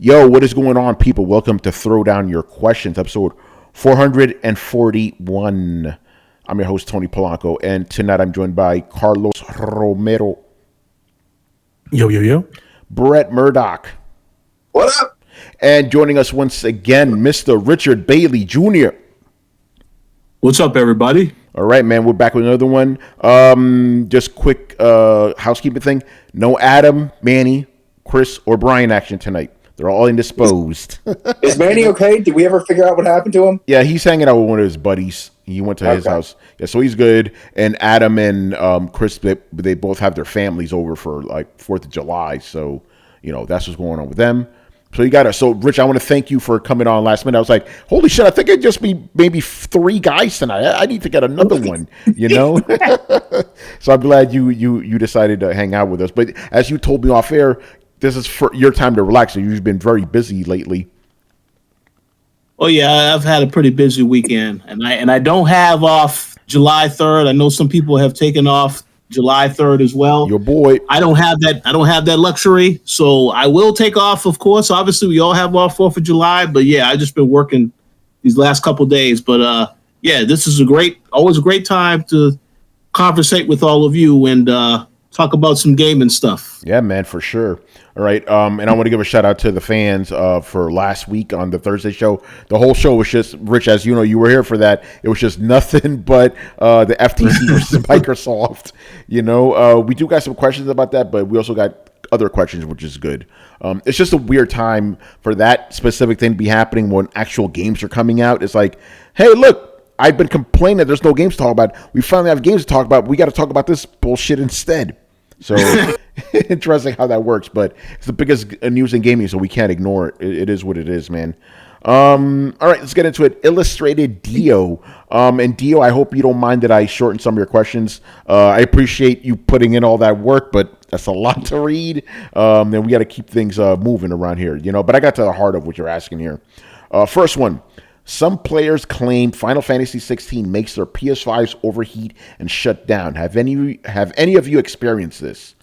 Yo, what is going on, people? Welcome to Throwdown Your Questions, episode 441. I'm your host, Tony Polanco, and tonight I'm joined by Carlos Romero. Yo, yo, yo. Brett Murdoch. What up? And joining us once again, Mr. Richard Bailey Jr. What's up, everybody? All right, man, we're back with another one. Just quick housekeeping thing. No Adam, Manny, Chris, or Brian action tonight. They're all indisposed. Is Manny okay? Did we ever figure out what happened to him? Yeah, he's hanging out with one of his buddies. He went to his house. Yeah, so he's good. And Adam and Chris, they both have their families over for like 4th of July. So, you know, that's what's going on with them. So you got to. So, Rich, I want to thank you for coming on last minute. I was like, holy shit, I think it'd just be maybe 3 guys tonight. I need to get another one, you know? So I'm glad you decided to hang out with us. But as you told me off air, this is for your time to relax. So you've been very busy lately. Oh yeah, I've had a pretty busy weekend, and I don't have off July 3rd. I know some people have taken off July 3rd as well. Your boy. I don't have that luxury, so I will take off, of course. Obviously, we all have off 4th of July, but yeah, I just been working these last couple of days. But yeah, this is always a great time to conversate with all of you and talk about some gaming stuff. Yeah, man, for sure. All right, and I want to give a shout out to the fans for last week on the Thursday show. The whole show was just, Rich, as you know, you were here for that. It was just nothing but the FTC versus Microsoft. You know, we do got some questions about that, but we also got other questions, which is good. It's just a weird time for that specific thing to be happening when actual games are coming out. It's like, hey, look, I've been complaining that there's no games to talk about. We finally have games to talk about. We got to talk about this bullshit instead. So interesting how that works, but it's the biggest news in gaming, so we can't ignore it. It is what it is, man. All right, let's get into it. Illustrated Dio. And Dio, I hope you don't mind that I shortened some of your questions. I appreciate you putting in all that work, but that's a lot to read. And we got to keep things moving around here, you know. But I got to the heart of what you're asking here. First one. Some players claim Final Fantasy XVI makes their PS5s overheat and shut down. Have any of you experienced this?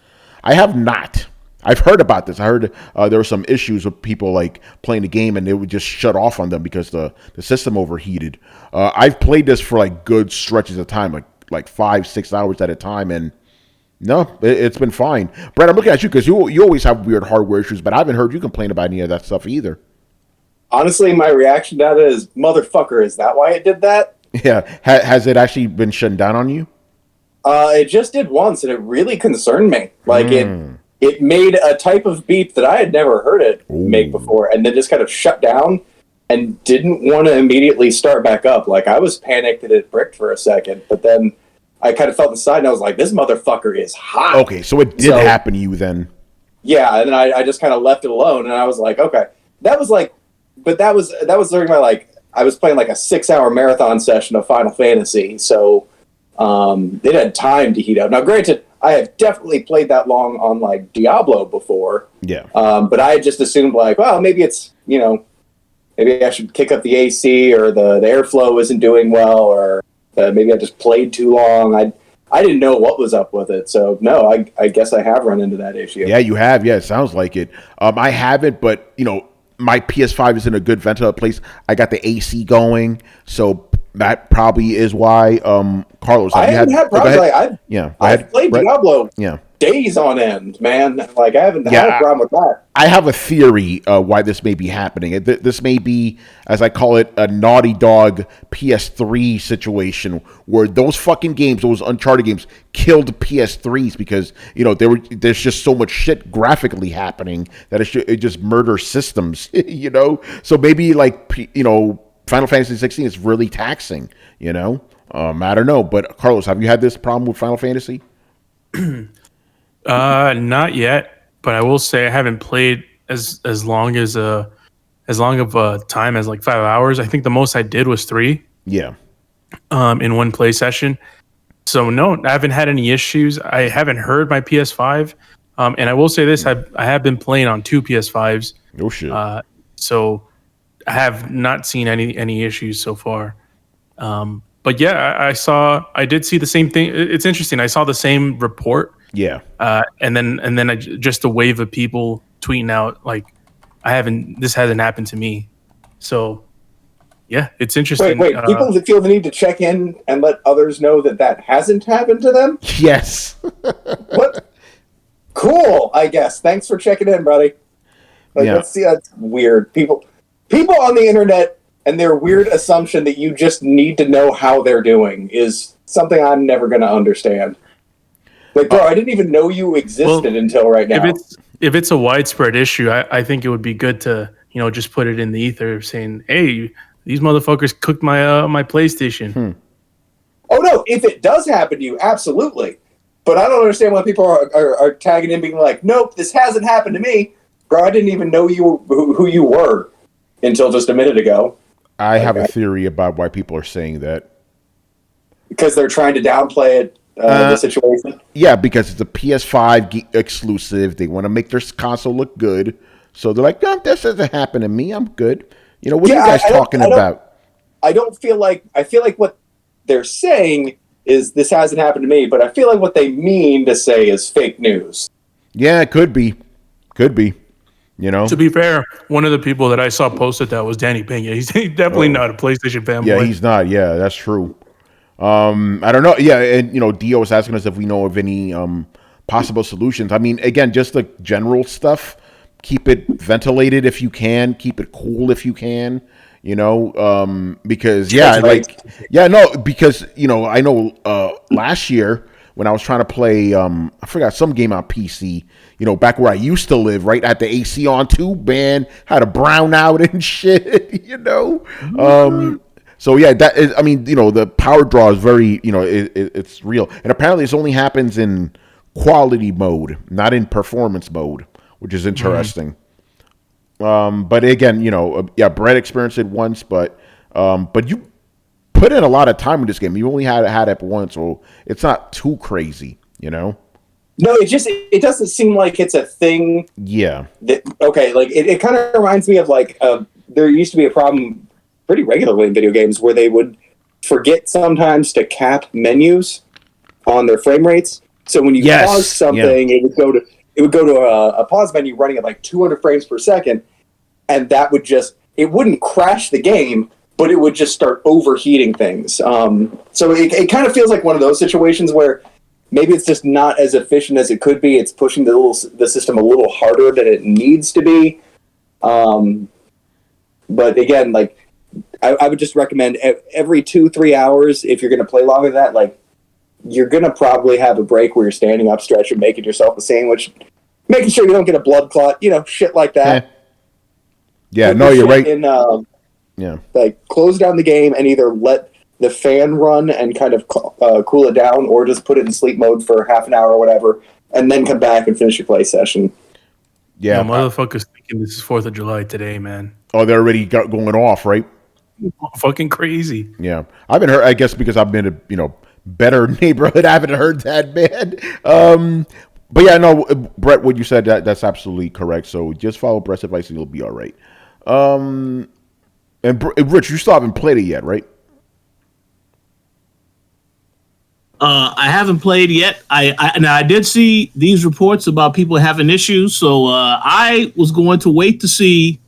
I have not. I've heard about this. I heard there were some issues with people like playing the game and they would just shut off on them because the system overheated. I've played this for like good stretches of time, like 5-6 hours at a time, and no, it's been fine. Brett, I'm looking at you because you always have weird hardware issues, but I haven't heard you complain about any of that stuff either. Honestly, my reaction to that is, motherfucker, is that why it did that? Yeah. Has it actually been shutting down on you? It just did once, and it really concerned me. Like, it made a type of beep that I had never heard it make before, and then just kind of shut down and didn't want to immediately start back up. Like, I was panicked that it bricked for a second, but then I kind of felt the side, and I was like, this motherfucker is hot. Okay, so it did happen to you then. Yeah, and then I just kind of left it alone, and I was like, okay. That was like... But that was during my, I was playing like a 6-hour marathon session of Final Fantasy, so it had time to heat up. Now, granted, I have definitely played that long on, like, Diablo before. Yeah. But I had just assumed, like, well, maybe it's, you know, maybe I should kick up the AC, or the airflow isn't doing well, or maybe I just played too long. I didn't know what was up with it, so no, I guess I have run into that issue. Yeah, you have. Yeah, it sounds like it. I haven't, but, you know, my PS5 is in a good ventilated place. I got the AC going, so that probably is why. Carlos, I haven't had problems. I've played Diablo days on end, man. Like, I haven't had a problem with that. I have a theory why this may be happening. This may be, as I call it, a Naughty Dog PS3 situation where those fucking games, those Uncharted games, killed PS3s because, you know, there's just so much shit graphically happening that it just murders systems, you know? So maybe, like, you know, Final Fantasy 16 is really taxing, you know? I don't know. But, Carlos, have you had this problem with Final Fantasy? Not yet, but I will say I haven't played as long of a time as like 5 hours. I think the most I did was 3. Yeah. In one play session. So no, I haven't had any issues. I haven't heard my PS5. And I will say this: I have been playing on 2 PS5s. Oh shit. So I have not seen any issues so far. But yeah, I did see the same thing. It's interesting. I saw the same report. Yeah. And then just a wave of people tweeting out like, This hasn't happened to me. So, yeah, it's interesting. Wait, people feel the need to check in and let others know that hasn't happened to them? Yes. What? Cool, I guess. Thanks for checking in, buddy. Let's see, that's weird. People on the internet and their weird assumption that you just need to know how they're doing is something I'm never going to understand. Like, bro, I didn't even know you existed until right now. If it's a widespread issue, I think it would be good to, just put it in the ether saying, hey, these motherfuckers cooked my PlayStation. Oh, no, if it does happen to you, absolutely. But I don't understand why people are tagging in being like, nope, this hasn't happened to me. Bro, I didn't even know who you were until just a minute ago. I have a theory about why people are saying that. Because they're trying to downplay it, the situation? Yeah, because it's a PS5 exclusive. They want to make their console look good. So they're like, no, this doesn't happen to me. I'm good. What are you guys talking about? I feel like what they're saying is this hasn't happened to me, but I feel like what they mean to say is fake news. Yeah, it could be. To be fair, one of the people that I saw posted that was Danny Pena. He's definitely not a PlayStation fanboy. Yeah, he's not. Yeah, that's true. I don't know. Yeah, and Dio was asking us if we know of any possible solutions. I mean, again, just the general stuff. Keep it ventilated if you can. Keep it cool if you can. Because because I know last year when I was trying to play, I forgot some game on PC. Back where I used to live, right, at the AC on too, man, had a brownout and shit. So yeah, that is. I mean, the power draw is very, it's real, and apparently this only happens in quality mode, not in performance mode, which is interesting. But again, Brett experienced it once, but you put in a lot of time in this game. You only had it once, so it's not too crazy, No, it doesn't seem like it's a thing. Yeah. It kind of reminds me of there used to be a problem pretty regularly in video games where they would forget sometimes to cap menus on their frame rates. So when you pause something, it would go to a pause menu running at 200 frames per second, and that would it wouldn't crash the game, but it would just start overheating things. So it kind of feels like one of those situations where maybe it's just not as efficient as it could be. It's pushing the system a little harder than it needs to be. But again, I would just recommend every 2-3 hours, if you're going to play longer than that, you're going to probably have a break where you're standing up, stretching, making yourself a sandwich, making sure you don't get a blood clot, shit like that. Yeah, no, you're right. Close down the game and either let the fan run and kind of cool it down, or just put it in sleep mode for half an hour or whatever, and then come back and finish your play session. Yeah, motherfuckers thinking this is 4th of July today, man. Oh, they're already going off, right? Fucking crazy. Yeah, I haven't heard. I guess because I've been a better neighborhood, I haven't heard that, man. But yeah, no, Brett, what you said that's absolutely correct. So just follow Brett's advice, and you'll be all right. And Rich, you still haven't played it yet, right? I haven't played yet. I did see these reports about people having issues, so I was going to wait to see,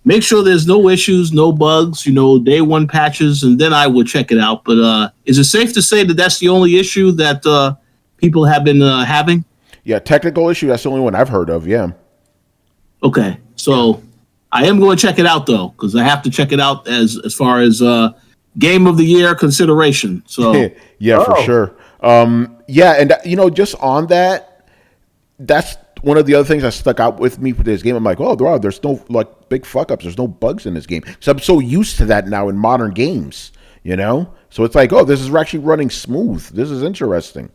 make sure there's no issues, no bugs, day one patches, and then I will check it out. But is it safe to say that that's the only issue that people have been having? Yeah, technical issue. That's the only one I've heard of. Yeah. Okay, so I am going to check it out though, because I have to check it out as far as Game of the Year consideration. So yeah, for sure. Yeah, and just on that, that's one of the other things that stuck out with me for this game. I'm like, oh, there's no big fuck ups. There's no bugs in this game. So I'm so used to that now in modern games. So it's like, oh, this is actually running smooth. This is interesting.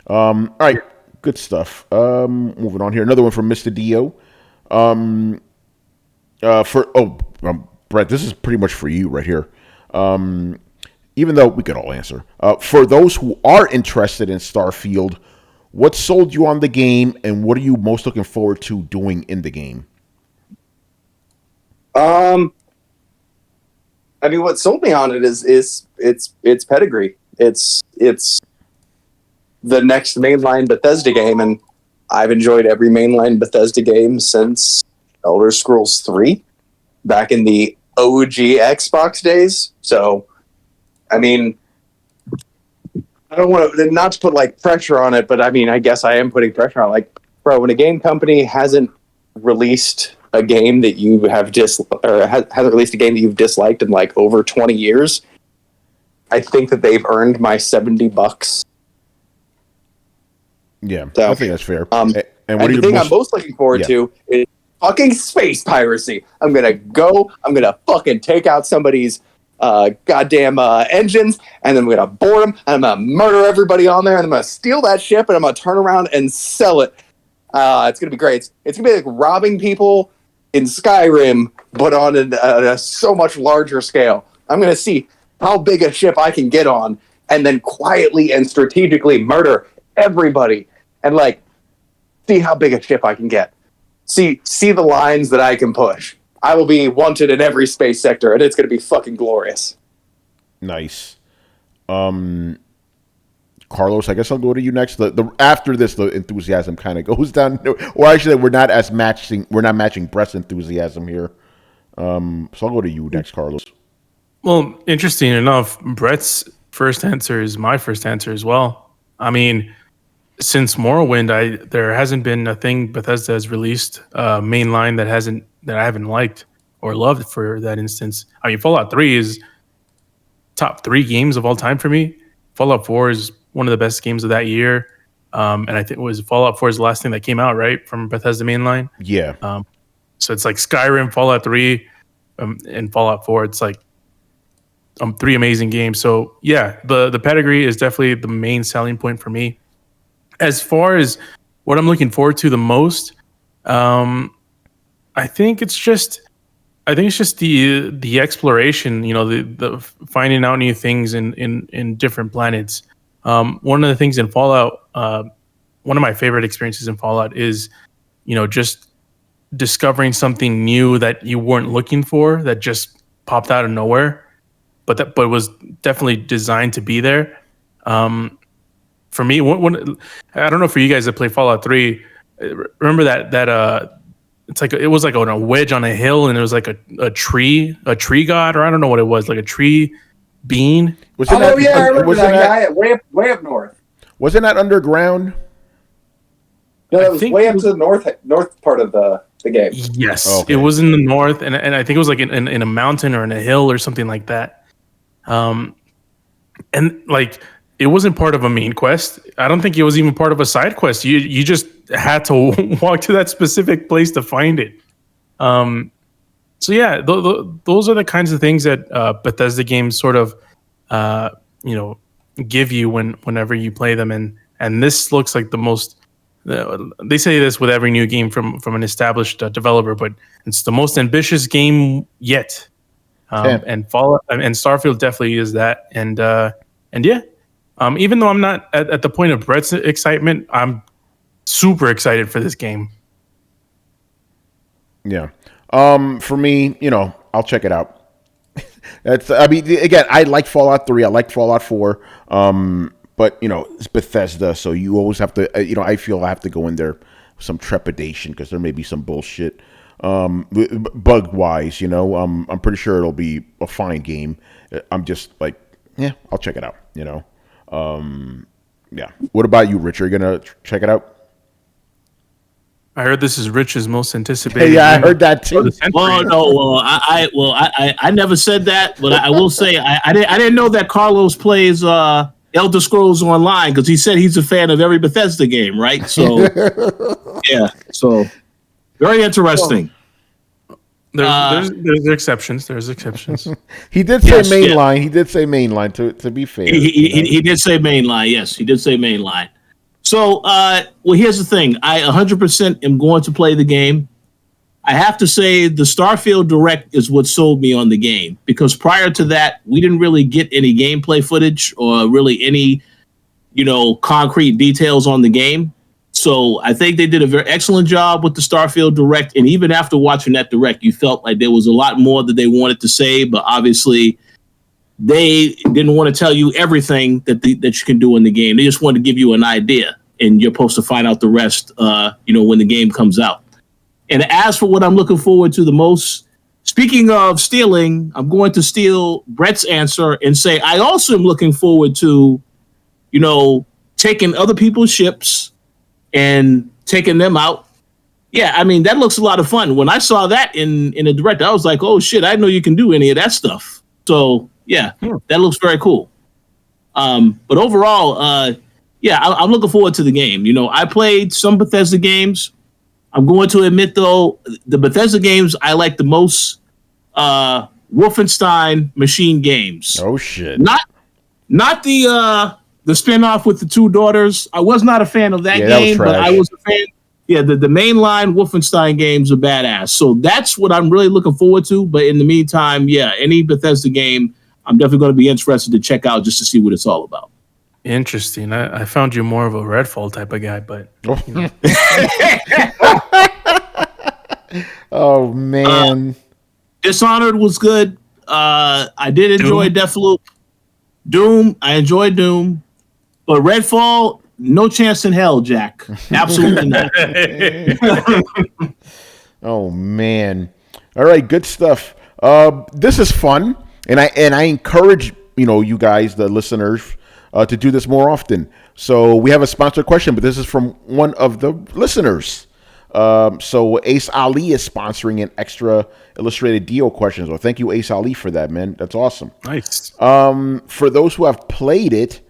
All right, good stuff. Moving on here. Another one from Mr. Dio. Brett, this is pretty much for you right here. Even though we could all answer. For those who are interested in Starfield, what sold you on the game, and what are you most looking forward to doing in the game? What sold me on it is its pedigree. It's the next mainline Bethesda game, and I've enjoyed every mainline Bethesda game since Elder Scrolls 3, back in the OG Xbox days. So, I mean, I don't want to, not to put like pressure on it, but I mean, I guess I am putting pressure on. Like, bro, when a game company hasn't released a game that you have hasn't released a game that you've disliked in like over 20 years, I think that they've earned my $70. Yeah, So, I think that's fair. And the thing I'm most looking forward to is fucking space piracy. I'm gonna fucking take out somebody's goddamn engines, and then I'm gonna board them, and I'm gonna murder everybody on there, and I'm gonna steal that ship, and I'm gonna turn around and sell it. It's gonna be great. It's gonna be like robbing people in Skyrim, but on a so much larger scale. I'm gonna see how big a ship I can get on, and then quietly and strategically murder everybody, and like see how big a ship I can get. See the lines that I can push. I will be wanted in every space sector, and it's going to be fucking glorious. Nice. Carlos, I guess I'll go to you next. After this, the enthusiasm kind of goes down. Or actually, we're not matching Brett's enthusiasm here. So I'll go to you next, Carlos. Well, interesting enough, Brett's first answer is my first answer as well. I mean, since Morrowind, there hasn't been a thing Bethesda has released mainline that I haven't liked or loved for that instance. I mean, Fallout 3 is top 3 games of all time for me. Fallout 4 is one of the best games of that year. And I think it was Fallout 4 is the last thing that came out, right, from Bethesda mainline. Yeah. So it's like Skyrim, Fallout 3, and Fallout 4. It's like 3 amazing games. So yeah, the pedigree is definitely the main selling point for me. As far as what I'm looking forward to the most, I think it's just the exploration. You know, the finding out new things in different planets. One of the things in Fallout, one of my favorite experiences in Fallout is, you know, just discovering something new that you weren't looking for, that just popped out of nowhere, but was definitely designed to be there. For me, when I don't know for you guys that play Fallout 3, remember that it's like it was like on a wedge on a hill, and there was like a tree god, or I don't know what it was, like a tree bean. I remember that guy way up north. Wasn't that underground? No, that was way up to the north part of the game. Yes, okay. It was in the north, and I think it was like in a mountain or in a hill or something like that. And like, it wasn't part of a main quest. I don't think it was even part of a side quest. You just had to walk to that specific place to find it. So yeah, those are the kinds of things that Bethesda games sort of give you whenever you play them. And this looks like the most. They say this with every new game from an established developer, but it's the most ambitious game yet. And Fallout and Starfield definitely is that. And yeah. Even though I'm not at the point of Brett's excitement, I'm super excited for this game. Yeah. For me, I'll check it out. Again, I like Fallout 3. I like Fallout 4. But, it's Bethesda, so you always have to, I feel I have to go in there with some trepidation because there may be some bullshit. Bug-wise, I'm pretty sure it'll be a fine game. I'm just like, yeah, I'll check it out, Yeah. What about you, Rich? Are you gonna check it out? I heard this is Rich's most anticipated. Yeah, I heard that too. I never said that, but I will say I didn't know that Carlos plays Elder Scrolls Online, because he said he's a fan of every Bethesda game, right? So yeah, so very interesting. There's exceptions. There's exceptions. He did say mainline. Yeah. He did say mainline. To be fair, he did say mainline. Yes, he did say mainline. So, well, here's the thing. I 100% am going to play the game. I have to say the Starfield Direct is what sold me on the game, because prior to that, we didn't really get any gameplay footage or really any, concrete details on the game. So I think they did a very excellent job with the Starfield Direct. And even after watching that Direct, you felt like there was a lot more that they wanted to say, but obviously they didn't want to tell you everything that you can do in the game. They just wanted to give you an idea. and you're supposed to find out the rest, when the game comes out. And as for what I'm looking forward to the most, speaking of stealing, I'm going to steal Brett's answer and say I also am looking forward to, taking other people's ships and taking them out. Yeah, I mean, that looks a lot of fun. When I saw that in a direct, I was like, oh, shit, I didn't know you can do any of that stuff. So, yeah, that looks very cool. But overall, I'm looking forward to the game. I played some Bethesda games. I'm going to admit, though, the Bethesda games I like the most, Wolfenstein Machine games. Oh, shit. Not the spinoff with the two daughters. I was not a fan of that game, but I was a fan. Yeah, the mainline Wolfenstein games are badass. So that's what I'm really looking forward to. But in the meantime, any Bethesda game, I'm definitely going to be interested to check out just to see what it's all about. Interesting. I found you more of a Redfall type of guy, but Oh man, Dishonored was good. I did enjoy Deathloop. Doom, I enjoyed Doom, but Redfall, no chance in hell, Jack. Absolutely not. Oh man. All right, good stuff. This is fun, and I encourage you guys, the listeners, to do this more often. So we have a sponsored question, but this is from one of the listeners. So Ace Ali is sponsoring an extra illustrated Dio questions. Well, thank you, Ace Ali, for that, man. That's awesome. Nice. For those who have played it,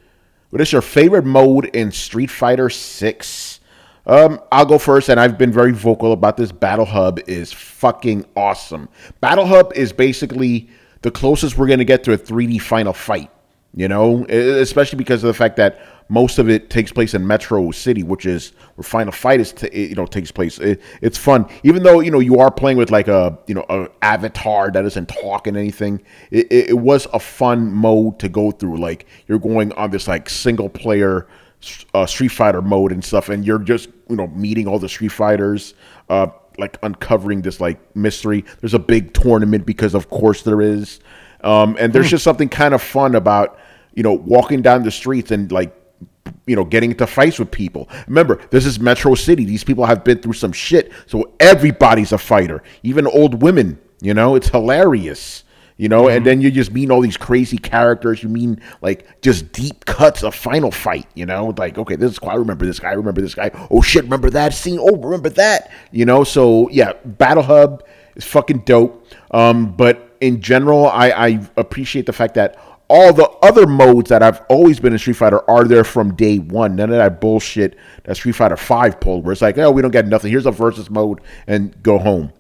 what is your favorite mode in Street Fighter 6? I'll go first, and I've been very vocal about this. Battle Hub is fucking awesome. Battle Hub is basically the closest we're going to get to a 3D Final Fight, especially because of the fact that most of it takes place in Metro City, which is where Final Fight takes place. It's fun, even though you are playing with like a avatar that isn't talking anything. It was a fun mode to go through. Like you're going on this like single player Street Fighter mode and stuff, and you're just meeting all the Street Fighters, like uncovering this like mystery. There's a big tournament because of course there is, and there's just something kind of fun about walking down the streets and like getting into fights with people. Remember, this is Metro City. These people have been through some shit, so everybody's a fighter, even old women. It's hilarious. And then you just meet all these crazy characters. You mean like just deep cuts of Final Fight, like, okay, this is cool. I remember this guy. I remember this guy. Oh shit, remember that scene? Oh, remember that? So yeah, Battle Hub is fucking dope. But in general, I appreciate the fact that all the other modes that I've always been in Street Fighter are there from day one. None of that bullshit that Street Fighter 5 pulled, where it's like, oh, we don't get nothing. Here's a versus mode and go home,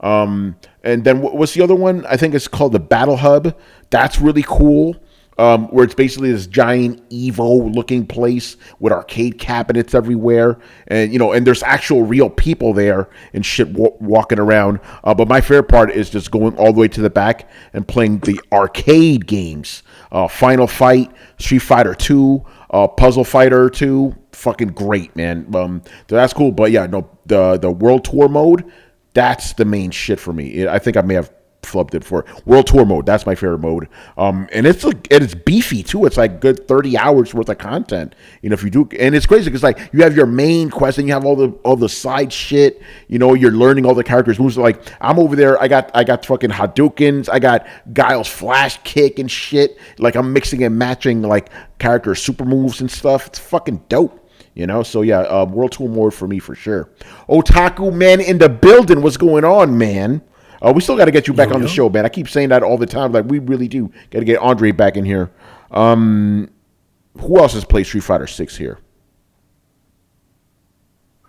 And then what's the other one? I think it's called the Battle Hub. That's really cool, where it's basically this giant Evo-looking place with arcade cabinets everywhere. And, and there's actual real people there and shit walking around. But my favorite part is just going all the way to the back and playing the arcade games. Final Fight, Street Fighter 2, Puzzle Fighter 2. Fucking great, man. So that's cool. But yeah, no, the World Tour mode, that's the main shit for me. I think I may have flubbed it for World Tour mode. That's my favorite mode. And it's beefy too. It's like good 30 hours worth of content. If you do, and it's crazy because like you have your main quest and you have all the side shit. You're learning all the characters' moves. Like I'm over there. I got fucking Hadoukens. I got Guile's flash kick and shit. Like I'm mixing and matching like character super moves and stuff. It's fucking dope. So yeah, World Tour mode for me for sure. Otaku man in the building. What's going on, man? We still got to get you back on the show, man. I keep saying that all the time. Like we really do got to get Andre back in here. Who else has played Street Fighter 6 here?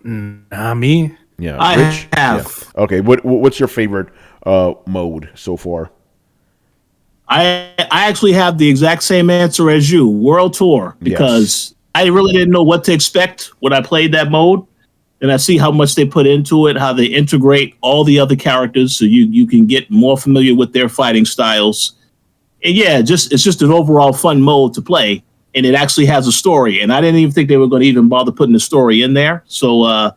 Me. Yeah, I Rich? have. Yeah. Okay, what's your favorite mode so far? I actually have the exact same answer as you, World Tour, because I really didn't know what to expect when I played that mode. And I see how much they put into it, how they integrate all the other characters so you can get more familiar with their fighting styles. And yeah, it's just an overall fun mode to play. And it actually has a story. And I didn't even think they were going to even bother putting the story in there. So,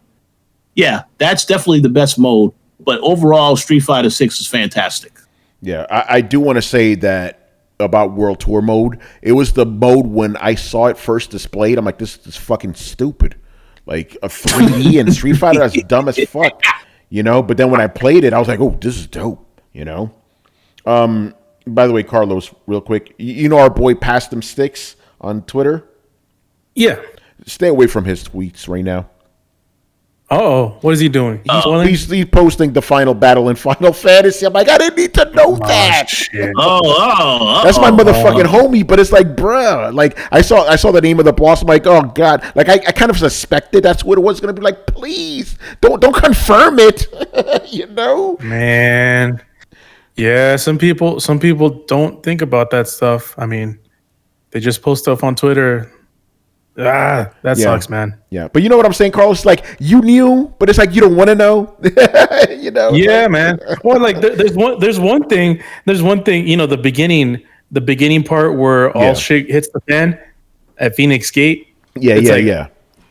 yeah, that's definitely the best mode. But overall, Street Fighter 6 is fantastic. Yeah, I do want to say that about World Tour mode. It was the mode when I saw it first displayed. I'm like, this is fucking stupid. Like a 3D and Street Fighter, that's dumb as fuck. You know, but then when I played it, I was like, oh, this is dope. You know. By the way, Carlos, real quick, you know our boy Past Them Sticks on Twitter? Yeah. Stay away from his tweets right now. Oh, what is he doing? He's posting the final battle in Final Fantasy. I'm like, I didn't need to know that. Shit. That's my motherfucking homie. But it's like, bruh, like I saw the name of the boss. I'm like, oh god, like I kind of suspected that's what it was gonna be. Like, please don't confirm it. You know, Man. Yeah, some people don't think about that stuff. I mean, they just post stuff on Twitter. That sucks, man. Yeah, but you know what I'm saying, Carlos? Like, you knew, but it's like you don't want to know. You know? Yeah, man. Well, like there's one thing. You know, the beginning part where all shit hits the fan at Phoenix Gate. Yeah.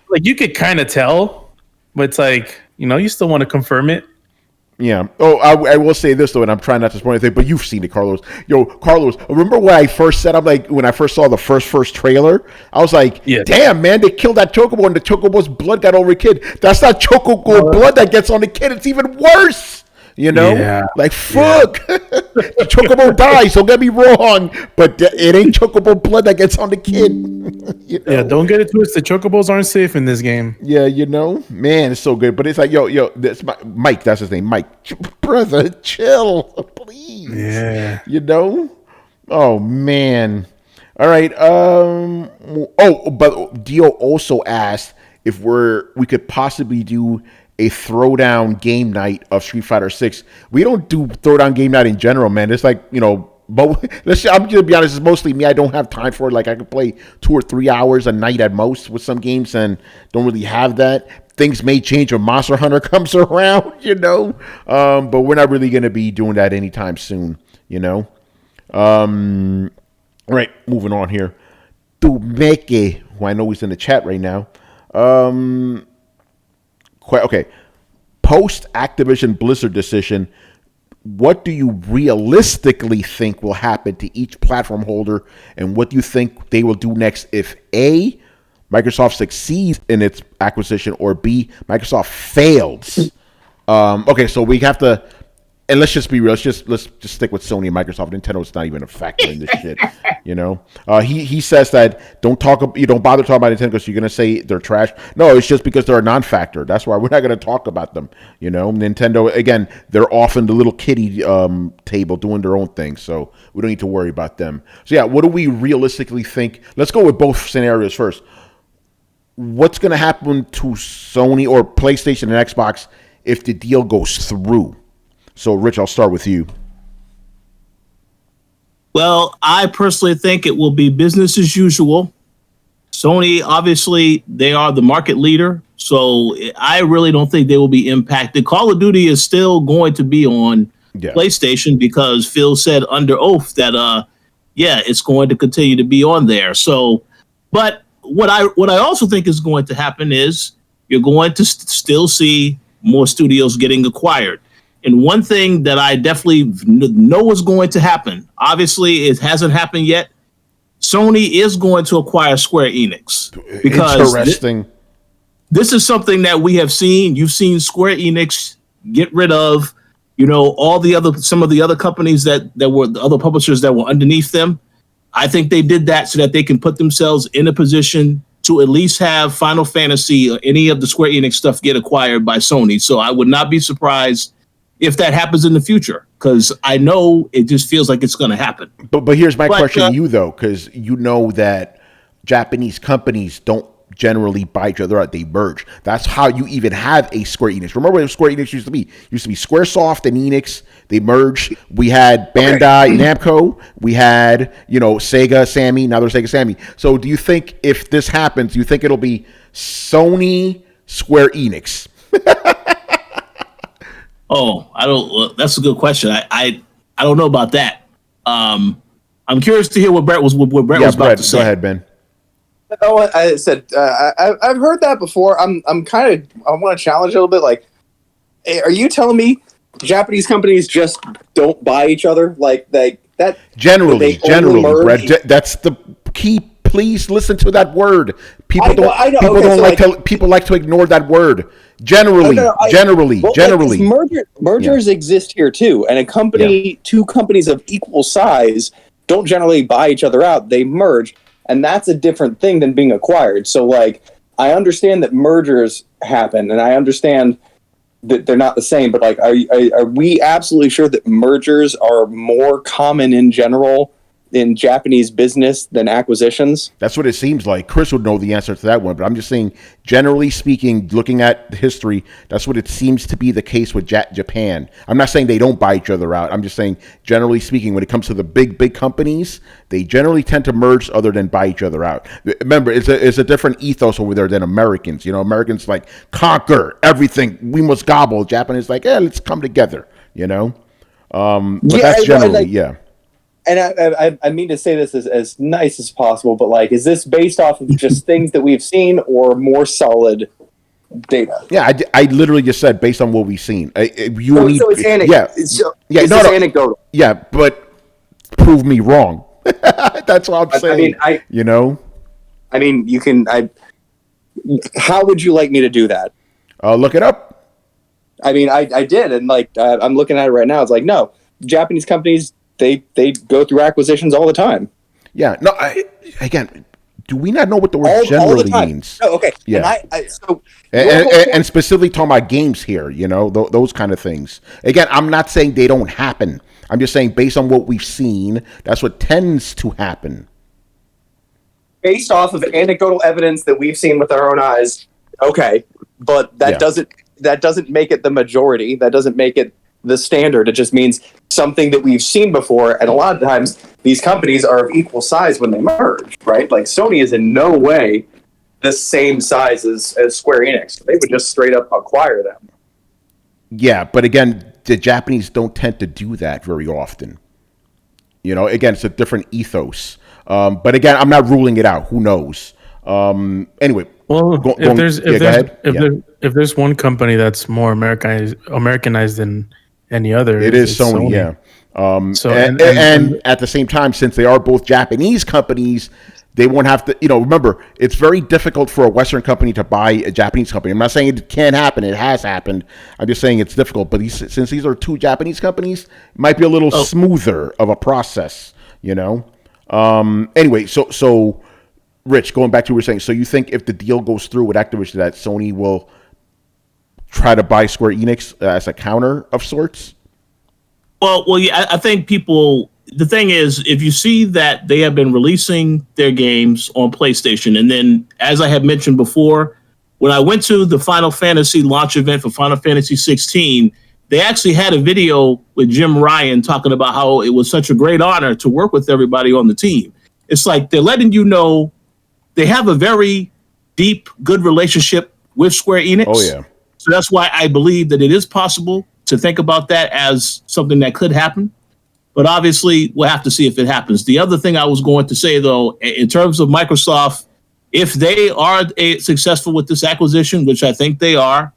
Like you could kind of tell, but it's like, you know, you still want to confirm it. Yeah. Oh, I will say this though, and I'm trying not to spoil anything, but you've seen it, Carlos. Yo, Carlos, remember when I first said, I'm like, when I first saw the first trailer, I was like, damn, man, they killed that Chocobo and the Chocobo's blood got over the kid. That's not Chocobo blood that gets on the kid. It's even worse. You know, like fuck, Chocobo dies. Don't get me wrong, but it ain't Chocobo blood that gets on the kid. You know? Yeah, don't get it twisted. Chocobos aren't safe in this game. Yeah, you know, man, it's so good. But it's like, yo, that's Mike. That's his name, Mike. Brother, chill, please. Yeah, you know. Oh man. All right. But Dio also asked if we could possibly do a throwdown game night of Street Fighter 6. We don't do throwdown game night in general, man. It's like, you know, but I'm gonna be honest, it's mostly me. I don't have time for it. Like I could play 2 or 3 hours a night at most with some games and don't really have that. Things may change when Monster Hunter comes around, you know. But we're not really gonna be doing that anytime soon, you know. All right, moving on here. Tumeke, who I know he's in the chat right now. Okay, post Activision Blizzard decision, what do you realistically think will happen to each platform holder, and what do you think they will do next if A, Microsoft succeeds in its acquisition, or B, Microsoft fails? Okay, so we have to, and let's just be real. Let's just stick with Sony and Microsoft. Nintendo's not even a factor in this shit. You know, he says that don't bother talking about Nintendo because you're gonna say they're trash. No, it's just because they're a non-factor. That's why we're not gonna talk about them. You know, Nintendo again, they're off in the little kiddie table doing their own thing, so we don't need to worry about them. So yeah, what do we realistically think? Let's go with both scenarios first. What's gonna happen to Sony or PlayStation and Xbox if the deal goes through? So, Rich, I'll start with you. Well, I personally think it will be business as usual. Sony, obviously, they are the market leader, so I really don't think they will be impacted. Call of Duty is still going to be on PlayStation because Phil said under oath that, it's going to continue to be on there. So, but what I also think is going to happen is you're going to still see more studios getting acquired. And one thing that I definitely know is going to happen, obviously it hasn't happened yet, Sony is going to acquire Square Enix. Because interesting. This is something that we have seen. You've seen Square Enix get rid of, you know, some of the other companies that were the other publishers that were underneath them. I think they did that so that they can put themselves in a position to at least have Final Fantasy or any of the Square Enix stuff get acquired by Sony. So I would not be surprised if that happens in the future, because I know it just feels like it's going to happen. But here's my question to you, though, because you know that Japanese companies don't generally buy each other out. They merge. That's how you even have a Square Enix. Remember what Square Enix used to be? It used to be Squaresoft and Enix. They merged. We had Bandai Namco. We had, Sega Sammy. Now there's Sega Sammy. So do you think if this happens, do you think it'll be Sony, Square Enix? Oh, I don't. That's a good question. I don't know about that. I'm curious to hear what Brett was about to say. Go ahead, Ben. Oh, I said I've heard that before. I want to challenge a little bit. Like, are you telling me Japanese companies just don't buy each other? Like that Generally, they only merge- Brett, that's the key. Please listen to that word. People don't. I know. People Okay, don't so like to. People like to ignore that word. Generally, generally. Mergers exist here too, and two companies of equal size don't generally buy each other out. They merge, and that's a different thing than being acquired. So, like, I understand that mergers happen, and I understand that they're not the same. But like, are we absolutely sure that mergers are more common in general in Japanese business than acquisitions? That's what it seems like. Chris would know the answer to that one, but I'm just saying, generally speaking, looking at history, that's what it seems to be the case with Japan. I'm not saying they don't buy each other out. I'm just saying, generally speaking, when it comes to the big companies, they generally tend to merge other than buy each other out. Remember, it's a different ethos over there than Americans. You know, Americans like conquer everything. We must gobble. Japanese like, let's come together. You know, but that's generally. And I mean to say this as nice as possible, but like, is this based off of just things that we've seen or more solid data? Yeah, I literally just said based on what we've seen. So it's anecdotal. Yeah, but prove me wrong. That's what I'm saying. I mean, you can. How would you like me to do that? Look it up. I mean, I did, and like I'm looking at it right now. It's like, no, Japanese companies. They go through acquisitions all the time. Yeah. No. Again, do we not know what the word generally means? Oh, okay. Yeah. And specifically talking about games here, you know, those kind of things. Again, I'm not saying they don't happen. I'm just saying based on what we've seen, that's what tends to happen. Based off of anecdotal evidence that we've seen with our own eyes, okay, but that doesn't make it the majority. That doesn't make it the standard. It just means something that we've seen before, and a lot of times these companies are of equal size when they merge, right? Like Sony is in no way the same size as Square Enix. They would just straight up acquire them. Yeah, but again, the Japanese don't tend to do that very often. You know, again, it's a different ethos. But again, I'm not ruling it out. Who knows? Anyway. Well, if there's one company that's more Americanized than any other, it is Sony. Yeah. And at the same time, since they are both Japanese companies, they won't have to. You know, remember, it's very difficult for a Western company to buy a Japanese company. I'm not saying it can't happen; it has happened. I'm just saying it's difficult. But since these are two Japanese companies, it might be a little smoother of a process. You know. Anyway, so. Rich, going back to what you were saying, so you think if the deal goes through with Activision that Sony will try to buy Square Enix as a counter of sorts? Well, yeah, I think people, the thing is, if you see that they have been releasing their games on PlayStation, and then, as I had mentioned before, when I went to the Final Fantasy launch event for Final Fantasy XVI, they actually had a video with Jim Ryan talking about how it was such a great honor to work with everybody on the team. It's like they're letting you know they have a very deep, good relationship with Square Enix. Oh, yeah. So that's why I believe that it is possible to think about that as something that could happen. But obviously, we'll have to see if it happens. The other thing I was going to say, though, in terms of Microsoft, if they are successful with this acquisition, which I think they are,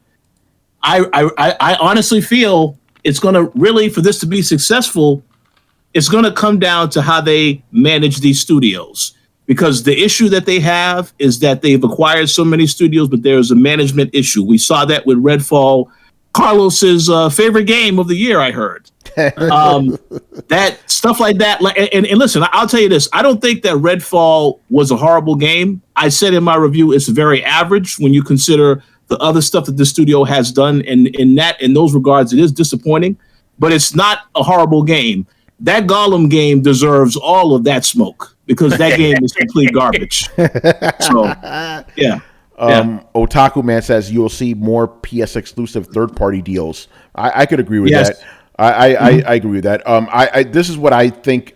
I honestly feel it's going to really, for this to be successful, it's going to come down to how they manage these studios. Because the issue that they have is that they've acquired so many studios, but there's a management issue. We saw that with Redfall, Carlos's favorite game of the year, I heard. That stuff like that. And listen, I'll tell you this. I don't think that Redfall was a horrible game. I said in my review, it's very average when you consider the other stuff that the studio has done. And in those regards, it is disappointing, but it's not a horrible game. That Gollum game deserves all of that smoke because that game is complete garbage. So, yeah. Otaku Man says you'll see more PS exclusive third-party deals. I could agree with that. I agree with that. This is what I think.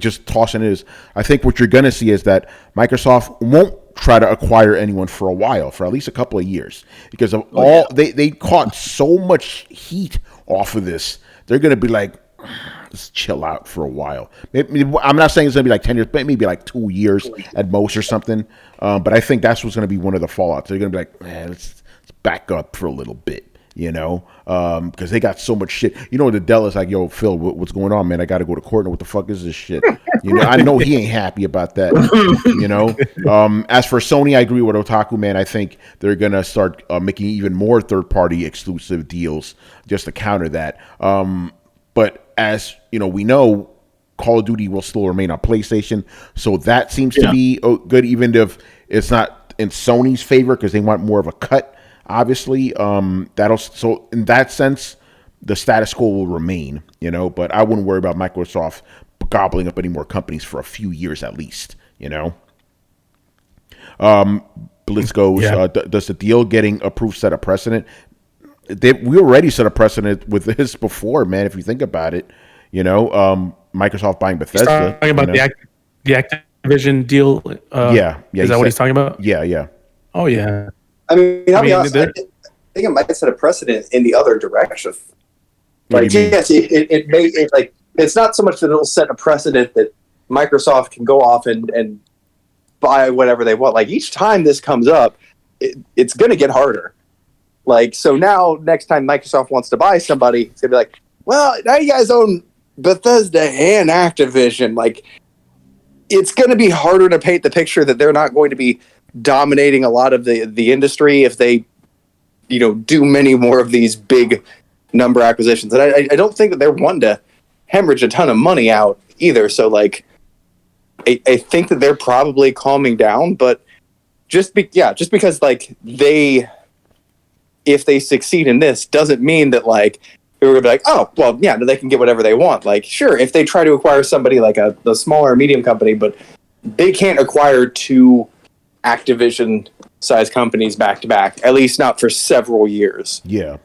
Just tossing it is. I think what you're going to see is that Microsoft won't try to acquire anyone for a while, for at least a couple of years, because of they caught so much heat off of this. They're going to be like, let's chill out for a while. I'm not saying it's going to be like 10 years, but maybe like 2 years at most or something. But I think that's what's going to be one of the fallouts. They're going to be like, man, let's back up for a little bit. because they got so much shit. The Dell is like, yo, Phil, what's going on, man? I got to go to court. What the fuck is this shit? I know he ain't happy about that. As for Sony, I agree with Otaku, man. I think they're gonna start making even more third-party exclusive deals just to counter that. But as we know, Call of Duty will still remain on PlayStation, so that seems to be good, even if it's not in Sony's favor because they want more of a cut. Obviously, so in that sense, the status quo will remain. But I wouldn't worry about Microsoft gobbling up any more companies for a few years at least. Blitz goes, does the deal getting approved set a precedent? We already set a precedent with this before, man. If you think about it, Microsoft buying Bethesda. He's talking about the Activision deal. Is that what he's talking about? Yeah. Oh yeah. I mean, I'll be honest, I think it might set a precedent in the other direction. Like, yes, it may. It's not so much that it'll set a precedent that Microsoft can go off and buy whatever they want. Like, each time this comes up, it's going to get harder. Like, so now, next time Microsoft wants to buy somebody, it's going to be like, well, now you guys own Bethesda and Activision. Like, it's going to be harder to paint the picture that they're not going to be dominating a lot of the industry if they, do many more of these big number acquisitions. And I don't think that they're wanting to hemorrhage a ton of money out either. So, like, I think that they're probably calming down, but just because, like, if they succeed in this doesn't mean that, like, we're gonna be like, oh, well, yeah, they can get whatever they want. Like, sure, if they try to acquire somebody like the smaller medium company, but they can't acquire two Activision-sized companies back to back, at least not for several years. Yeah.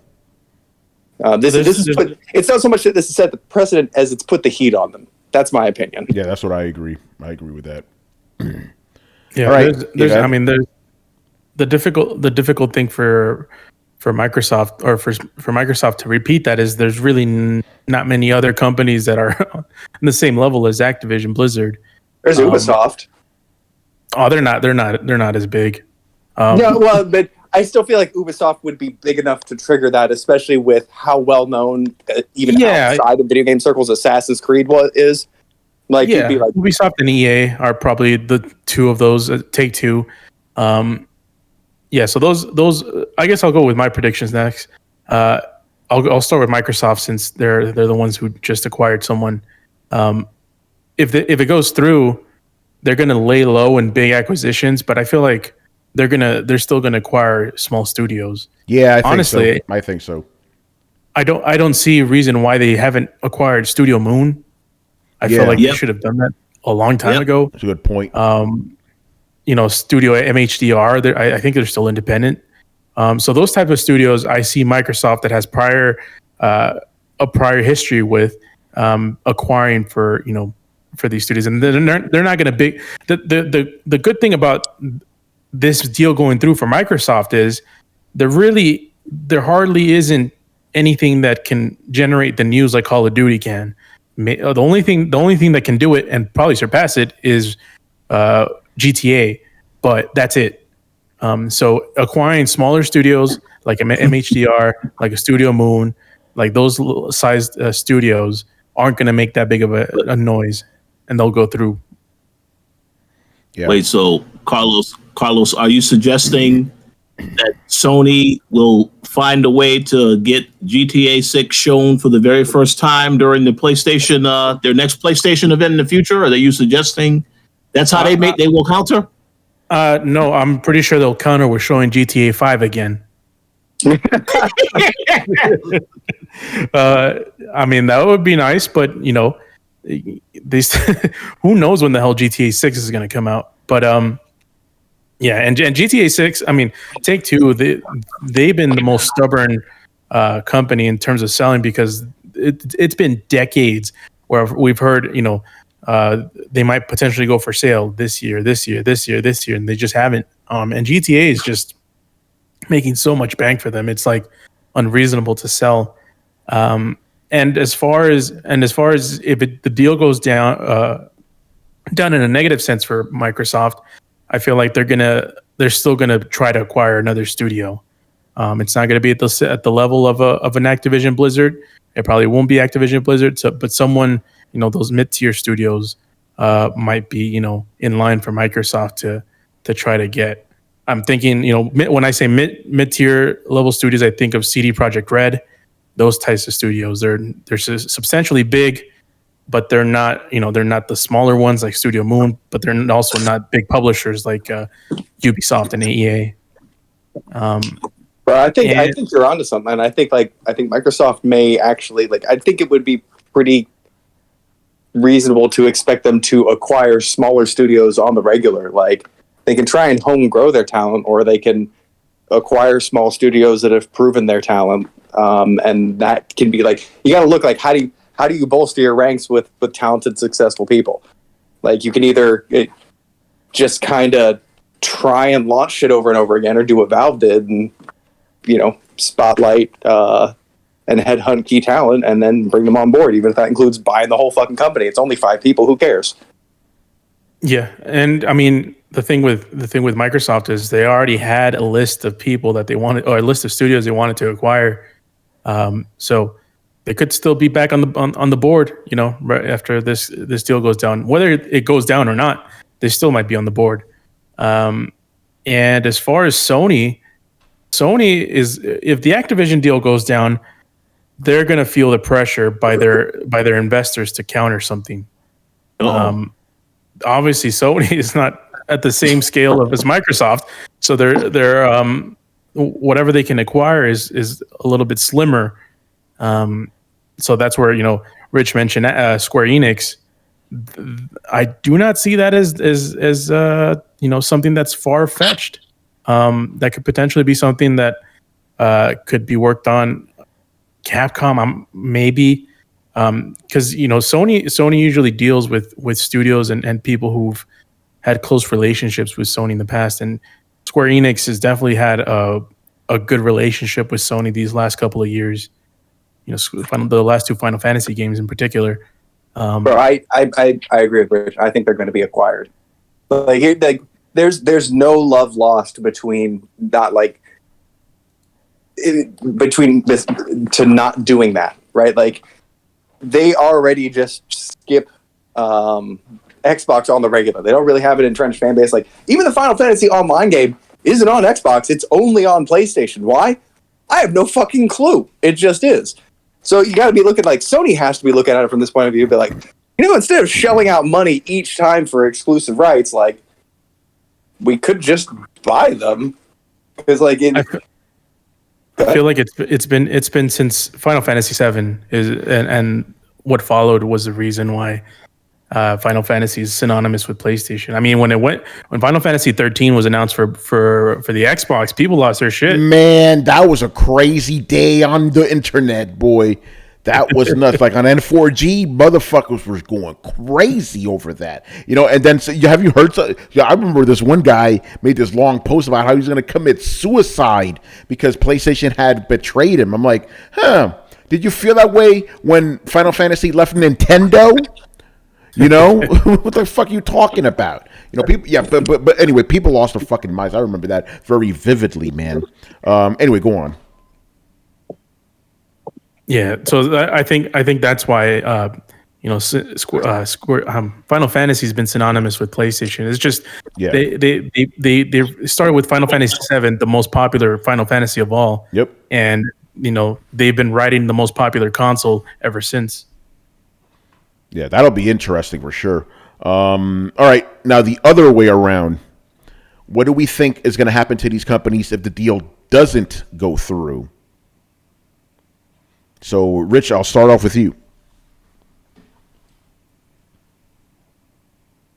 It's not so much that this has set the precedent as it's put the heat on them. That's my opinion. Yeah, that's what I agree. I agree with that. Yeah, all right. There's the difficult thing for Microsoft, or for Microsoft to repeat that, is there's really not many other companies that are on the same level as Activision Blizzard. There's Ubisoft. Oh, they're not as big. No, well, but I still feel like Ubisoft would be big enough to trigger that, especially with how well known, even outside of video game circles, Assassin's Creed is. Like, yeah, be like, Ubisoft and EA are probably the two of those. Take-Two. Yeah, so those. I guess I'll go with my predictions next. I'll start with Microsoft, since they're the ones who just acquired someone. If it goes through, they're going to lay low in big acquisitions, but I feel like they're still gonna acquire small studios. Yeah, I think so. I don't see a reason why they haven't acquired Studio Moon. I feel like they should have done that a long time ago. That's a good point. Studio MHDR, I think they're still independent. So those type of studios, I see Microsoft that has a prior history with acquiring for these studios, and they're not going to big. The good thing about this deal going through for Microsoft is there hardly isn't anything that can generate the news like Call of Duty can. The only thing that can do it and probably surpass it is GTA, but that's it. So acquiring smaller studios like MHDR, like a Studio Moon, like those sized studios aren't going to make that big of a noise, and they'll go through. Yeah. Wait, so Carlos, are you suggesting that Sony will find a way to get GTA 6 shown for the very first time during the PlayStation, their next PlayStation event in the future? Are you suggesting that's how they will counter? No, I'm pretty sure they'll counter with showing GTA 5 again. I mean, that would be nice, but who knows when the hell GTA 6 is going to come out? But yeah, and GTA 6, I mean, Take-Two, they've been the most stubborn company in terms of selling, because it's been decades where we've heard they might potentially go for sale this year, and they just haven't. And GTA is just making so much bank for them, it's like unreasonable to sell. And as far as if the deal goes down in a negative sense for Microsoft, I feel like they're still gonna try to acquire another studio. It's not going to be at the level of an Activision Blizzard. It probably won't be Activision Blizzard, but someone, those mid-tier studios might be, in line for Microsoft to try to get. I'm thinking, when I say mid-tier level studios, I think of CD Projekt Red, those types of studios. They're substantially big, but they're not, they're not the smaller ones like Studio Moon, but they're also not big publishers like Ubisoft and AEA. Bro, I think you're onto something, and I think Microsoft may actually I think it would be pretty reasonable to expect them to acquire smaller studios on the regular. Like, they can try and home grow their talent, or they can acquire small studios that have proven their talent, and that can be you got to look how do you bolster your ranks with talented, successful people? You can either just kind of try and launch shit over and over again, or do what Valve did and spotlight and headhunt key talent and then bring them on board, even if that includes buying the whole fucking company. It's only 5 people. Who cares? Yeah, and I mean the thing with Microsoft is they already had a list of people that they wanted, or a list of studios they wanted to acquire. So they could still be back on the board, right after this deal goes down. Whether it goes down or not, they still might be on the board. And as far as Sony is, if the Activision deal goes down, they're going to feel the pressure by their investors to counter something. Obviously, Sony is not at the same scale as Microsoft, so they're whatever they can acquire is a little bit slimmer. So that's where Rich mentioned Square Enix. I do not see that as something that's far fetched. That could potentially be something that could be worked on. Capcom, maybe, because Sony usually deals with studios and people who've had close relationships with Sony in the past, and Square Enix has definitely had a good relationship with Sony these last couple of years. The last 2 Final Fantasy games in particular. Bro, I agree with Rich. I think they're going to be acquired. There's no love lost between between this to not doing that, right? They already just skip Xbox on the regular. They don't really have an entrenched fan base. Even the Final Fantasy Online game isn't on Xbox. It's only on PlayStation. Why? I have no fucking clue. It just is. So you got to be looking Sony has to be looking at it from this point of view. Be instead of shelling out money each time for exclusive rights, we could just buy them because I feel like it's been since Final Fantasy VII and what followed was the reason why Final Fantasy is synonymous with PlayStation. I mean, when Final Fantasy 13 was announced for the Xbox, people lost their shit. Man, that was a crazy day on the internet, boy. That was nuts. On N4G, motherfuckers were going crazy over that. And then have you heard? I remember this one guy made this long post about how he was going to commit suicide because PlayStation had betrayed him. I'm like, did you feel that way when Final Fantasy left Nintendo? What the fuck are you talking about? People. Yeah, but anyway, people lost their fucking minds. I remember that very vividly, man. Anyway, go on. Yeah, so I think that's why Final Fantasy has been synonymous with PlayStation. It's just they started with Final Fantasy VII, the most popular Final Fantasy of all. Yep. And they've been riding the most popular console ever since. Yeah, that'll be interesting for sure. All right, now the other way around. What do we think is going to happen to these companies if the deal doesn't go through? So, Rich, I'll start off with you.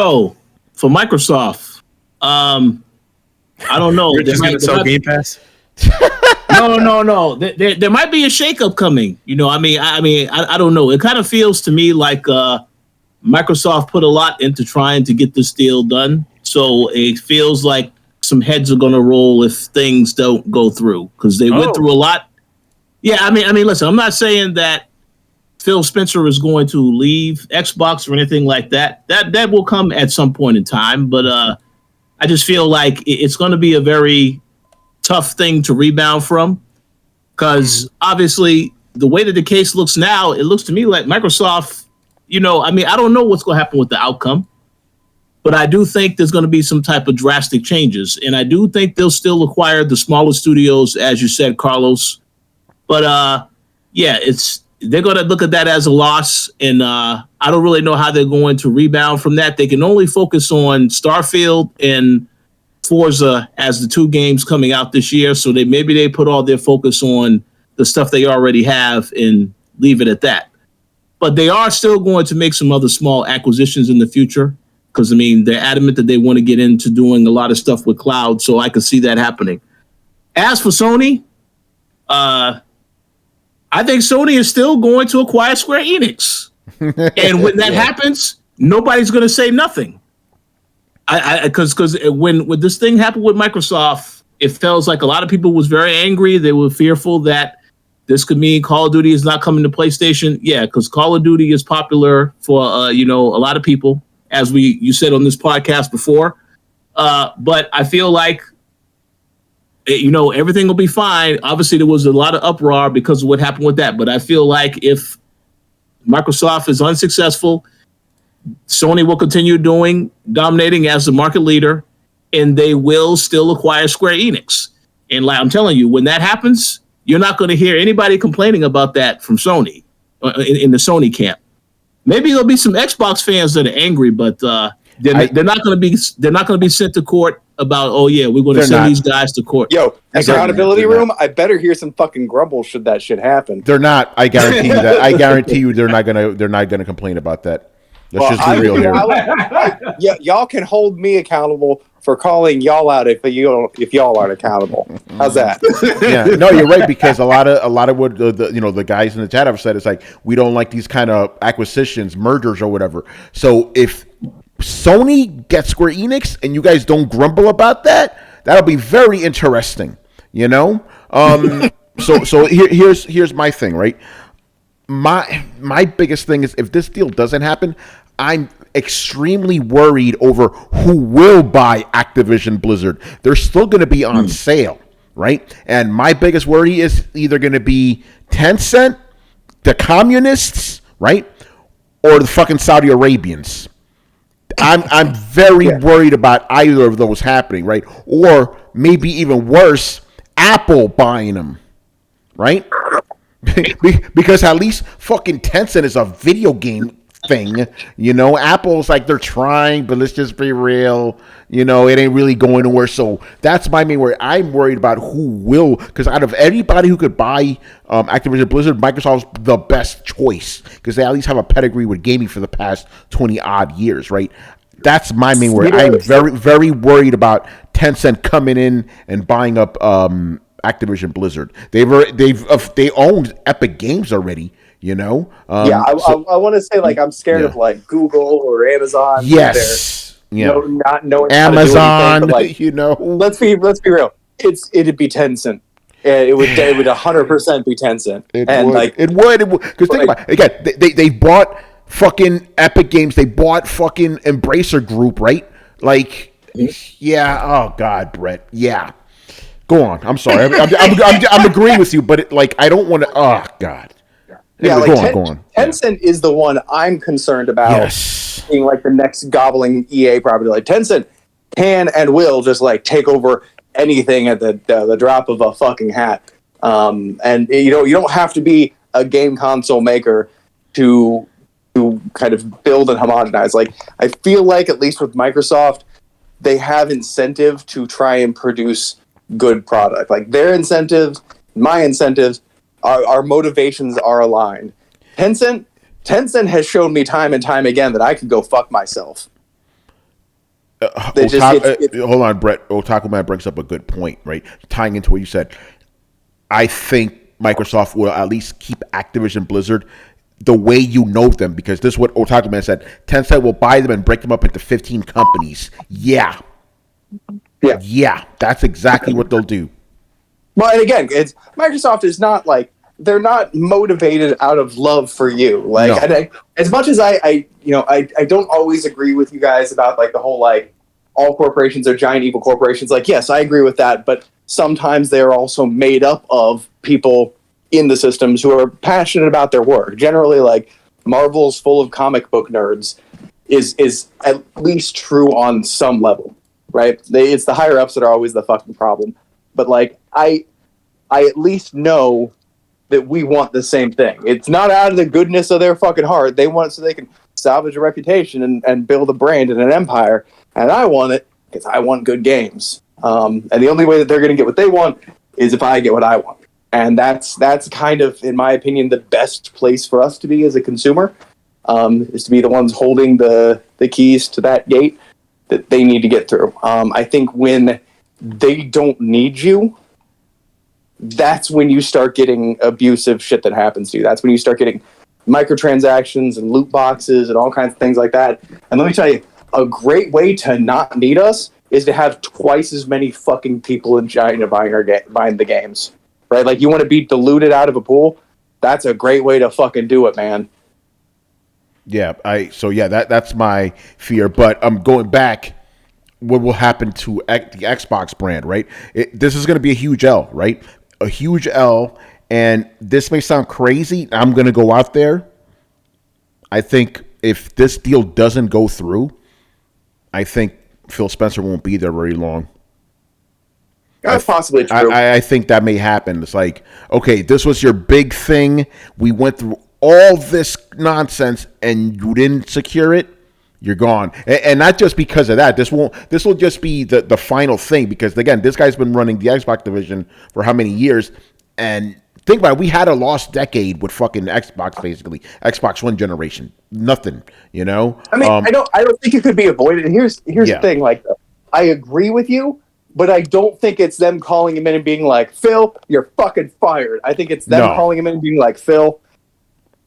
Oh, for Microsoft, I don't know. Rich is going to sell Game Pass? No. There might be a shakeup coming. I don't know. It kind of feels to me like Microsoft put a lot into trying to get this deal done. So it feels like some heads are going to roll if things don't go through because they went through a lot. Yeah, I mean, listen, I'm not saying that Phil Spencer is going to leave Xbox or anything like that. That will come at some point in time, but I just feel like it's going to be a very tough thing to rebound from, because obviously the way that the case looks now, it looks to me like Microsoft, I don't know what's going to happen with the outcome, but I do think there's going to be some type of drastic changes. And I do think they'll still acquire the smaller studios, as you said, Carlos. But they're going to look at that as a loss. And I don't really know how they're going to rebound from that. They can only focus on Starfield and Forza as the 2 games coming out this year. So maybe they put all their focus on the stuff they already have and leave it at that. But they are still going to make some other small acquisitions in the future, because they're adamant that they want to get into doing a lot of stuff with cloud. So I could see that happening. As for Sony, I think Sony is still going to acquire Square Enix. And when that happens, nobody's going to say nothing. Because when this thing happened with Microsoft, it felt like a lot of people was very angry. They were fearful that this could mean Call of Duty is not coming to PlayStation. Yeah, because Call of Duty is popular for a lot of people, as you said on this podcast before. But I feel like everything will be fine. Obviously, there was a lot of uproar because of what happened with that. But I feel like if Microsoft is unsuccessful, Sony will continue dominating as the market leader, and they will still acquire Square Enix. And like I'm telling you, when that happens, you're not going to hear anybody complaining about that from Sony in the Sony camp. Maybe there'll be some Xbox fans that are angry, but they're not going to be sent to court about, we're going to send these guys to court. Yo, accountability room. I better hear some fucking grumble should that shit happen. They're not. I guarantee you that. I guarantee you they're not gonna complain about that. Let's just be real here. Y'all can hold me accountable for calling y'all out if y'all aren't accountable. How's that? Yeah, no, you're right, because a lot of what the guys in the chat have said is like, we don't like these kind of acquisitions, mergers, or whatever. So if Sony gets Square Enix and you guys don't grumble about that, that'll be very interesting. So here's my thing, right? My biggest thing is, if this deal doesn't happen, I'm extremely worried over who will buy Activision Blizzard. They're still going to be on sale, right? And my biggest worry is either going to be Tencent, the communists, right, or the fucking Saudi Arabians. I'm very worried about either of those happening, right? Or maybe even worse, Apple buying them, right? Because at least fucking Tencent is a video game thing, Apple's like, they're trying, but let's just be real, it ain't really going nowhere. So that's my main worry. I'm worried about who will, because out of anybody who could buy Activision Blizzard, Microsoft's the best choice, because they at least have a pedigree with gaming for the past 20 odd years, right? That's my main worry. I'm very, very worried about Tencent coming in and buying up Activision Blizzard. They owned Epic Games already, I want to say, like, I'm scared of like Google or Amazon. Yes, not knowing Amazon. How to do anything, let's be real. It'd be Tencent. It would 100% be Tencent. It would. Because think about it. Again, they bought fucking Epic Games. They bought fucking Embracer Group, right? Like, oh God, Brett. Yeah. Go on. I'm sorry. I'm agreeing with you, but I don't want to. Oh God. Anyway, go on. Tencent is the one I'm concerned about being like the next gobbling EA property. Like, Tencent can and will just like take over anything at the drop of a fucking hat. And you don't have to be a game console maker to kind of build and homogenize. Like, I feel like, at least with Microsoft, they have incentive to try and produce good product. Like, their incentives, my incentives, our motivations are aligned. Tencent has shown me time and time again that I could go fuck myself. Hold on, Brett. Otaku Man brings up a good point, right? Tying into what you said. I think Microsoft will at least keep Activision Blizzard the way you know them, because this is what Otaku Man said. Tencent will buy them and break them up into 15 companies. Yeah, that's exactly what they'll do. Well, and again, Microsoft is not like, they're not motivated out of love for you. Like, no. As much as I don't always agree with you guys about like the whole like all corporations are giant evil corporations. Like, yes, I agree with that, but sometimes they're also made up of people in the systems who are passionate about their work. Generally, like Marvel's full of comic book nerds is at least true on some level, right? It's the higher ups that are always the fucking problem. But like I at least know that we want the same thing. It's not out of the goodness of their fucking heart. They want it so they can salvage a reputation and build a brand and an empire. And I want it because I want good games. And the only way that they're going to get what they want is if I get what I want. And that's kind of, in my opinion, the best place for us to be as a consumer, is to be the ones holding the keys to that gate that they need to get through. I think when they don't need you, that's when you start getting abusive shit that happens to you. That's when you start getting microtransactions and loot boxes and all kinds of things like that. And let me tell you, a great way to not need us is to have twice as many fucking people in China buying the games, right? Like, you want to be diluted out of a pool? That's a great way to fucking do it, man. Yeah, that's my fear. But I'm going back. What will happen to the Xbox brand, right? This is going to be a huge L, right? A huge L, and this may sound crazy. I'm going to go out there. I think if this deal doesn't go through, I think Phil Spencer won't be there very long. That's possibly true. I think that may happen. It's like, okay, this was your big thing. We went through all this nonsense, and you didn't secure it. You're gone. And not just because of that. This will just be the final thing, because again, this guy's been running the Xbox division for how many years? And think about it, we had a lost decade with fucking Xbox, basically. Xbox One generation. Nothing, you know? I mean, I don't think it could be avoided. And here's the thing, like, I agree with you, but I don't think it's them calling him in and being like, Phil, you're fucking fired. I think it's them calling him in and being like, Phil,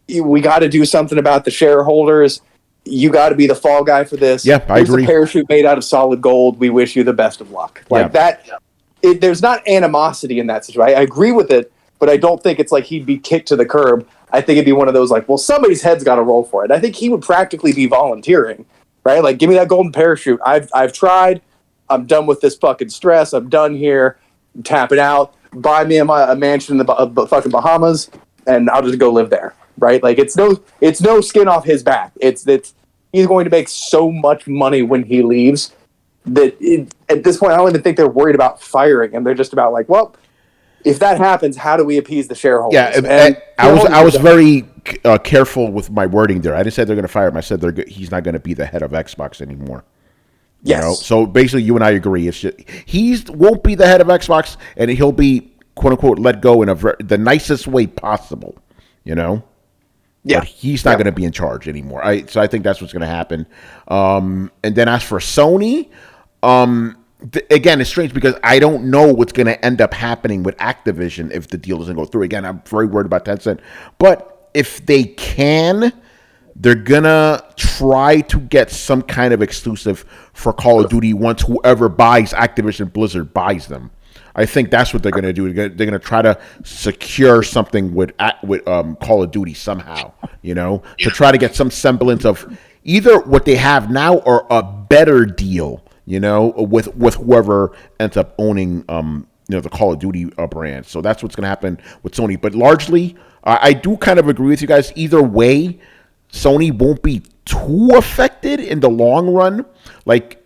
we got to do something about the shareholders. You got to be the fall guy for this. Yep, I agree. Here's a parachute made out of solid gold. We wish you the best of luck. Like that. There's not animosity in that situation. I agree with it, but I don't think it's like he'd be kicked to the curb. I think it'd be one of those like, well, somebody's head's got to roll for it. I think he would practically be volunteering, right? Like, give me that golden parachute. I've tried. I'm done with this fucking stress. I'm done here. I'm tapping out. Buy me a mansion in the fucking Bahamas, and I'll just go live there. Right, like it's no skin off his back. It's he's going to make so much money when he leaves that at this point I don't even think they're worried about firing him. They're just about like, well, if that happens, how do we appease the shareholders? Yeah, I was very careful with my wording there. I didn't say they're going to fire him. I said he's not going to be the head of Xbox anymore. Yes. You know? So basically, you and I agree. It's just, he won't be the head of Xbox, and he'll be quote unquote let go in the nicest way possible. You know. Yeah, but he's not going to be in charge anymore. So I think that's what's going to happen. And then as for Sony, again, it's strange because I don't know what's going to end up happening with Activision if the deal doesn't go through. Again, I'm very worried about Tencent. But if they can, they're going to try to get some kind of exclusive for Call of Duty once whoever buys Activision Blizzard buys them. I think that's what they're going to do. They're going to try to secure something with Call of Duty somehow, you know, to try to get some semblance of either what they have now or a better deal, you know, with whoever ends up owning, the Call of Duty brand. So that's what's going to happen with Sony. But largely, I do kind of agree with you guys. Either way, Sony won't be too affected in the long run, like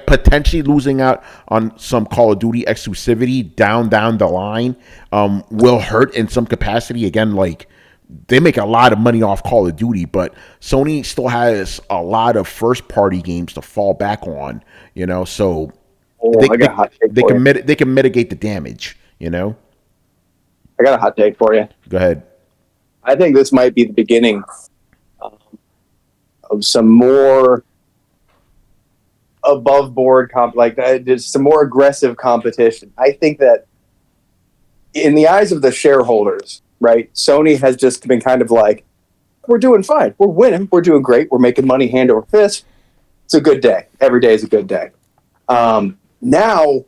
potentially losing out on some Call of Duty exclusivity down the line will hurt in some capacity. Again, like they make a lot of money off Call of Duty, but Sony still has a lot of first party games to fall back on, you know, so they can mitigate the damage, you know. I got a hot take for you. Go ahead. I think this might be the beginning of some more above board there's some more aggressive competition. I think that in the eyes of the shareholders, right, Sony has just been kind of like, we're doing fine, we're winning, we're doing great, we're making money hand over fist, it's a good day, every day is a good day. Now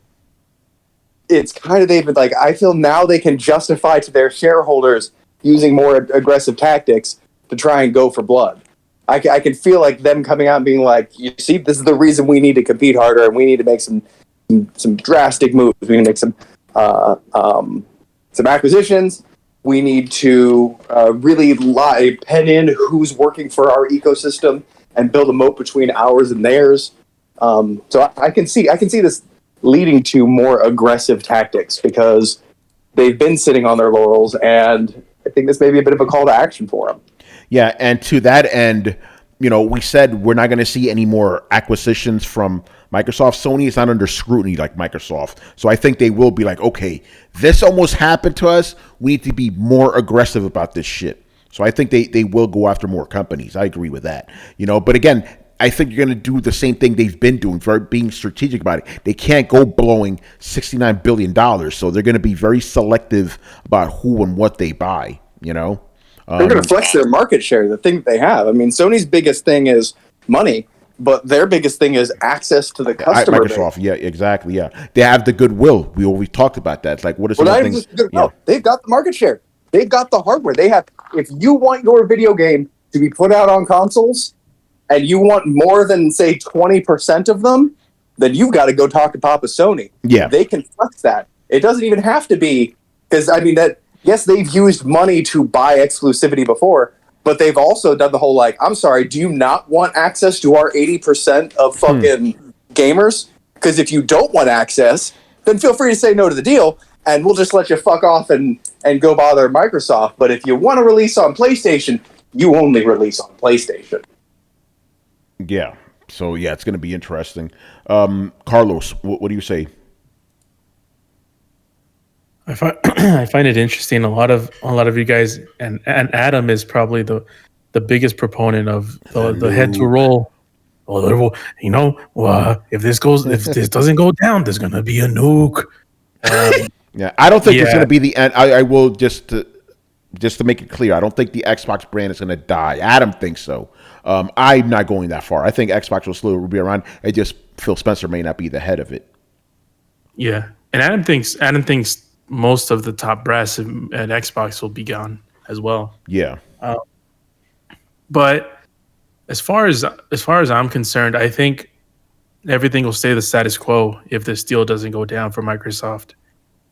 it's kind of, they've been like, I feel now they can justify to their shareholders using more aggressive tactics to try and go for blood. I can feel like them coming out and being like, you see, this is the reason we need to compete harder and we need to make some some drastic moves. We need to make some acquisitions. We need to really pen in who's working for our ecosystem and build a moat between ours and theirs. So I can see this leading to more aggressive tactics because they've been sitting on their laurels, and I think this may be a bit of a call to action for them. Yeah, and to that end, we said we're not going to see any more acquisitions from Microsoft. Sony is not under scrutiny like Microsoft. So I think they will be like, okay, this almost happened to us. We need to be more aggressive about this shit. So I think they will go after more companies. I agree with that. But again, I think you're going to do the same thing they've been doing for being strategic about it. They can't go blowing $69 billion. So they're going to be very selective about who and what they buy, They're going to flex their market share, the thing that they have. I mean, Sony's biggest thing is money, but their biggest thing is access to the customer Microsoft, base. yeah, exactly, yeah. They have the goodwill. We always talked about that. It's like, what are some of the things? Yeah. They've got the market share. They've got the hardware. They have. If you want your video game to be put out on consoles, and you want more than, say, 20% of them, then you've got to go talk to Papa Sony. Yeah. They can flex that. It doesn't even have to be, because, I mean, yes, they've used money to buy exclusivity before, but they've also done the whole, I'm sorry, do you not want access to our 80% of fucking gamers? Because if you don't want access, then feel free to say no to the deal, and we'll just let you fuck off and go bother Microsoft. But if you want to release on PlayStation, you only release on PlayStation. Yeah. So, yeah, it's going to be interesting. Carlos, what do you say? I find it interesting. A lot of you guys, and Adam is probably the biggest proponent of the head to roll. Well, if this doesn't go down, there's gonna be a nuke. Yeah, I don't think it's gonna be the end. I will just to make it clear, I don't think the Xbox brand is gonna die. Adam thinks so. I'm not going that far. I think Xbox will still be around. It just Phil Spencer may not be the head of it. Yeah, and Adam thinks most of the top brass at Xbox will be gone as well. Yeah. But as far as I'm concerned, I think everything will stay the status quo if this deal doesn't go down for Microsoft.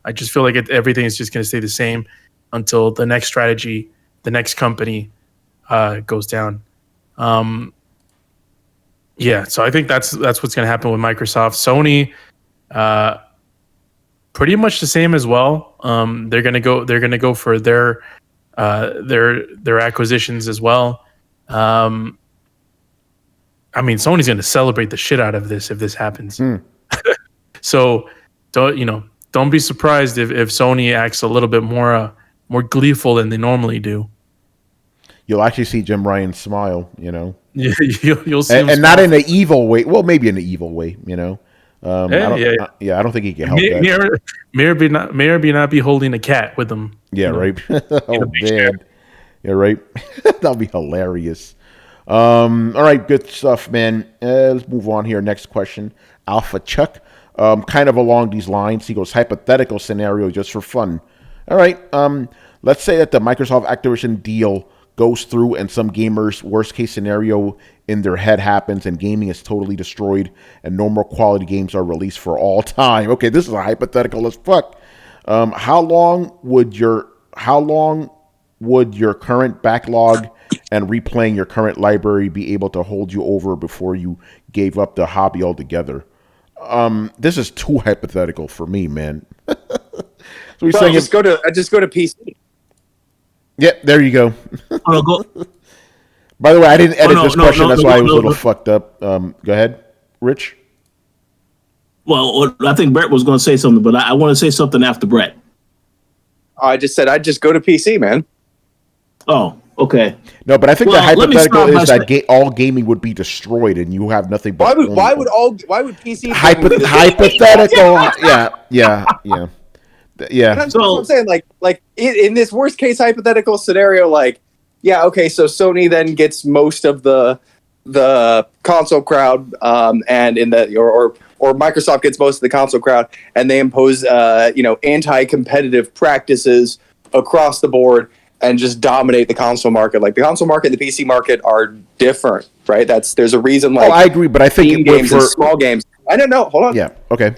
I just feel like everything is just going to stay the same until the next strategy, the next company goes down. Yeah, so I think that's what's going to happen with Microsoft. Sony, pretty much the same as well. They're gonna go for their acquisitions as well. I mean, Sony's gonna celebrate the shit out of this if this happens. So don't be surprised if Sony acts a little bit more gleeful than they normally do. You'll actually see Jim Ryan smile, Yeah, you'll see, and not in an evil way. Well, maybe in an evil way, I don't think he can help that. May or may not be holding a cat with him. Yeah, right. Oh man. Yeah, right. That'll be hilarious. All right, good stuff, man. Let's move on here. Next question, Alpha Chuck. Kind of along these lines. He goes, hypothetical scenario just for fun. All right. Let's say that the Microsoft Activision deal goes through and some gamers' worst case scenario in their head happens and gaming is totally destroyed and no more quality games are released for all time. Okay, this is a hypothetical as fuck. How long would your current backlog and replaying your current library be able to hold you over before you gave up the hobby altogether? This is too hypothetical for me, man. So you're saying just go to PC. Yep, there you go. By the way, I didn't edit this question. That's why I was a little fucked up. Go ahead, Rich. Well, I think Brett was going to say something, but I want to say something after Brett. I just said I'd just go to PC, man. Oh, okay. No, but I think the hypothetical is that all gaming would be destroyed and you have nothing but. Why would PC? Hypothetical. Yeah. That's what I'm saying. Like in this worst case hypothetical scenario, okay, so Sony then gets most of the console crowd, and in the or Microsoft gets most of the console crowd, and they impose anti-competitive practices across the board and just dominate the console market. Like the console market and the PC market are different, right? There's a reason. I agree, but I think games and small games I don't know. Hold on. Yeah. Okay.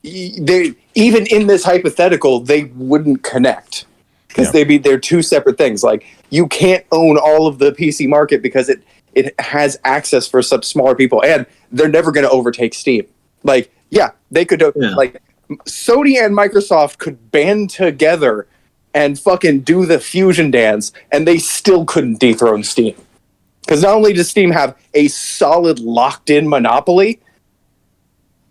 They even in this hypothetical, they wouldn't connect because they're two separate things. Like you can't own all of the PC market because it has access for some smaller people, and they're never going to overtake Steam. Like, yeah, they could do like Sony and Microsoft could band together and fucking do the fusion dance, and they still couldn't dethrone Steam. Because not only does Steam have a solid locked-in monopoly,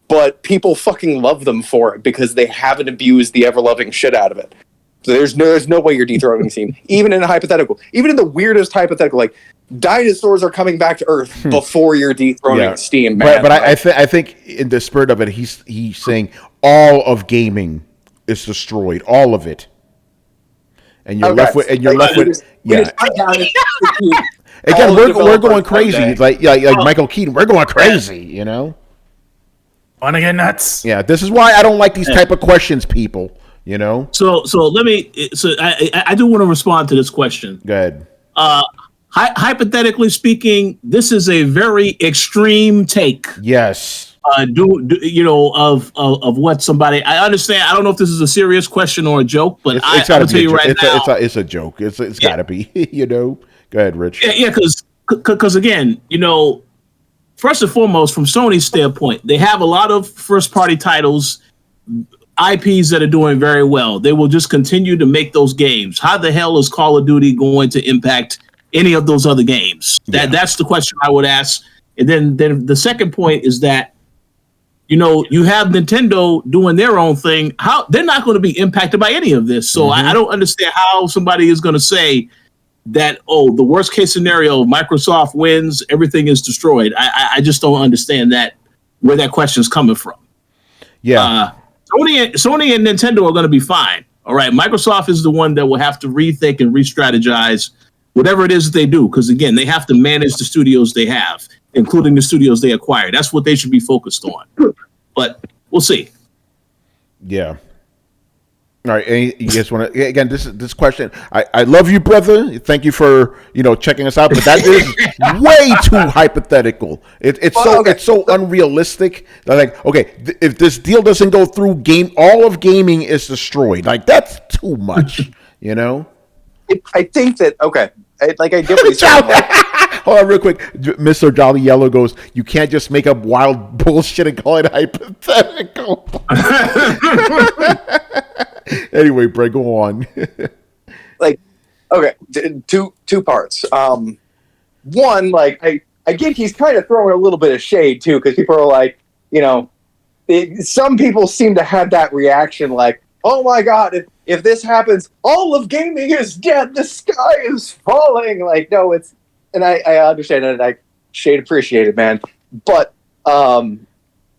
but people fucking love them for it because they haven't abused the ever-loving shit out of it. So there's no way you're dethroning Steam. Even in a hypothetical. Even in the weirdest hypothetical, like, dinosaurs are coming back to Earth before you're dethroning Steam, man. But I think in the spirit of it, he's saying all of gaming is destroyed. All of it. And you're left with... Again, we're going crazy. Like Michael Keaton, we're going crazy, you know? Wanna get nuts? Yeah, this is why I don't like these type of questions, people. You know. So let me. So I do want to respond to this question. Go ahead. Hypothetically speaking, this is a very extreme take. Yes. Of what somebody. I understand. I don't know if this is a serious question or a joke, but it's I'm gonna tell you right now, it's a joke. It's got to be. You know. Go ahead, Rich. Yeah, because again, first and foremost, from Sony's standpoint, they have a lot of first-party titles, IPs that are doing very well. They will just continue to make those games. How the hell is Call of Duty going to impact any of those other games? That's the question I would ask. And then the second point is that, you have Nintendo doing their own thing. How they're not going to be impacted by any of this. So I don't understand how somebody is going to say that, the worst case scenario, Microsoft wins, everything is destroyed. I just don't understand where that question is coming from. Yeah. Sony and Nintendo are going to be fine. All right. Microsoft is the one that will have to rethink and re-strategize whatever it is that they do. Because again, they have to manage the studios they have, including the studios they acquire. That's what they should be focused on. But we'll see. Yeah. All right, and you guys want to again? This question. I love you, brother. Thank you for checking us out, but that is way too hypothetical. It's so unrealistic. Like, okay, if this deal doesn't go through, all of gaming is destroyed. Like that's too much, I think that I get what you're saying. Hold on, real quick. Mr. Jolly Yellow goes, "You can't just make up wild bullshit and call it hypothetical." Anyway, Brett, go on. Two parts. One, I get he's kind of throwing a little bit of shade too, because people are like, some people seem to have that reaction, like, oh my god, if this happens, all of gaming is dead. The sky is falling. Like, no, it's, and I understand it, and I shade appreciate it, man. But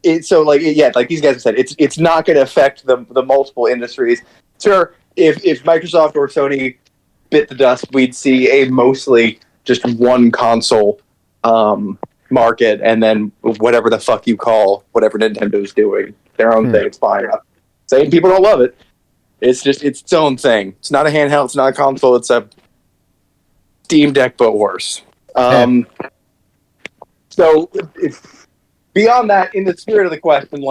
these guys have said, it's not going to affect the multiple industries. Sure, if Microsoft or Sony bit the dust, we'd see a mostly just one console market, and then whatever the fuck you call whatever Nintendo's doing, their own thing. It's fine. Saying people don't love it. It's just its own thing. It's not a handheld. It's not a console. It's a Steam Deck, but worse. So beyond that, in the spirit of the question,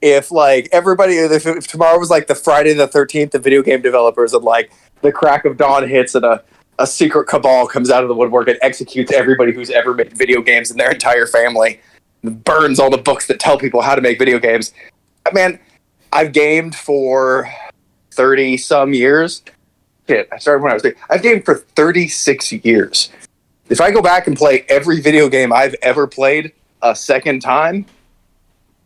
if tomorrow was the Friday the 13th of video game developers, and the crack of dawn hits and a secret cabal comes out of the woodwork and executes everybody who's ever made video games and their entire family, and burns all the books that tell people how to make video games. Man, I've gamed for 30 some years. Shit, I started when I was 3. I've gamed for 36 years. If I go back and play every video game I've ever played a second time,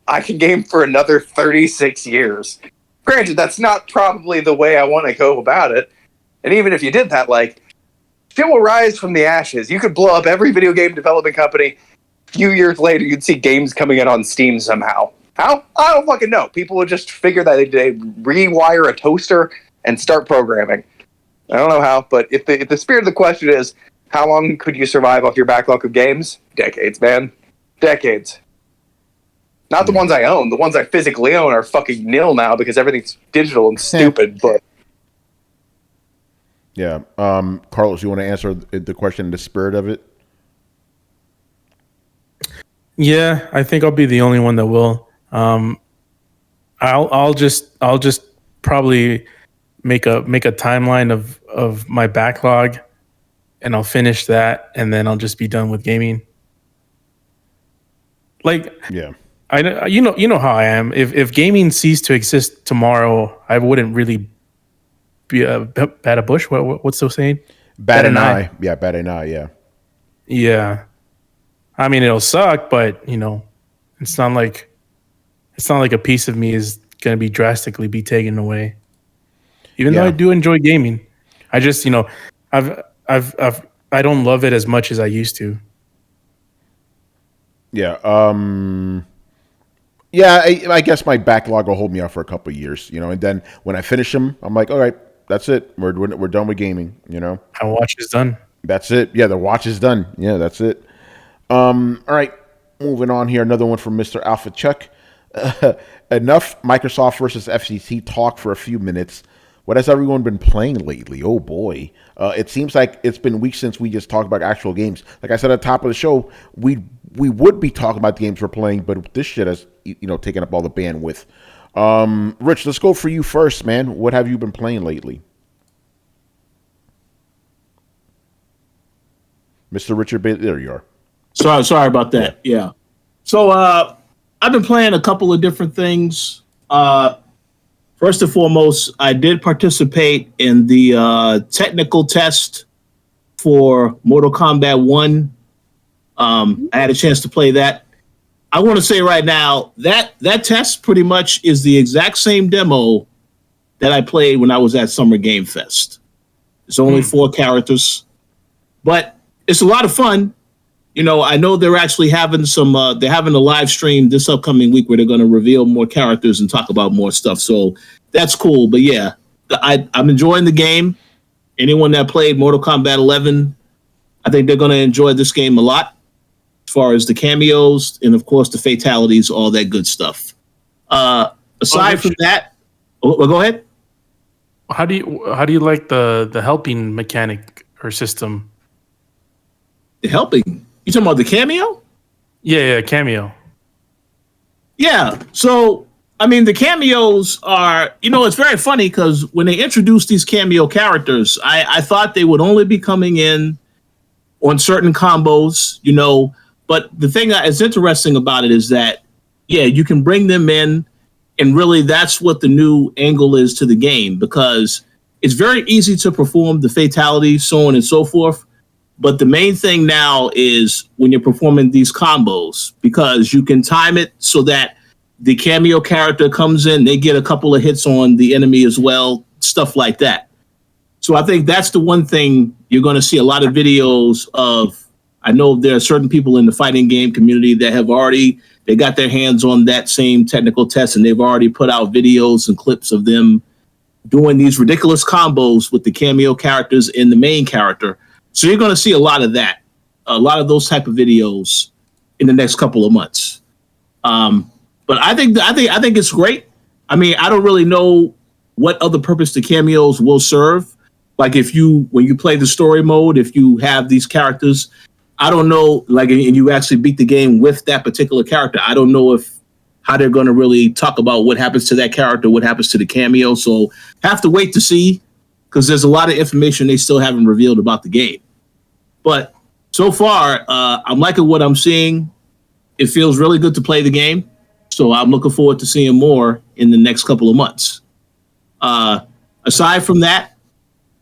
I can game for another 36 years. Granted, that's not probably the way I want to go about it. And even if you did that, shit will rise from the ashes. You could blow up every video game development company. A few years later, you'd see games coming in on Steam somehow. How? I don't fucking know. People would just figure that they rewire a toaster and start programming. I don't know how, but if the spirit of the question is, how long could you survive off your backlog of games? Decades, man. Decades. Not the ones I own. The ones I physically own are fucking nil now because everything's digital and stupid, but... Yeah. Carlos, you want to answer the question in the spirit of it? Yeah, I think I'll be the only one that will. I'll just probably make a timeline of my backlog, and I'll finish that, and then I'll just be done with gaming. Like, Yeah. you know how I am. If gaming ceased to exist tomorrow, I wouldn't really be a bat a bush. What's the saying? Bat an eye. Yeah, bat an eye, yeah. Yeah, I mean it'll suck, but it's not like a piece of me is going to be drastically be taken away. Even though Yeah. I do enjoy gaming, I just I don't love it as much as I used to. Yeah. Yeah, I guess my backlog will hold me out for a couple of years, and then when I finish them, I'm like, all right, that's it. We're done with gaming, My watch is done. That's it. Yeah, the watch is done. Yeah, that's it. All right, moving on here. Another one from Mr. Alpha Chuck. Enough Microsoft versus FCC talk for a few minutes. What has everyone been playing lately? Oh boy, it seems like it's been weeks since we just talked about actual games. Like I said at the top of the show, we would be talking about the games we're playing, but this shit has taken up all the bandwidth. Rich, let's go for you first, man. What have you been playing lately? Mr. Richard Bailey, there you are. Sorry about that. Yeah. So I've been playing a couple of different things. First and foremost, I did participate in the technical test for Mortal Kombat 1. I had a chance to play that. I want to say right now that test pretty much is the exact same demo that I played when I was at Summer Game Fest. It's only 4 characters, but it's a lot of fun. I know they're actually having they're having a live stream this upcoming week where they're going to reveal more characters and talk about more stuff. So that's cool. But yeah, I'm enjoying the game. Anyone that played Mortal Kombat 11, I think they're going to enjoy this game a lot as far as the cameos and, of course, the fatalities, all that good stuff. Aside from that, go ahead. How do you like the helping mechanic or system? The helping? You talking about the cameo? Yeah, cameo. Yeah. So, I mean, the cameos are, it's very funny because when they introduced these cameo characters, I thought they would only be coming in on certain combos, but the thing that is interesting about it is that, yeah, you can bring them in, and really that's what the new angle is to the game, because it's very easy to perform the fatalities, so on and so forth. But the main thing now is when you're performing these combos, because you can time it so that the cameo character comes in, they get a couple of hits on the enemy as well, stuff like that. So I think that's the one thing you're going to see a lot of videos of. I know there are certain people in the fighting game community that they got their hands on that same technical test, and they've already put out videos and clips of them doing these ridiculous combos with the cameo characters and the main character. So you're going to see a lot of that, a lot of those type of videos in the next couple of months. But I think it's great. I mean, I don't really know what other purpose the cameos will serve. Like when you play the story mode, if you have these characters, I don't know, like, and you actually beat the game with that particular character, I don't know how they're going to really talk about what happens to that character, what happens to the cameo. So have to wait to see, because there's a lot of information they still haven't revealed about the game. But so far, I'm liking what I'm seeing. It feels really good to play the game. So I'm looking forward to seeing more in the next couple of months. Aside from that,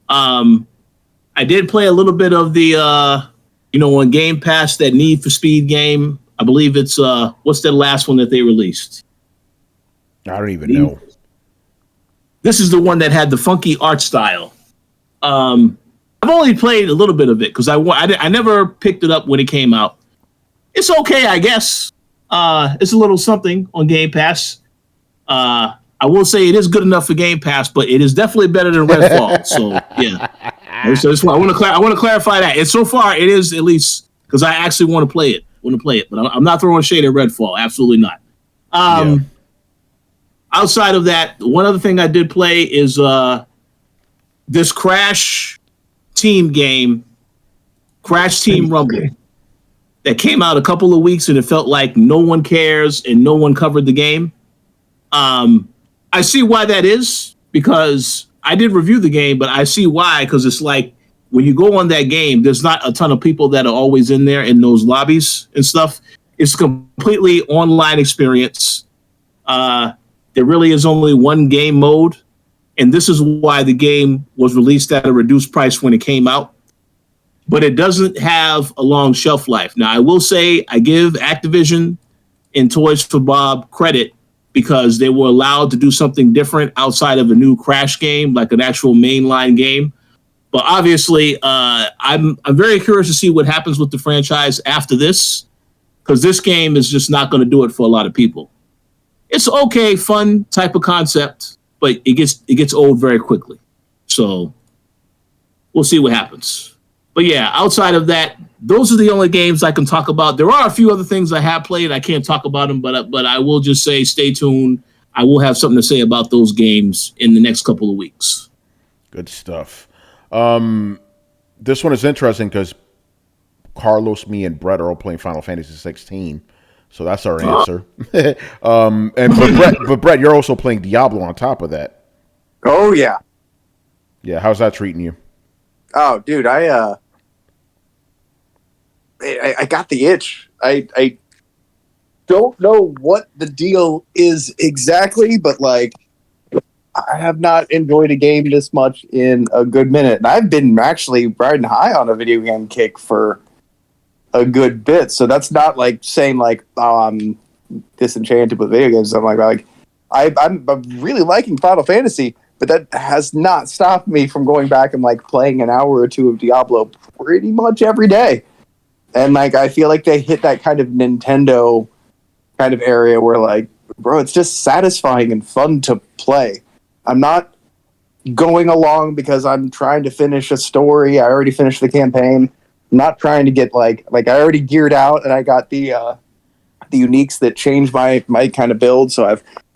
I did play a little bit of the, on Game Pass, that Need for Speed game. I believe it's, what's the last one that they released? I don't even know. This is the one that had the funky art style. I've only played a little bit of it because I never picked it up when it came out. It's okay, I guess. It's a little something on Game Pass. I will say it is good enough for Game Pass, but it is definitely better than Redfall. So yeah, so I want to clarify that. And so far, it is, at least because I actually want to play it. But I'm not throwing shade at Redfall. Absolutely not. Outside of that, one other thing I did play is this Crash Team game, Crash Team Rumble, that came out a couple of weeks and it felt like no one cares and no one covered the game. I see why that is, because I did review the game, but I see why, because it's like when you go on that game, there's not a ton of people that are always in there in those lobbies and stuff. It's a completely online experience. There really is only one game mode, and this is why the game was released at a reduced price when it came out. But it doesn't have a long shelf life. Now, I will say I give Activision and Toys for Bob credit because they were allowed to do something different outside of a new Crash game, like an actual mainline game. But obviously, I'm very curious to see what happens with the franchise after this, because this game is just not going to do it for a lot of people. It's okay, fun type of concept, but it gets old very quickly. So we'll see what happens. But yeah, outside of that, those are the only games I can talk about. There are a few other things I have played. I can't talk about them, but I will just say stay tuned. I will have something to say about those games in the next couple of weeks. Good stuff. This one is interesting because Carlos, me, and Brett are all playing Final Fantasy XVI. So that's our answer. But Brett, you're also playing Diablo on top of that. Oh, yeah. Yeah, how's that treating you? Oh, dude, I got the itch. I don't know what the deal is exactly, but like I have not enjoyed a game this much in a good minute. And I've been actually riding high on a video game kick for a good bit. So that's not like saying like, oh, I'm disenchanted with video games. I'm I'm really liking Final Fantasy, but that has not stopped me from going back and like playing an hour or two of Diablo pretty much every day. And like I feel like they hit that kind of Nintendo kind of area where like, bro, it's just satisfying and fun to play. I'm not going along because I'm trying to finish a story. I already finished the campaign. I'm not trying to get like I already geared out and I got the uniques that change my kind of build. So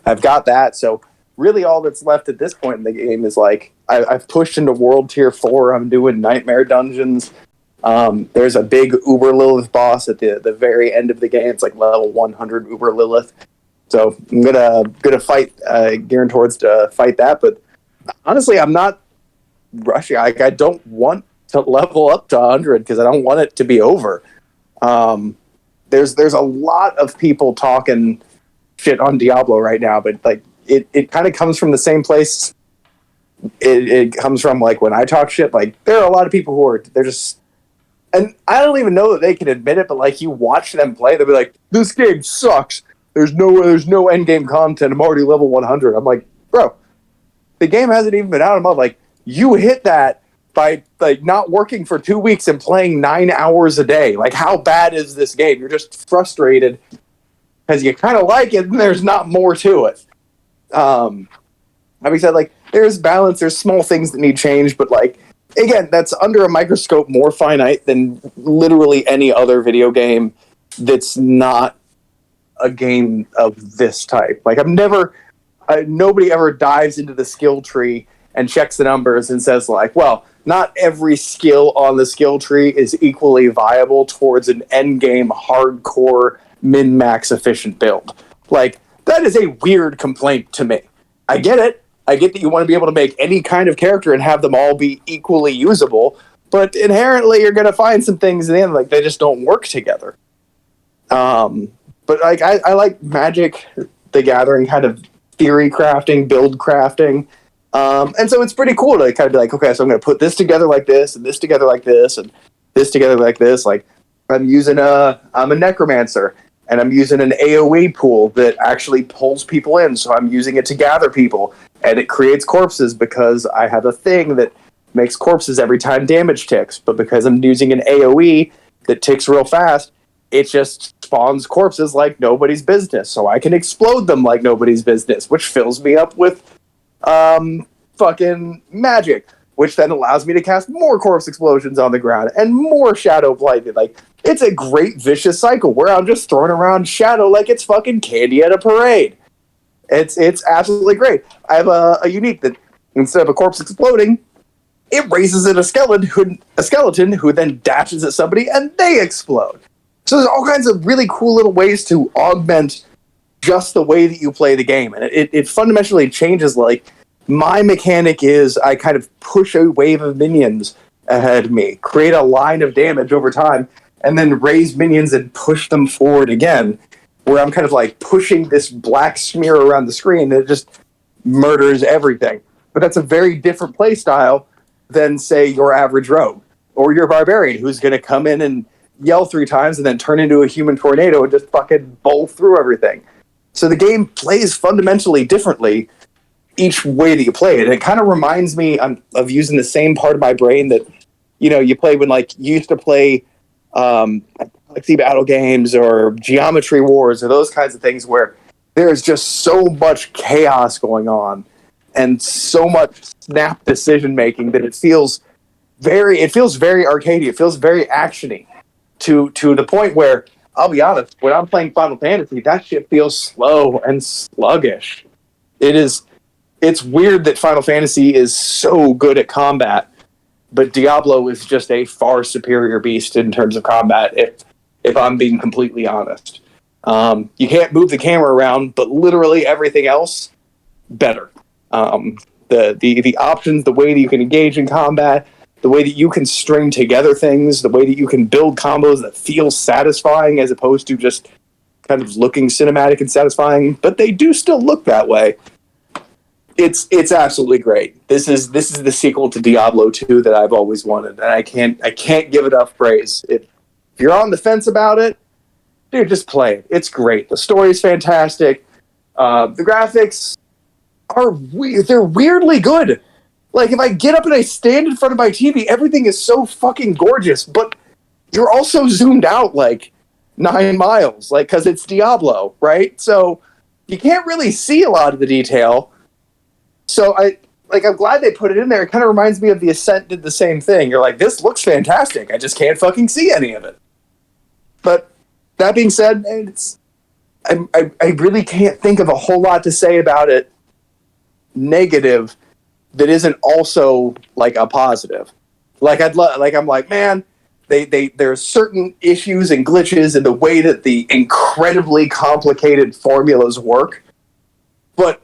I've got that. So really all that's left at this point in the game is like I've pushed into World Tier 4. I'm doing Nightmare Dungeons. There's a big Uber Lilith boss at the very end of the game. It's like level 100 Uber Lilith. So I'm gonna fight, gearing towards to fight that. But honestly, I'm not rushing. I don't want to level up to 100 because I don't want it to be over. There's a lot of people talking shit on Diablo right now, but like it kind of comes from the same place. It comes from like when I talk shit. Like there are a lot of people who they're just. And I don't even know that they can admit it, but like you watch them play, they'll be like, "This game sucks. There's no end game content. I'm already level 100." I'm like, bro, the game hasn't even been out a month. Like you hit that by like not working for 2 weeks and playing 9 hours a day. Like how bad is this game? You're just frustrated because you kind of like it, and there's not more to it. Having said, like there's balance, there's small things that need change, but like. Again, that's under a microscope more finite than literally any other video game that's not a game of this type. Like, nobody ever dives into the skill tree and checks the numbers and says, like, well, not every skill on the skill tree is equally viable towards an endgame hardcore min-max efficient build. Like, that is a weird complaint to me. I get it. I get that you want to be able to make any kind of character and have them all be equally usable, but inherently you're going to find some things in the end, like they just don't work together. But like I like Magic the Gathering kind of theory crafting, build crafting. And so it's pretty cool to kind of be like, okay, so I'm going to put this together like this, and this together like this, and this together like this. Like I'm a necromancer. And I'm using an AoE pool that actually pulls people in, so I'm using it to gather people. And it creates corpses because I have a thing that makes corpses every time damage ticks. But because I'm using an AoE that ticks real fast, it just spawns corpses like nobody's business. So I can explode them like nobody's business, which fills me up with fucking magic, which then allows me to cast more corpse explosions on the ground and more shadow blighted. Like, it's a great vicious cycle where I'm just throwing around shadow like it's fucking candy at a parade. It's absolutely great. I have a unique that instead of a corpse exploding, it raises in a skeleton who then dashes at somebody and they explode. So there's all kinds of really cool little ways to augment just the way that you play the game. And it fundamentally changes, like, my mechanic is I kind of push a wave of minions ahead of me, create a line of damage over time, and then raise minions and push them forward again, where I'm kind of like pushing this black smear around the screen that just murders everything. But that's a very different play style than, say, your average rogue or your barbarian, who's going to come in and yell 3 times and then turn into a human tornado and just fucking bowl through everything. So the game plays fundamentally differently each way that you play it. It kind of reminds me of using the same part of my brain that, you know, you play when, like, you used to play Galaxy battle games or Geometry Wars or those kinds of things, where there's just so much chaos going on and so much snap decision making that it feels very arcadey. It feels very actiony to the point where, I'll be honest, when I'm playing Final Fantasy, that shit feels slow and sluggish. It's weird that Final Fantasy is so good at combat, but Diablo is just a far superior beast in terms of combat, if I'm being completely honest. You can't move the camera around, but literally everything else, better. The options, the way that you can engage in combat, the way that you can string together things, the way that you can build combos that feel satisfying as opposed to just kind of looking cinematic and satisfying, but they do still look that way. It's absolutely great. This is the sequel to Diablo 2 that I've always wanted, and I can't give enough praise. If you're on the fence about it, dude, just play it. It's great. The story's fantastic. The graphics are they're weirdly good. Like, if I get up and I stand in front of my TV, everything is so fucking gorgeous, but you're also zoomed out like 9 miles, like, because it's Diablo, right? So you can't really see a lot of the detail. So I'm glad they put it in there. It kind of reminds me of The Ascent did the same thing. You're like, this looks fantastic. I just can't fucking see any of it. But that being said, I really can't think of a whole lot to say about it negative that isn't also like a positive. Like I'm like, man, there's certain issues and glitches in the way that the incredibly complicated formulas work, but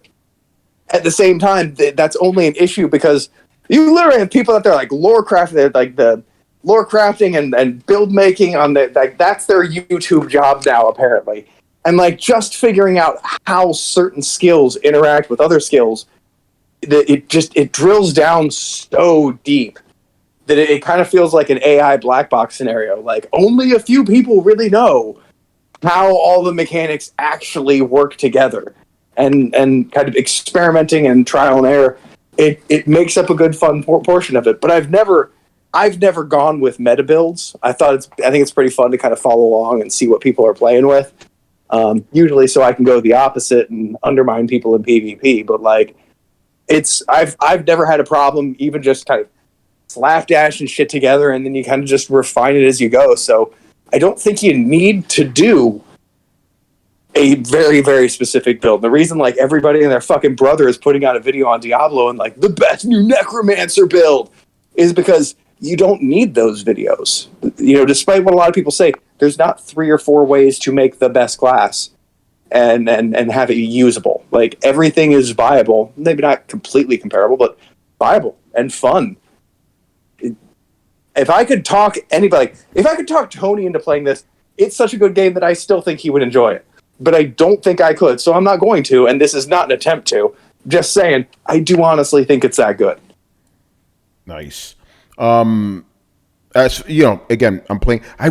at the same time, that's only an issue because you literally have people out there like lore crafting, like the lore crafting and build making on the, like, that's their YouTube job now apparently, and like just figuring out how certain skills interact with other skills. It drills down so deep that it kind of feels like an AI black box scenario. Like, only a few people really know how all the mechanics actually work together, and kind of experimenting and trial and error. It makes up a good fun portion of it. But I've never gone with meta builds. I think it's pretty fun to kind of follow along and see what people are playing with. Usually, so I can go the opposite and undermine people in PvP. But like, I've never had a problem even just kind of slapdash and shit together, and then you kind of just refine it as you go. So I don't think you need to do a very, very specific build. The reason like everybody and their fucking brother is putting out a video on Diablo and like the best new Necromancer build is because you don't need those videos. You know, despite what a lot of people say, there's not 3 or 4 ways to make the best class and have it usable. Like, everything is viable. Maybe not completely comparable, but viable and fun. If I could talk Tony into playing this, it's such a good game that I still think he would enjoy it. But I don't think I could, so I'm not going to, and this is not an attempt to. Just saying, I do honestly think it's that good. Nice. As you know, again, I'm playing. I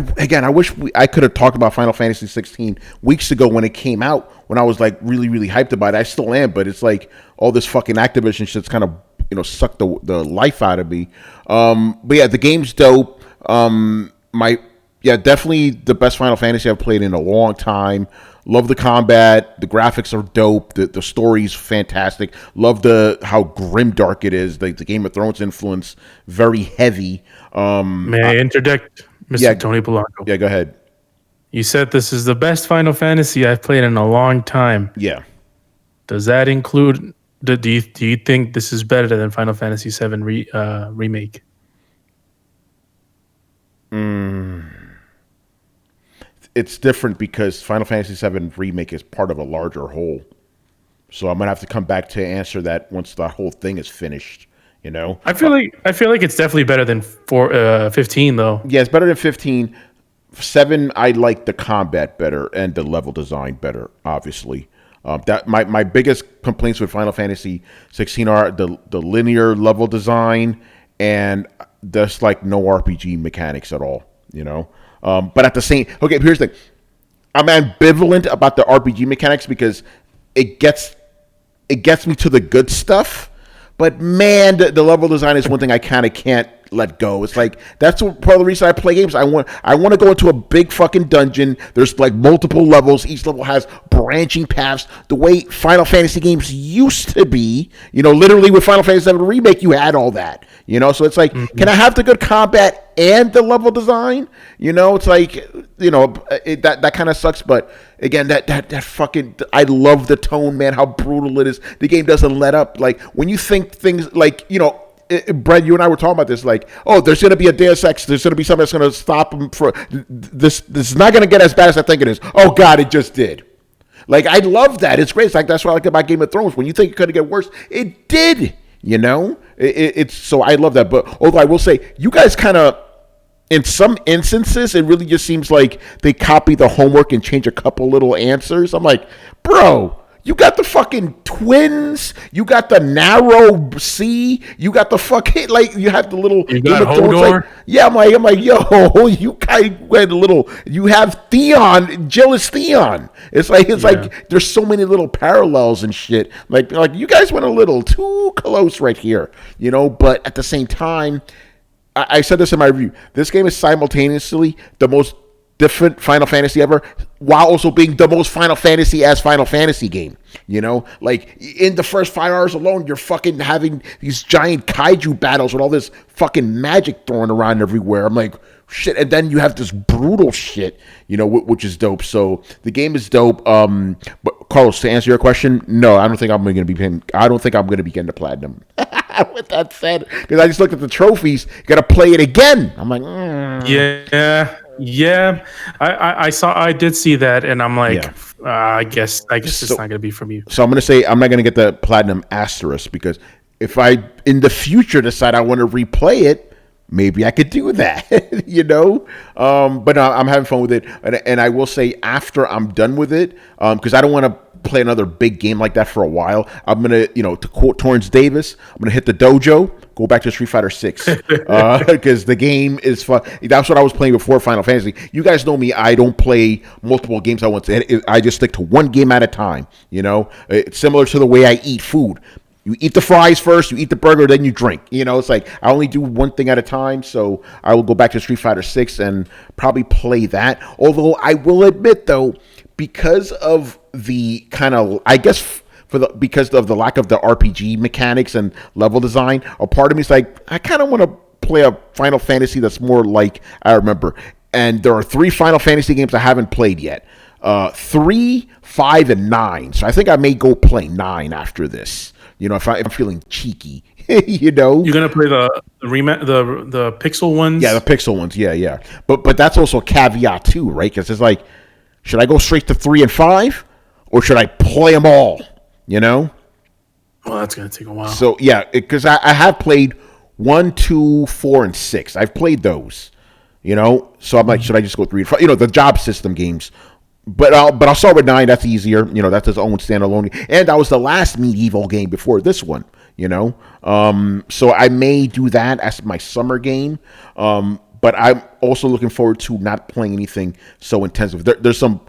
wish I could have talked about Final Fantasy 16 weeks ago when it came out, when I was like really, really hyped about it. I still am, but it's like all this fucking Activision shit's kind of, you know, sucked the life out of me. But yeah, the game's dope. Definitely the best Final Fantasy I've played in a long time. Love the combat. The graphics are dope. The story's fantastic. Love how grimdark it is. The Game of Thrones influence, very heavy. May I interject, Mr. Tony Polanco? Yeah, go ahead. You said this is the best Final Fantasy I've played in a long time. Yeah. Does that include? Do you think this is better than Final Fantasy VII remake? it's different because Final Fantasy VII Remake is part of a larger whole. So I'm gonna have to come back to answer that once the whole thing is finished. You know, I feel like it's definitely better than 15 though. yeah, it's better than 15. 7, I like the combat better and the level design better. Obviously, that my biggest complaints with Final Fantasy 16 are the linear level design and there's like no RPG mechanics at all. You know, but at the same, okay, here's the thing. I'm ambivalent about the RPG mechanics because it gets me to the good stuff. But man, the level design is one thing I kind of can't let go. It's like that's part of the reason I play games. I want to go into a big fucking dungeon. There's like multiple levels. Each level has branching paths. The way Final Fantasy games used to be, you know, literally with Final Fantasy VII Remake, you had all that. You know, so it's like, can I have the good combat and the level design? You know, it's like, you know, that kind of sucks. But again, that fucking, I love the tone, man. How brutal it is. The game doesn't let up. Like when you think things like, you know. Brett, you and I were talking about this, like, oh, there's going to be a Deus Ex. There's going to be something that's going to stop him for this. This is not going to get as bad as I think it is. Oh God, it just did. Like, I love that. It's great. It's like that's what I like about Game of Thrones. When you think it could get worse, it did. You know, it's so I love that. But although I will say, you guys kind of, in some instances, it really just seems like they copy the homework and change a couple little answers. I'm like, bro. You got the fucking twins. You got the narrow sea. You got the fucking like. You have the little. You got Hodor. Like, yeah, I'm like, yo, you guys went a little. You have Theon. Jill is Theon. It's like there's so many little parallels and shit. Like you guys went a little too close right here, you know. But at the same time, I said this in my review. This game is simultaneously the most different Final Fantasy ever, while also being the most Final Fantasy as Final Fantasy game. You know, like in the first 5 hours alone, you're fucking having these giant kaiju battles with all this fucking magic thrown around everywhere. I'm like, shit. And then you have this brutal shit, you know, which is dope. So the game is dope. But Carlos, to answer your question, no, I don't think I'm going to be getting the platinum. With that said, because I just looked at the trophies, got to play it again. I'm like, Yeah, I did see that, and I'm like, I guess it's not gonna be from you. So I'm gonna say I'm not gonna get the platinum asterisk because if I in the future decide I want to replay it, maybe I could do that, you know. But no, I'm having fun with it, and I will say after I'm done with it, because I don't want to play another big game like that for a while. I'm gonna, you know, to quote Torrance Davis, I'm gonna hit the dojo, go back to Street Fighter 6 because the game is fun. That's what I was playing before Final Fantasy. You guys know me; I don't play multiple games at once. I just stick to one game at a time. You know, it's similar to the way I eat food. You eat the fries first, you eat the burger, then you drink. You know, it's like I only do one thing at a time. So I will go back to Street Fighter 6 and probably play that. Although I will admit, though, because of the kind of, I guess, because of the lack of the RPG mechanics and level design, a part of me is like, I kind of want to play a Final Fantasy that's more like I remember. And there are 3 Final Fantasy games I haven't played yet. 3, 5, and 9. So I think I may go play 9 after this. You know, if I'm feeling cheeky, you know. You're gonna play the pixel ones. Yeah, the pixel ones. Yeah. But that's also a caveat too, right? Because it's like, should I go straight to 3 and 5, or should I play them all? You know. Well, that's gonna take a while. So yeah, because I have played 1, 2, 4, and 6. I've played those. You know, so I'm like, should I just go 3 and 5? You know, the job system games. But I'll start with 9. That's easier. You know, that's his own standalone. And that was the last medieval game before this one. You know, so I may do that as my summer game. But I'm also looking forward to not playing anything so intensive. There's some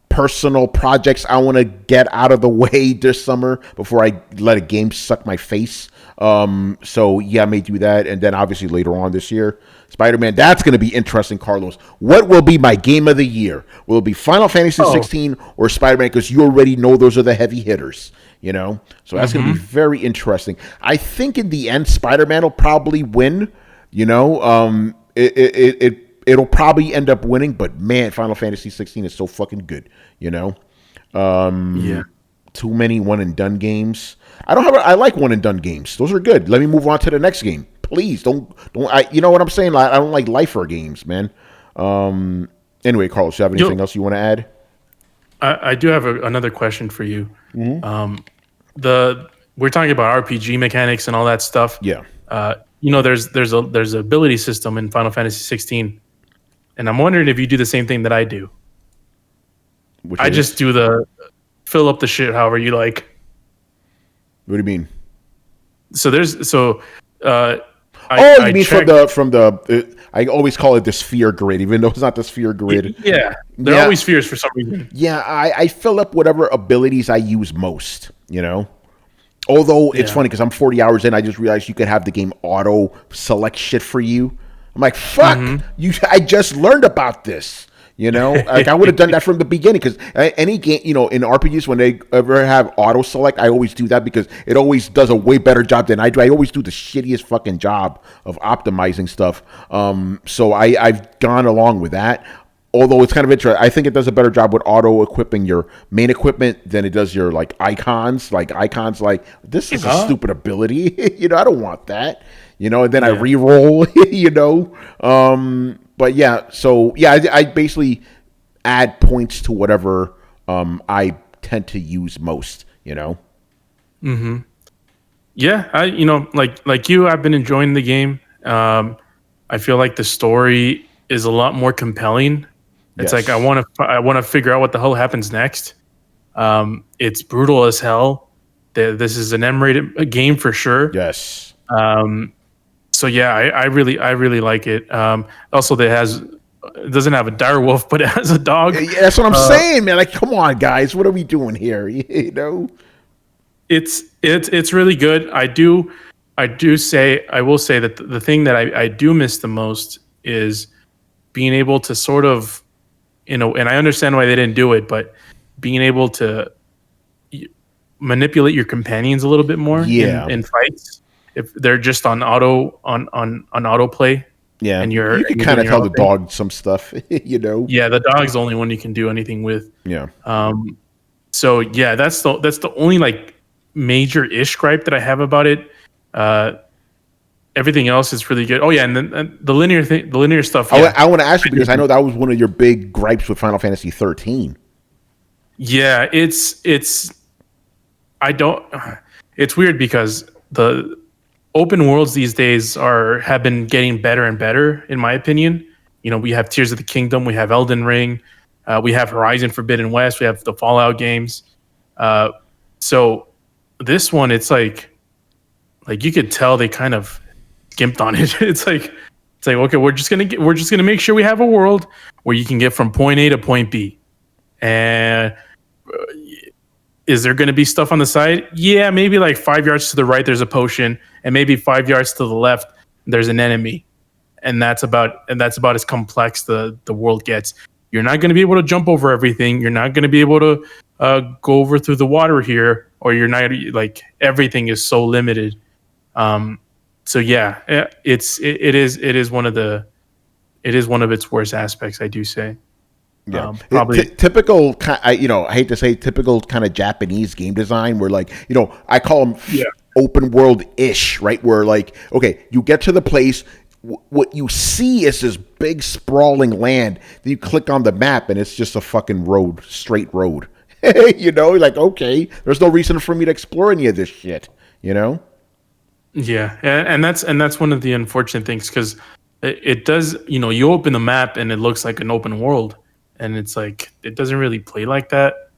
personal projects I want to get out of the way this summer before I let a game suck my face. So yeah, I may do that. And then obviously later on this year, Spider-Man, that's going to be interesting, Carlos. What will be my game of the year? Will it be Final Fantasy 16 or Spider-Man? Because you already know those are the heavy hitters, you know? So that's going to be very interesting. I think in the end, Spider-Man will probably win, you know? It'll probably end up winning, but man, Final Fantasy 16 is so fucking good, you know? Yeah. Too many one-and-done games. I like one-and-done games. Those are good. Let me move on to the next game. Please don't. You know what I'm saying? I don't like lifer games, man. Anyway, Carlos, do you have anything else you want to add? I do have another question for you. We're talking about RPG mechanics and all that stuff. Yeah. There's a ability system in Final Fantasy 16, and I'm wondering if you do the same thing that I do. I just do the fill up the shit however you like. What do you mean? I you mean from the I always call it the sphere grid, even though it's not the sphere grid. Yeah, they're always spheres for some reason. Yeah, I fill up whatever abilities I use most. Although it's funny because I'm 40 hours in, I just realized you could have the game auto select shit for you. I'm like, fuck, I just learned about this. Like I would have done that from the beginning because any game, in RPGs, when they ever have auto select, I always do that because it always does a way better job than I do. I always do the shittiest fucking job of optimizing stuff. So I've gone along with that. Although it's kind of interesting, I think it does a better job with auto equipping your main equipment than it does your icons. Like icons, like this is a stupid ability. I don't want that. And then I re-roll. But yeah, so yeah, I basically add points to whatever I tend to use most. Mm-hmm. Yeah, like you, I've been enjoying the game. I feel like the story is a lot more compelling. It's like I want to figure out what the hell happens next. It's brutal as hell. This is an M-rated game for sure. Yes. So yeah, I really like it. Also, it doesn't have a dire wolf, but it has a dog. Yeah, that's what I'm saying, man. Like, come on, guys, what are we doing here? It's really good. I will say that the thing that I do miss the most is being able to sort of, and I understand why they didn't do it, but being able to manipulate your companions a little bit more in fights. If they're just on autoplay, and you can kind of tell the dog some stuff, Yeah, the dog's the only one you can do anything with. Yeah. So yeah, that's the only major ish gripe that I have about it. Everything else is really good. Oh yeah, and then the linear stuff. Yeah. I want to ask you because I know that was one of your big gripes with Final Fantasy 13. Yeah, it's weird because the open worlds these days have been getting better and better, in my opinion. We have Tears of the Kingdom, we have Elden Ring, we have Horizon Forbidden West, we have the Fallout games. So this one, it's like you could tell they kind of skimped on it. It's like okay, we're just gonna make sure we have a world where you can get from point A to point B, and is there going to be stuff on the side? Yeah, maybe 5 yards to the right there's a potion, and maybe 5 yards to the left there's an enemy, and that's about as complex the world gets. You're not going to be able to jump over everything. You're not going to be able to go over through the water here, or you're not everything is so limited. So yeah, it is one of its worst aspects, I do say. Yeah, probably typical. I hate to say typical kind of Japanese game design, where I call them open world ish, right? Where okay, you get to the place, what you see is this big sprawling land. Then you click on the map, and it's just a fucking road, straight road. Okay, there's no reason for me to explore any of this shit. Yeah, and that's one of the unfortunate things because it does. You open the map and it looks like an open world. And it's it doesn't really play like that.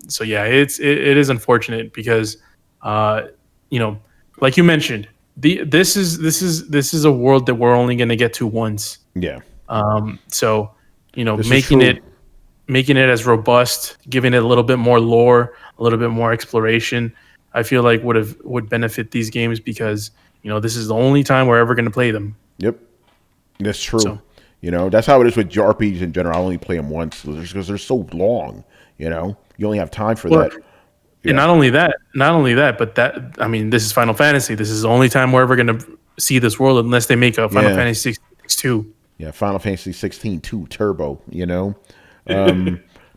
So yeah, it is unfortunate because, like you mentioned, this is a world that we're only going to get to once. Yeah. So making it as robust, giving it a little bit more lore, a little bit more exploration, I feel like would benefit these games because this is the only time we're ever going to play them. Yep, that's true. So, that's how it is with RPGs in general. I only play them once because they're so long. You only have time for that. Yeah. And not only that, but this is Final Fantasy. This is the only time we're ever going to see this world unless they make a Final Fantasy 2. Yeah, Final Fantasy 16 2 Turbo.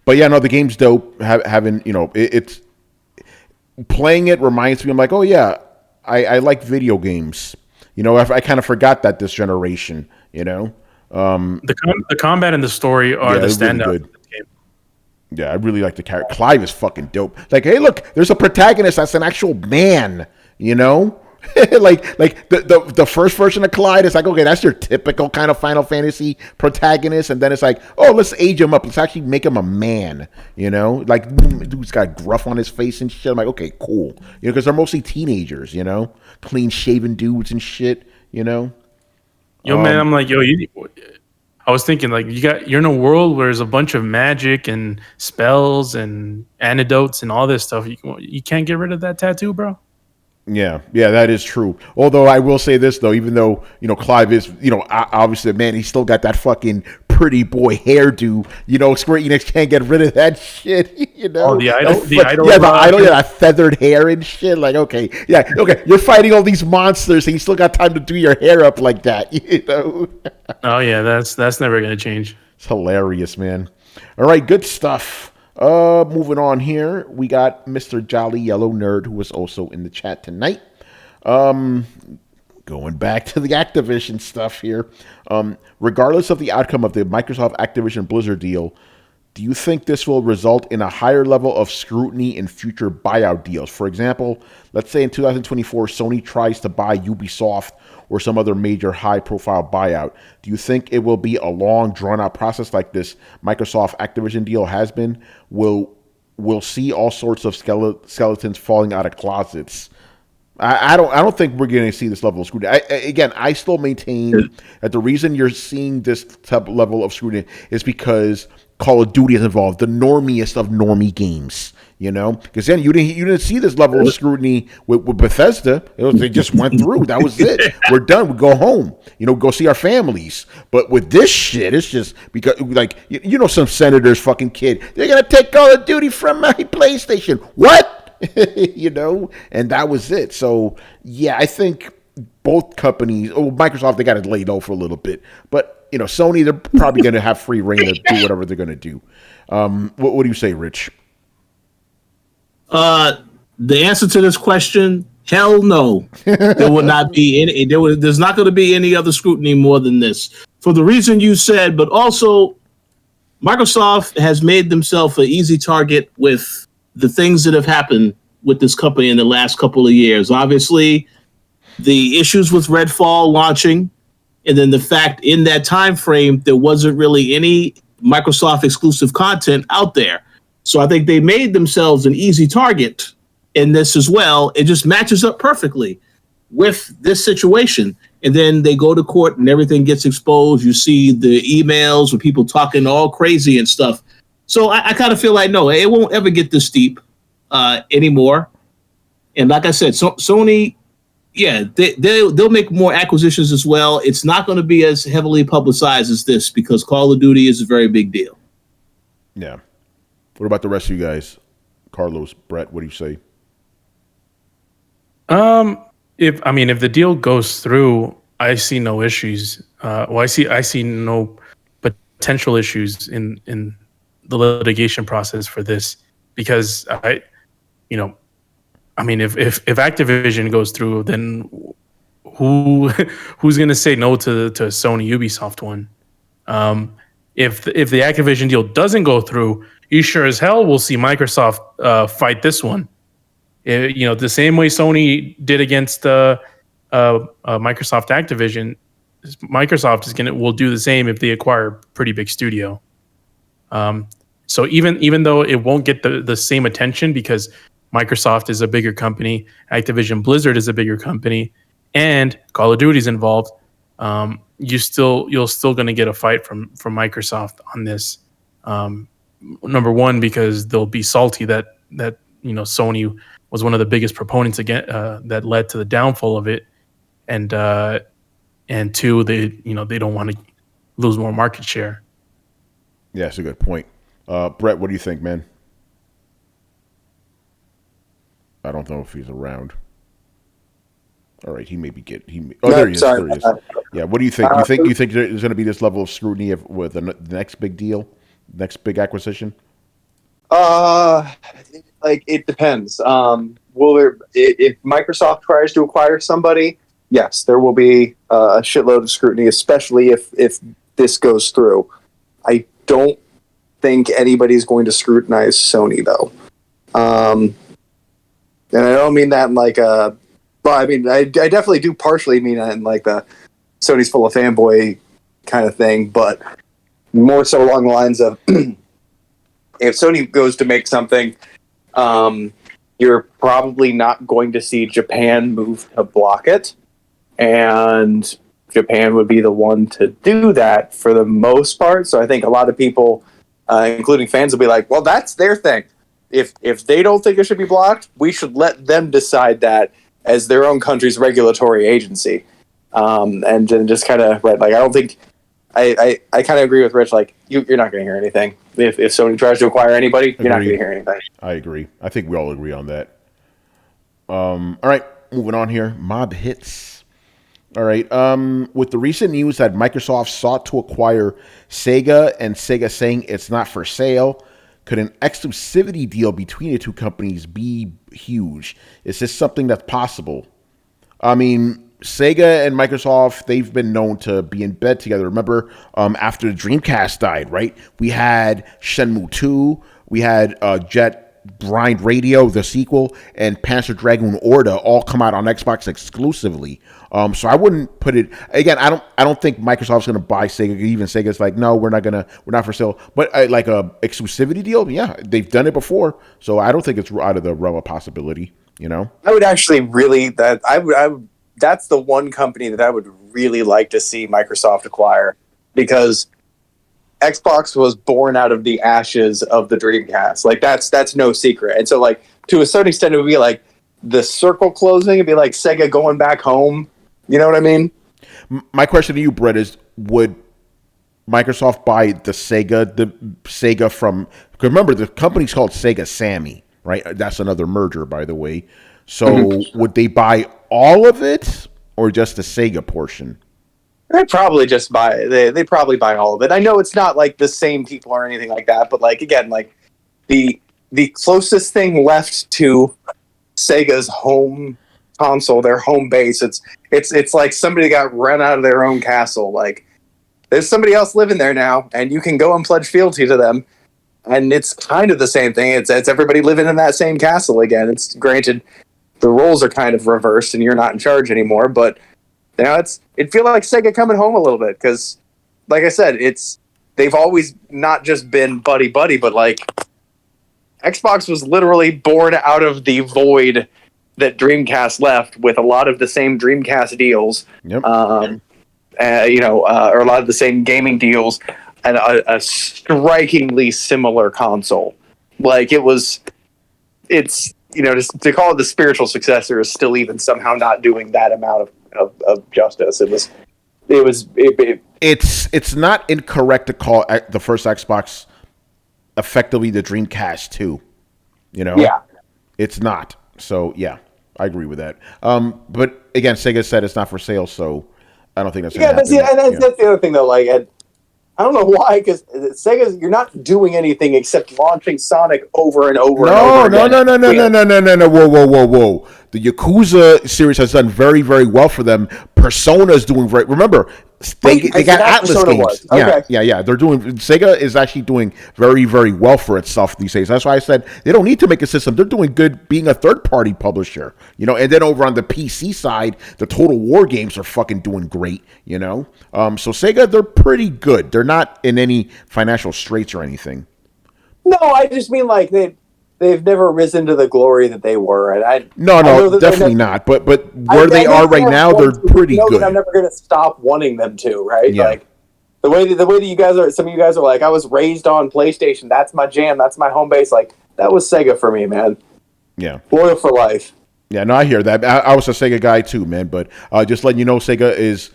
But yeah, no, the game's dope. Having it's playing it reminds me. I'm like, oh yeah, I like video games. I kind of forgot that this generation. The combat and the story are the standouts. Really good. Yeah, I really like the character. Clive is fucking dope. Like, hey, look, there's a protagonist that's an actual man, you know? like the first version of Clyde is like, okay, that's your typical kind of Final Fantasy protagonist, and then it's like, oh, let's age him up. Let's actually make him a man, you know? Like, dude's got gruff on his face and shit. I'm like, okay, cool. You know, because they're mostly teenagers, you know? Clean-shaven dudes and shit, you know? Yo, man, I'm like, I was thinking, like, you're in a world where there's a bunch of magic and spells and antidotes and all this stuff. You can't get rid of that tattoo, bro. Yeah, that is true. Although I will say this though, even though Clive is obviously man, he's still got that fucking pretty boy hairdo. Square Enix can't get rid of that shit. The idol, that feathered hair and shit. Like, okay, you're fighting all these monsters, and you still got time to do your hair up like that. Oh yeah, that's never gonna change. It's hilarious, man. All right, good stuff. Moving on here, we got Mr. Jolly Yellow Nerd, who was also in the chat tonight. Going back to the Activision stuff here. Regardless of the outcome of the Microsoft Activision Blizzard deal, do you think this will result in a higher level of scrutiny in future buyout deals? For example, let's say in 2024, Sony tries to buy Ubisoft or some other major high-profile buyout. Do you think it will be a long, drawn-out process like this Microsoft Activision deal has been? We'll see all sorts of skeletons falling out of closets. I don't think we're going to see this level of scrutiny. I still maintain that the reason you're seeing this type of level of scrutiny is because Call of Duty is involved, the normiest of normie games. Because then you didn't see this level of scrutiny with Bethesda. They just went through. That was it. We're done. We go home. Go see our families. But with this shit, it's just because, like, some senator's fucking kid. They're gonna take Call of Duty from my PlayStation. What? And that was it. So yeah, I think both companies. Oh, Microsoft, they got to lay low for a little bit, but Sony, they're probably gonna have free reign to do whatever they're gonna do. What do you say, Rich? The answer to this question, hell no. There will not be any. There's not going to be any other scrutiny more than this, for the reason you said. But also, Microsoft has made themselves an easy target with the things that have happened with this company in the last couple of years. Obviously, the issues with Redfall launching, and then the fact in that time frame there wasn't really any Microsoft exclusive content out there. So I think they made themselves an easy target in this as well. It just matches up perfectly with this situation. And then they go to court and everything gets exposed. You see the emails with people talking all crazy and stuff. So I kind of feel like, no, it won't ever get this deep anymore. And like I said, Sony, yeah, they'll make more acquisitions as well. It's not going to be as heavily publicized as this because Call of Duty is a very big deal. Yeah. What about the rest of you guys? Carlos, Brett, what do you say? If the deal goes through, I see no issues. I see no potential issues in the litigation process for this because if Activision goes through, then who's going to say no to Sony Ubisoft one? If the Activision deal doesn't go through, you sure as hell will see Microsoft fight this one. The same way Sony did against Microsoft Activision, Microsoft will do the same if they acquire a pretty big studio. So even though it won't get the same attention because Microsoft is a bigger company, Activision Blizzard is a bigger company, and Call of Duty is involved, you're still going to get a fight from Microsoft on this. Number one, because they'll be salty that Sony was one of the biggest proponents again that led to the downfall of it, and two, they don't want to lose more market share. Yeah, that's a good point. Brett, what do you think, man? I don't know if he's around. All right, he may be there he is. Sorry. There he is. Yeah, what do you think? You think there's going to be this level of scrutiny with the next big deal, next big acquisition? It depends. If Microsoft tries to acquire somebody, yes, there will be a shitload of scrutiny, especially if this goes through. I don't think anybody's going to scrutinize Sony, though. And I don't mean that in like a... Well, I mean, I definitely do partially mean that in like the Sony's full of fanboy kind of thing, but more so along the lines of if Sony goes to make something, you're probably not going to see Japan move to block it, and Japan would be the one to do that for the most part. So I think a lot of people, including fans, will be like, well, that's their thing. If they don't think it should be blocked, we should let them decide that as their own country's regulatory agency. And then just kind of, right, like, I don't think... I kind of agree with Rich. Like, you're not going to hear anything. If Sony tries to acquire anybody, you're not going to hear anything. I agree. I think we all agree on that. All right, moving on here. Mob hits. All right. With the recent news that Microsoft sought to acquire Sega and Sega saying it's not for sale, could an exclusivity deal between the two companies be huge? Is this something that's possible? I mean, Sega and Microsoft, they've been known to be in bed together. Remember, after the Dreamcast died, right? We had Shenmue 2, we had Jet Grind Radio, the sequel, and Panzer Dragoon Orta all come out on Xbox exclusively. So I wouldn't put it again. I don't think Microsoft's going to buy Sega. Even Sega's like, no, we're not for sale. But like a exclusivity deal, yeah, they've done it before. So I don't think it's out of the realm of possibility. You know, I would actually really I would. That's the one company that I would really like to see Microsoft acquire, because Xbox was born out of the ashes of the Dreamcast. Like, that's no secret. And so, like, to a certain extent, it would be like the circle closing. It'd be like Sega going back home. You know what I mean? My question to you, Brett, is would Microsoft buy the Sega from... Because remember, the company's called Sega Sammy, right? That's another merger, by the way. So would they buy all of it or just the Sega portion? They'd probably just buy. They probably buy all of it. I know it's not like the same people or anything like that, but like, again, like the closest thing left to Sega's home console, their home base, it's like somebody got run out of their own castle. Like, there's somebody else living there now, and you can go and pledge fealty to them. And it's kind of the same thing. It's everybody living in that same castle again. It's granted, the roles are kind of reversed and you're not in charge anymore, but you know, it feels like Sega coming home a little bit, because like I said, they've always not just been buddy but like Xbox was literally born out of the void that Dreamcast left, with a lot of the same Dreamcast deals. Yep. Or a lot of the same gaming deals, and a strikingly similar console. Like, it's just to call it the spiritual successor is still even somehow not doing that amount of justice. It's not incorrect to call the first Xbox effectively the Dreamcast 2. You know? Yeah. It's not. So, yeah, I agree with that. But, again, Sega said it's not for sale, so I don't think that's going to happen. That's the other thing, though. Like, I don't know why, because Sega's, you're not doing anything except launching Sonic over and over and over again. No. Whoa. The Yakuza series has done very, very well for them. Persona's doing very... Remember, they got Atlas games. Okay. Yeah. Sega is actually doing very, very well for itself these days. That's why I said they don't need to make a system. They're doing good being a third-party publisher. You know, and then over on the PC side, the Total War games are fucking doing great, you know? So Sega, they're pretty good. They're not in any financial straits or anything. No, I just mean like they've never risen to the glory that they were. And No, definitely not. But where they are right now, they're pretty good. I'm never going to stop wanting them to, right? Yeah. Like the way that you guys are, some of you guys are like, I was raised on PlayStation. That's my jam. That's my home base. Like, that was Sega for me, man. Yeah. Loyal for life. Yeah, no, I hear that. I was a Sega guy too, man. But just letting you know, Sega is,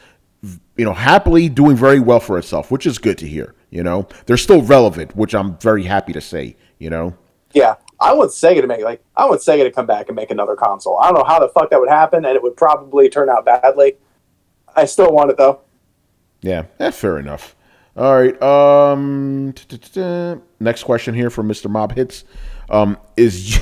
happily doing very well for itself, which is good to hear. You know, they're still relevant, which I'm very happy to say. You know. Yeah, I want Sega to come back and make another console. I don't know how the fuck that would happen, and it would probably turn out badly. I still want it though. Yeah, fair enough. All right. Next question here from Mr. Mob Hits. Is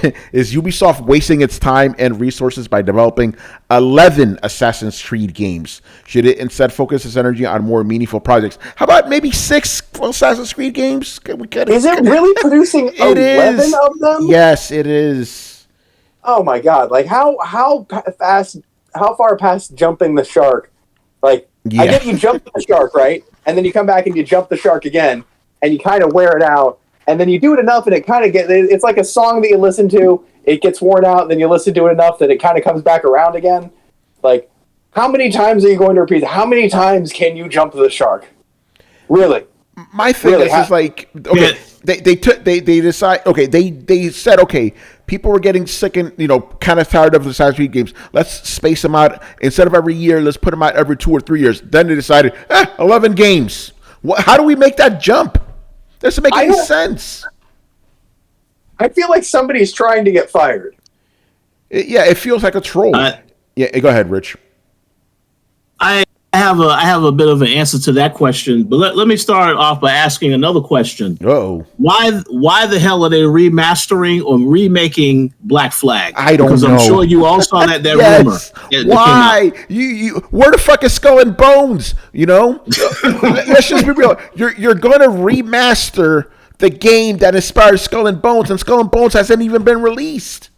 Ubisoft wasting its time and resources by developing 11 Assassin's Creed games? Should it instead focus its energy on more meaningful projects? How about maybe 6 Assassin's Creed games? Is it really producing 11 of them? Yes, it is. Oh my god! Like how far past jumping the shark? Like I get you jump the shark, right? And then you come back and you jump the shark again, and you kind of wear it out. And then you do it enough, and it kind of it's like a song that you listen to. It gets worn out, and then you listen to it enough that it kind of comes back around again. Like, how many times are you going to repeat? How many times can you jump the shark? Really? My thing is like, okay, they decide, okay, they said, okay, people were getting sick and kind of tired of the Assassin's Creed games. Let's space them out instead of every year. Let's put them out every 2 or 3 years. Then they decided, 11 games. How do we make that jump? Doesn't make any sense. I feel like somebody's trying to get fired. It feels like a troll. Go ahead, Rich. I have a bit of an answer to that question, but let me start off by asking another question. Why the hell are they remastering or remaking Black Flag? I don't know. Because I'm sure you all saw that yes. rumor. Why? You where the fuck is Skull and Bones? Let's just be real. You're gonna remaster the game that inspired Skull and Bones, and Skull and Bones hasn't even been released.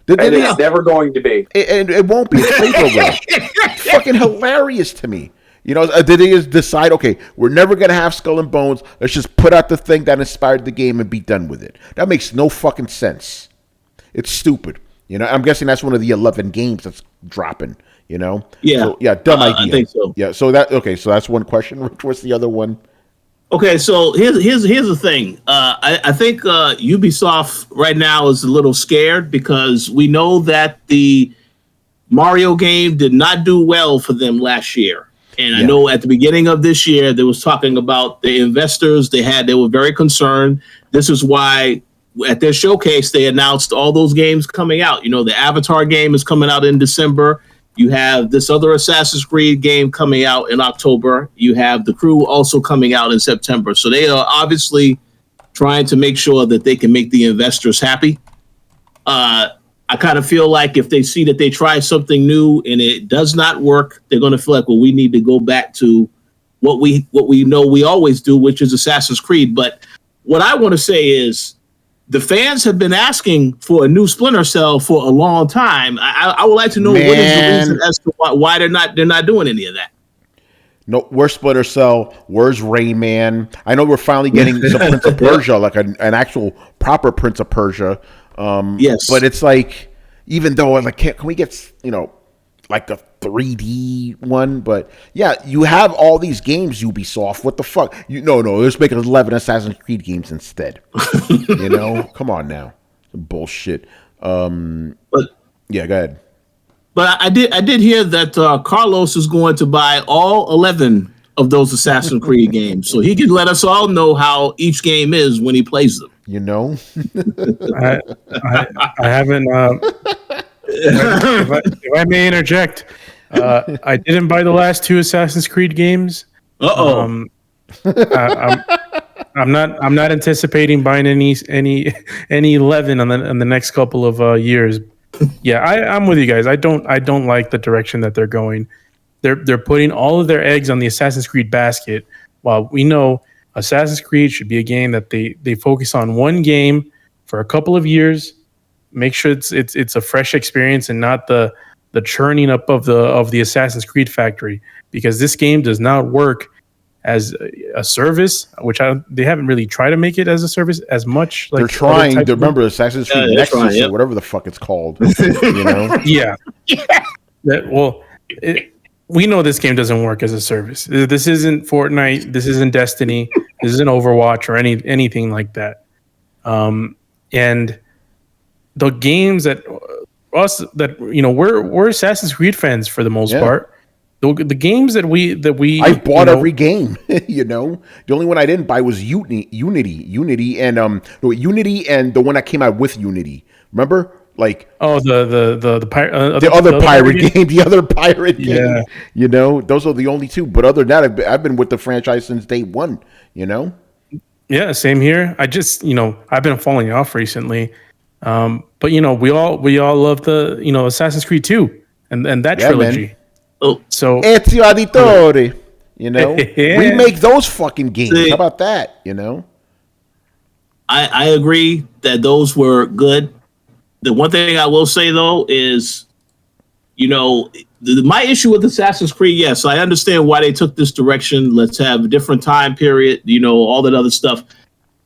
It's never going to be. It won't be. It's fucking hilarious to me. Did they just decide, okay, we're never going to have Skull and Bones. Let's just put out the thing that inspired the game and be done with it. That makes no fucking sense. It's stupid. I'm guessing that's one of the 11 games that's dropping, Yeah. So, dumb idea. I think so. Yeah, so that's one question. Rich, what's the other one? Okay, so here's the thing. I think Ubisoft right now is a little scared because we know that the Mario game did not do well for them last year. And I know at the beginning of this year, they was talking about the investors they were very concerned. This is why at their showcase, they announced all those games coming out. The Avatar game is coming out in December. You have this other Assassin's Creed game coming out in October. You have The Crew also coming out in September. So they are obviously trying to make sure that they can make the investors happy. I kind of feel like if they see that they try something new and it does not work, they're going to feel like, well, we need to go back to what we know we always do, which is Assassin's Creed. But what I want to say is, the fans have been asking for a new Splinter Cell for a long time. I would like to know what is the reason as to why they're not doing any of that. No, where's Splinter Cell? Where's Rayman? I know we're finally getting some Prince of Persia, like an actual proper Prince of Persia. Yes, but it's like, even though like, can we get like a 3D one? But yeah, you have all these games, Ubisoft. What the fuck? No, let's make 11 Assassin's Creed games instead. Come on now, bullshit. But yeah, go ahead. But I did hear that Carlos is going to buy all 11 of those Assassin's Creed games, so he can let us all know how each game is when he plays them. I haven't. If I may interject, I didn't buy the last 2 Assassin's Creed games. I'm not anticipating buying any 11 on the next couple of years. Yeah, I'm with you guys. I don't like the direction that they're going. They're putting all of their eggs on the Assassin's Creed basket, while we know Assassin's Creed should be a game that they focus on one game for a couple of years. Make sure it's a fresh experience and not the churning up of the Assassin's Creed factory, because this game does not work as a service, which they haven't really tried to make it as a service as much. Like they're trying to remember Assassin's Creed Nexus or whatever the fuck it's called. Yeah. We know this game doesn't work as a service. This isn't Fortnite. This isn't Destiny. This isn't Overwatch or anything like that. And the games that we're Assassin's Creed fans for the most part. The games that we I bought every game. The only one I didn't buy was Unity, and Unity and the one that came out with Unity. Remember, like the other pirate game. Yeah. Those are the only two. But other than that, I've been with the franchise since day one. Yeah, same here. I just, I've been falling off recently. But we all love the, Assassin's Creed 2 and that trilogy. Man. Oh, So Ezio Auditore, Yeah. remake those fucking games. See, How about that? I agree that those were good. The one thing I will say though is, my issue with Assassin's Creed, yes, I understand why they took this direction. Let's have a different time period, all that other stuff.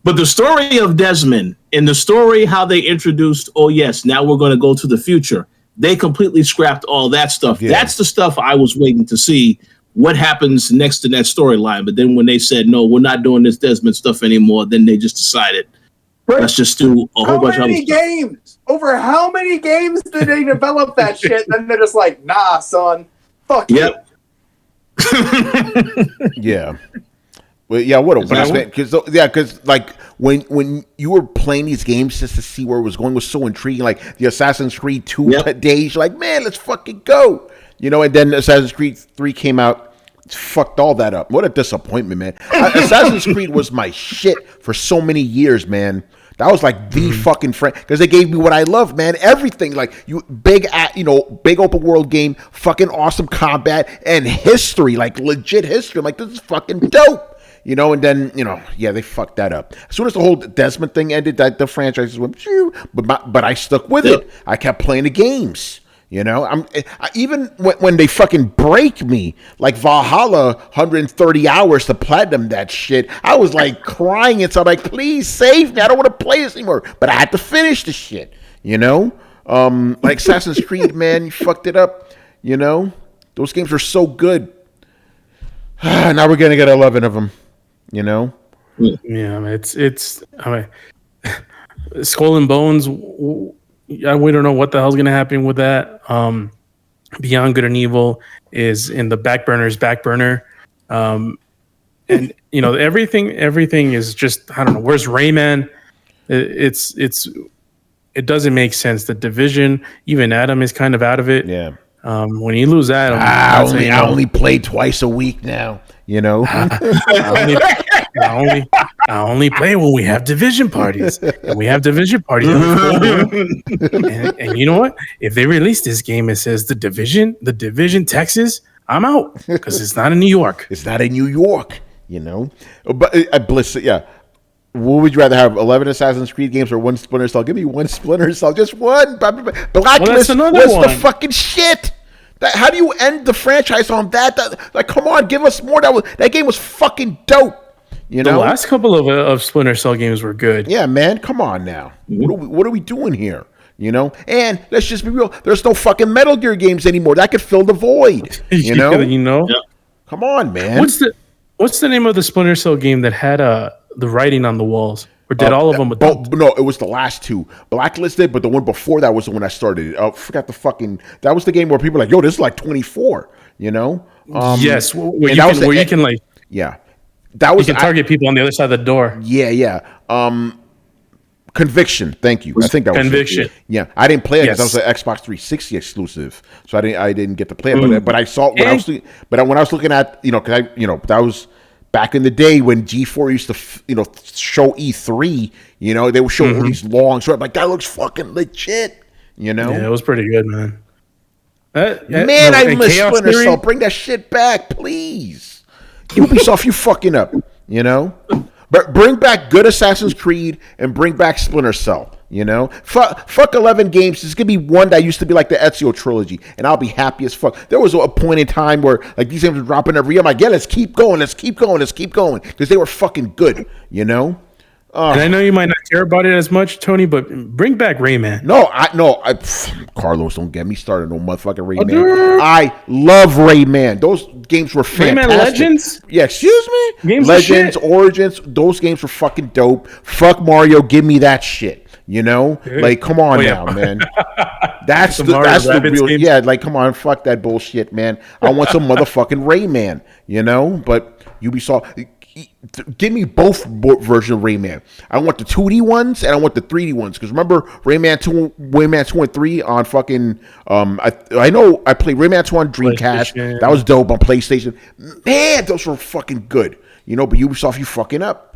But the story of Desmond and the story how they introduced, oh yes, now we're going to go to the future. They completely scrapped all that stuff. Yeah. That's the stuff I was waiting to see what happens next in that storyline. But then when they said, no, we're not doing this Desmond stuff anymore, then they just decided, let's just do a whole bunch of other stuff. games? Over how many games did they develop that shit? And then they're just like, nah, son. Fuck Yep. Yeah. Well, yeah, what a waste, man. Because like when you were playing these games just to see where it was going was so intriguing. Like the Assassin's Creed 2 days, you're like, man, let's fucking go. And then Assassin's Creed 3 came out, fucked all that up. What a disappointment, man. Assassin's Creed was my shit for so many years, man. That was like the fucking friend because they gave me what I love, man. Everything like big open world game, fucking awesome combat and history, like legit history. I'm like, this is fucking dope, And then they fucked that up. As soon as the whole Desmond thing ended, that the franchise went, but I stuck with it. I kept playing the games. Even when they fucking break me, like Valhalla, 130 hours to platinum that shit, I was like crying inside, like, please save me. I don't want to play this anymore. But I had to finish the shit, Like Assassin's Creed, man, you fucked it up, Those games are so good. Now we're going to get 11 of them, Yeah, it's Skull and Bones. We don't know what the hell's going to happen with that. Beyond Good and Evil is in the back burner. And everything is just, I don't know. Where's Rayman? It doesn't make sense. The Division, even Adam is kind of out of it. Yeah. When you lose Adam, I only play twice a week now. I only play when we have division parties. And we have division parties. and you know what? If they release this game, it says the division Texas, I'm out because it's not in New York. It's not in New York, But Bliss, yeah. What would you rather have? 11 Assassin's Creed games or one Splinter Cell? Give me one Splinter Cell, just one. Blacklist was the fucking shit. How do you end the franchise on that? Like, come on, give us more. That game was fucking dope. The last couple of Splinter Cell games were good. Yeah, man, come on now. What are we doing here? And let's just be real. There's no fucking Metal Gear games anymore. That could fill the void. Come on, man. What's the name of the Splinter Cell game that had the writing on the walls? Or did all of them? No, it was the last two. Blacklisted, but the one before that was the one I started. I forgot that was the game where people were like, yo, this is like 24, Yes, where you can like... Yeah. That was you can target people on the other side of the door. Yeah. Conviction. Thank you. I think that was Conviction. It. Yeah, I didn't play it because that was an Xbox 360 exclusive, so I didn't get to play it. But I saw when I was looking at because that was back in the day when G4 used to show E3. They would show all these long short. Like that looks fucking legit. Yeah, it was pretty good, man. I miss Splinter Cell. Bring that shit back, please. Ubisoft, you fucking up, But bring back good Assassin's Creed and bring back Splinter Cell, Fuck 11 games. There's going to be one that used to be like the Ezio trilogy, and I'll be happy as fuck. There was a point in time where like these games were dropping every year. I'm like, yeah, let's keep going, because they were fucking good, And I know you might not care about it as much, Tony, but bring back Rayman. Carlos, don't get me started on motherfucking Rayman. I love Rayman. Those games were fantastic. Rayman Legends? Yeah, excuse me? Games Legends, Origins, those games were fucking dope. Fuck Mario, give me that shit. Like, come on now, man. That's the real game. Yeah, like, come on, fuck that bullshit, man. I want some motherfucking Rayman, But Ubisoft... Give me both versions of Rayman. I want the 2D ones and I want the 3D ones. Because remember Rayman 2 and 3 on fucking... I know I played Rayman 2 on Dreamcast. That was dope on PlayStation. Man, those were fucking good. But Ubisoft, you fucking up.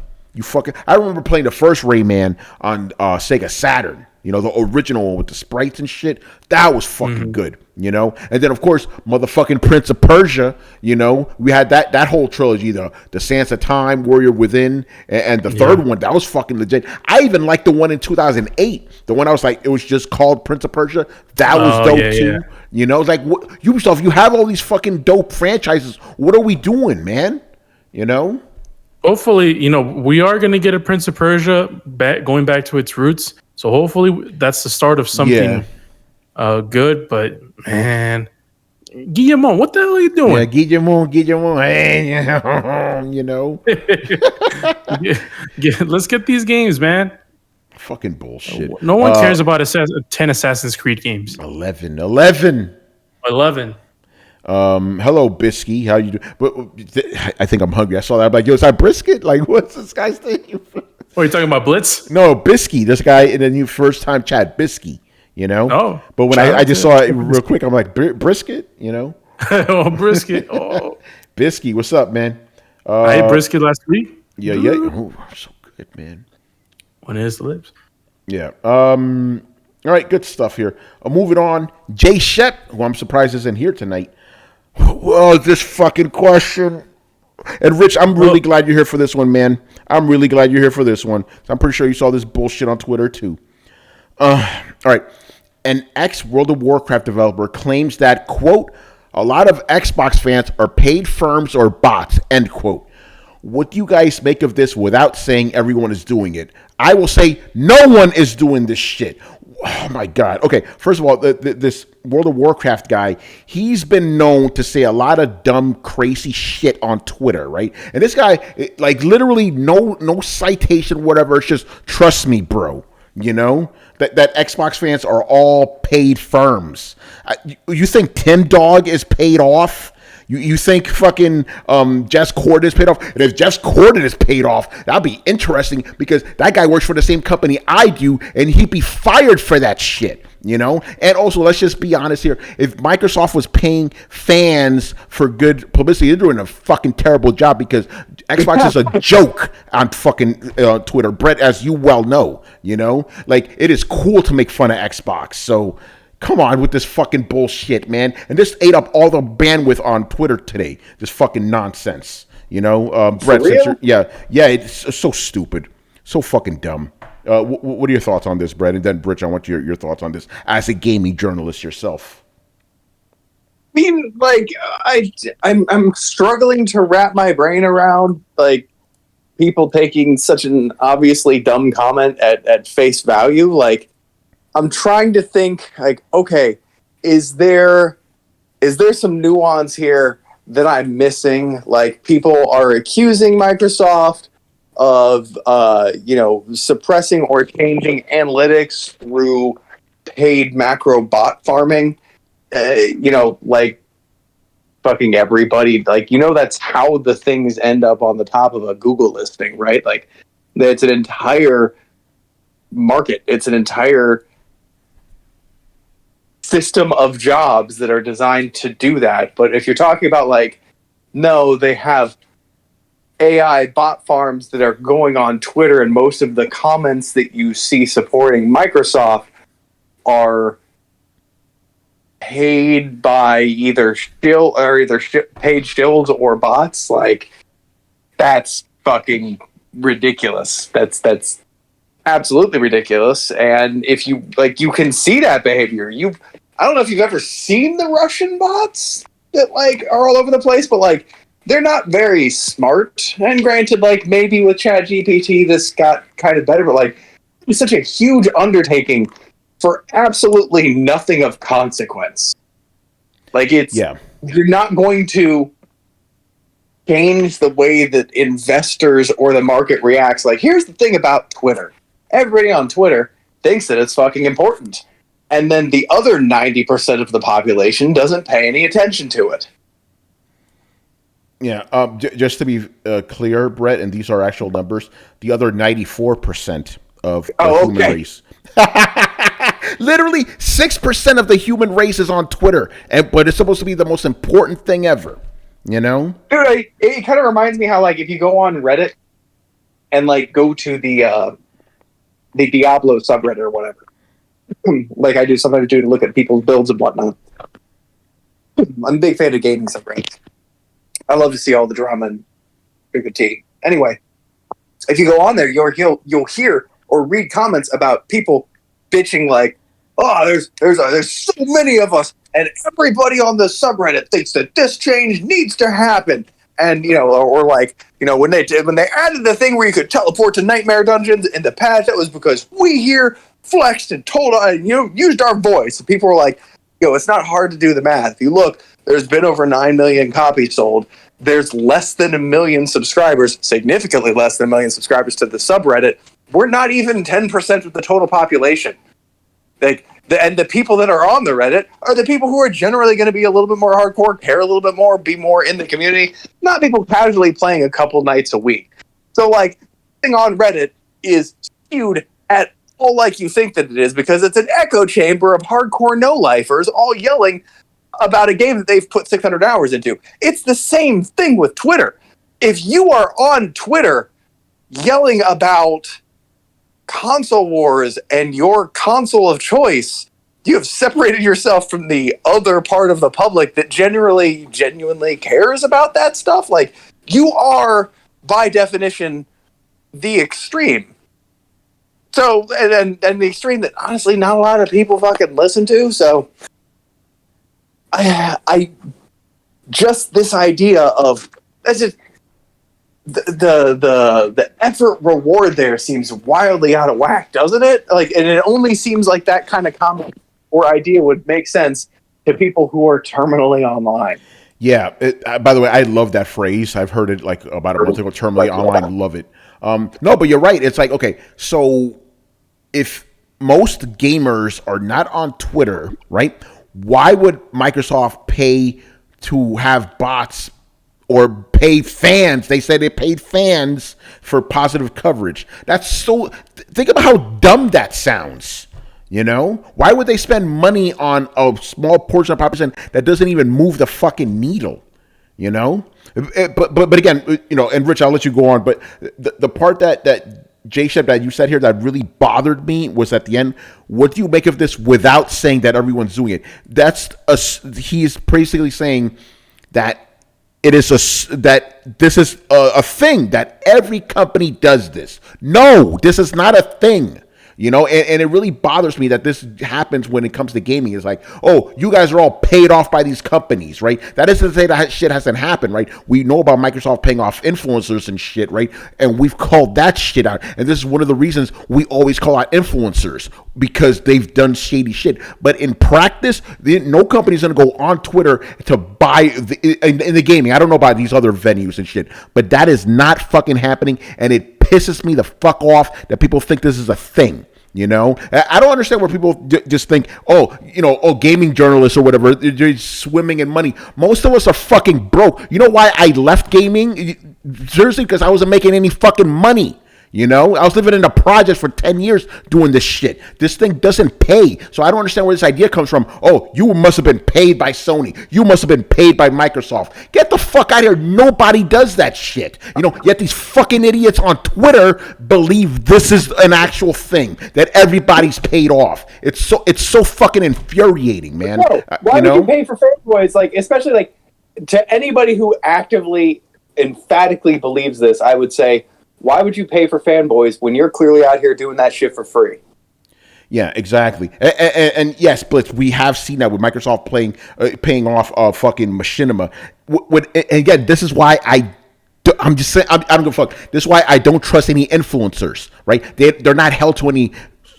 I remember playing the first Rayman on Sega Saturn. You know, the original one with the sprites and shit. That was fucking good, you know? And then, of course, motherfucking Prince of Persia, you know? We had that whole trilogy, the Sands of Time, Warrior Within, and the third one. That was fucking legit. I even liked the one in 2008. The one I was like, it was just called Prince of Persia. That was dope, too. Yeah. You know, it's like, Ubisoft, you have all these fucking dope franchises. What are we doing, man? You know? Hopefully, you know, we are going to get a Prince of Persia going back to its roots. So hopefully that's the start of something good. But man, Guillermo, what the hell are you doing? Yeah, Guillermo, you know. Let's get these games, man. Fucking bullshit. No one cares about 10 Assassin's Creed games. 11. Hello, Bisky. How you doing? But I think I'm hungry. I saw that. I'm like, yo, is that brisket? Like, what's this guy's name? Oh, you're talking about Blitz? No, Bisky. This guy in the new first time chat, Bisky. You know. Oh. But when I just saw it real quick, I'm like, brisket. You know. Oh, brisket. Oh. Bisky, what's up, man? I ate brisket last week. Yeah. Oh, so good, man. When it is the lips. Yeah. All right, good stuff here. Moving on. Jay Shep, who I'm surprised isn't here tonight. Well, this fucking question. And Rich, I'm really glad you're here for this one, man. I'm really glad you're here for this one. I'm pretty sure you saw this bullshit on Twitter, too. All right. An ex-World of Warcraft developer claims that, quote, a lot of Xbox fans are paid firms or bots, end quote. What do you guys make of this without saying everyone is doing it? I will say no one is doing this shit. Oh, my God. Okay, first of all, this World of Warcraft guy, he's been known to say a lot of dumb, crazy shit on Twitter, right? And this guy, like, literally no citation, whatever. It's just, trust me, bro. You know? That Xbox fans are all paid firms. You think Tim Dog is paid off? You think fucking Jess Corden is paid off? And if Jess Corden is paid off, that'd be interesting because that guy works for the same company I do, and he'd be fired for that shit, you know? And also, let's just be honest here. If Microsoft was paying fans for good publicity, they're doing a fucking terrible job because Xbox is a joke on fucking Twitter. Brett, as you well know, you know? Like, it is cool to make fun of Xbox, so... Come on with this fucking bullshit, man. And this ate up all the bandwidth on Twitter today. This fucking nonsense. You know? Brett, yeah, it's so stupid. So fucking dumb. What are your thoughts on this, Brett? And then, Rich, I want your thoughts on this as a gaming journalist yourself. I mean, like, I'm struggling to wrap my brain around, like, people taking such an obviously dumb comment at face value. Like, I'm trying to think, like, okay, is there some nuance here that I'm missing? Like, people are accusing Microsoft of, suppressing or changing analytics through paid macro bot farming. Like, fucking everybody, like, that's how the things end up on the top of a Google listing, right? Like, it's an entire market. It's an entire system of jobs that are designed to do that. But if you're talking about, like, no, they have AI bot farms that are going on Twitter, and most of the comments that you see supporting Microsoft are paid by either paid shills or bots, like, that's fucking ridiculous. That's absolutely ridiculous. And if you, like, you can see that behavior. I don't know if you've ever seen the Russian bots that, like, are all over the place, but, like, they're not very smart. And granted, like, maybe with ChatGPT this got kind of better, but, like, it's such a huge undertaking for absolutely nothing of consequence. Like, you're not going to change the way that investors or the market reacts. Like, here's the thing about Twitter. Everybody on Twitter thinks that it's fucking important. And then the other 90% of the population doesn't pay any attention to it. Yeah, just to be clear, Brett, and these are actual numbers, the other 94% of the human race. Literally 6% of the human race is on Twitter, but it's supposed to be the most important thing ever, you know? Dude, it kind of reminds me how, like, if you go on Reddit and like go to the Diablo subreddit or whatever, like I do sometimes to look at people's builds and whatnot. I'm a big fan of gaming subreddits. I love to see all the drama and drink the tea. Anyway, if you go on there, you'll hear or read comments about people bitching like, "Oh, there's so many of us, and everybody on the subreddit thinks that this change needs to happen." And or like, when they added the thing where you could teleport to nightmare dungeons in the patch, that was because we here flexed and told used our voice. And people were like, it's not hard to do the math. If you look, there's been over 9 million copies sold. There's less than 1 million subscribers, significantly less than 1 million subscribers to the subreddit. We're not even 10% of the total population. And the people that are on the Reddit are the people who are generally going to be a little bit more hardcore, care a little bit more, be more in the community, not people casually playing a couple nights a week. So, like, thing on Reddit is skewed at all like you think that it is, because it's an echo chamber of hardcore no-lifers all yelling about a game that they've put 600 hours into. It's the same thing with Twitter. If you are on Twitter yelling about console wars and your console of choice, you have separated yourself from the other part of the public that genuinely cares about that stuff. Like, you are, by definition, the extreme. So, and the extreme that honestly not a lot of people fucking listen to. So, I just this idea of that's just the effort reward there seems wildly out of whack, doesn't it? Like, and it only seems like that kind of comment or idea would make sense to people who are terminally online. Yeah. By the way, I love that phrase. I've heard it like about a month ago. Terminally online. Love it. No, but you're right. It's like, okay, so if most gamers are not on Twitter, right? Why would Microsoft pay to have bots or pay fans? They said they paid fans for positive coverage. That's so. Think about how dumb that sounds. Why would they spend money on a small portion of population that doesn't even move the fucking needle? But again, and Rich, I'll let you go on. But the part that J-Shep that you said here that really bothered me was at the end. What do you make of this without saying that everyone's doing it? He's basically saying that this is a thing that every company does this. No, this is not a thing. And it really bothers me that this happens when it comes to gaming. It's like, oh, you guys are all paid off by these companies, right? That isn't to say that shit hasn't happened, right? We know about Microsoft paying off influencers and shit, right? And we've called that shit out. And this is one of the reasons we always call out influencers, because they've done shady shit. But in practice, no company's going to go on Twitter to buy in the gaming. I don't know about these other venues and shit, but that is not fucking happening. And it pisses me the fuck off that people think this is a thing. I don't understand where people just think, gaming journalists or whatever, they're swimming in money. Most of us are fucking broke. You know why I left gaming? Seriously, because I wasn't making any fucking money. I was living in a project for 10 years doing this shit. This thing doesn't pay. So I don't understand where this idea comes from. Oh, you must have been paid by Sony. You must have been paid by Microsoft. Get the fuck out of here. Nobody does that shit. Yet these fucking idiots on Twitter believe this is an actual thing, that everybody's paid off. It's so fucking infuriating, man. No, why would you pay for fanboys? Like, especially like to anybody who actively, emphatically believes this, I would say, why would you pay for fanboys when you're clearly out here doing that shit for free? Yeah, exactly. And yes, Blitz, we have seen that with Microsoft paying off fucking machinima. Again, this is why I'm just saying, I don't give a fuck. This is why I don't trust any influencers, right? They're not held to any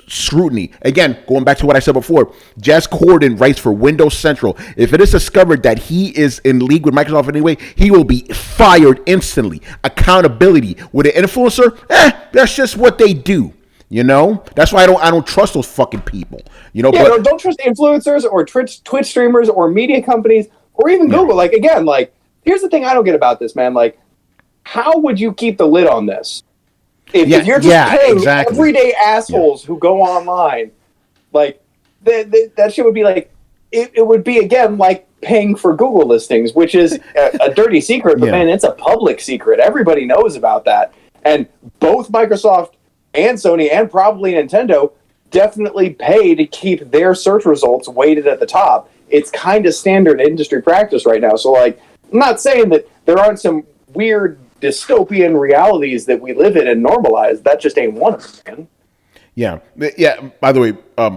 scrutiny. Again, going back to what I said before, Jez Corden writes for Windows Central. If it is discovered that he is in league with Microsoft anyway, he will be fired instantly. Accountability with an influencer, that's just what they do. That's why I don't trust those fucking people. Don't trust influencers or Twitch streamers or media companies or even Google. Like, again, like, here's the thing I don't get about this, man. Like, how would you keep the lid on this? If you're just paying everyday assholes who go online, like, that shit would be like, it would be, again, like paying for Google listings, which is a dirty secret, but man, it's a public secret. Everybody knows about that. And both Microsoft and Sony and probably Nintendo definitely pay to keep their search results weighted at the top. It's kind of standard industry practice right now. So, like, I'm not saying that there aren't some weird dystopian realities that we live in and normalize. That just ain't one of them, man. Yeah. By the way,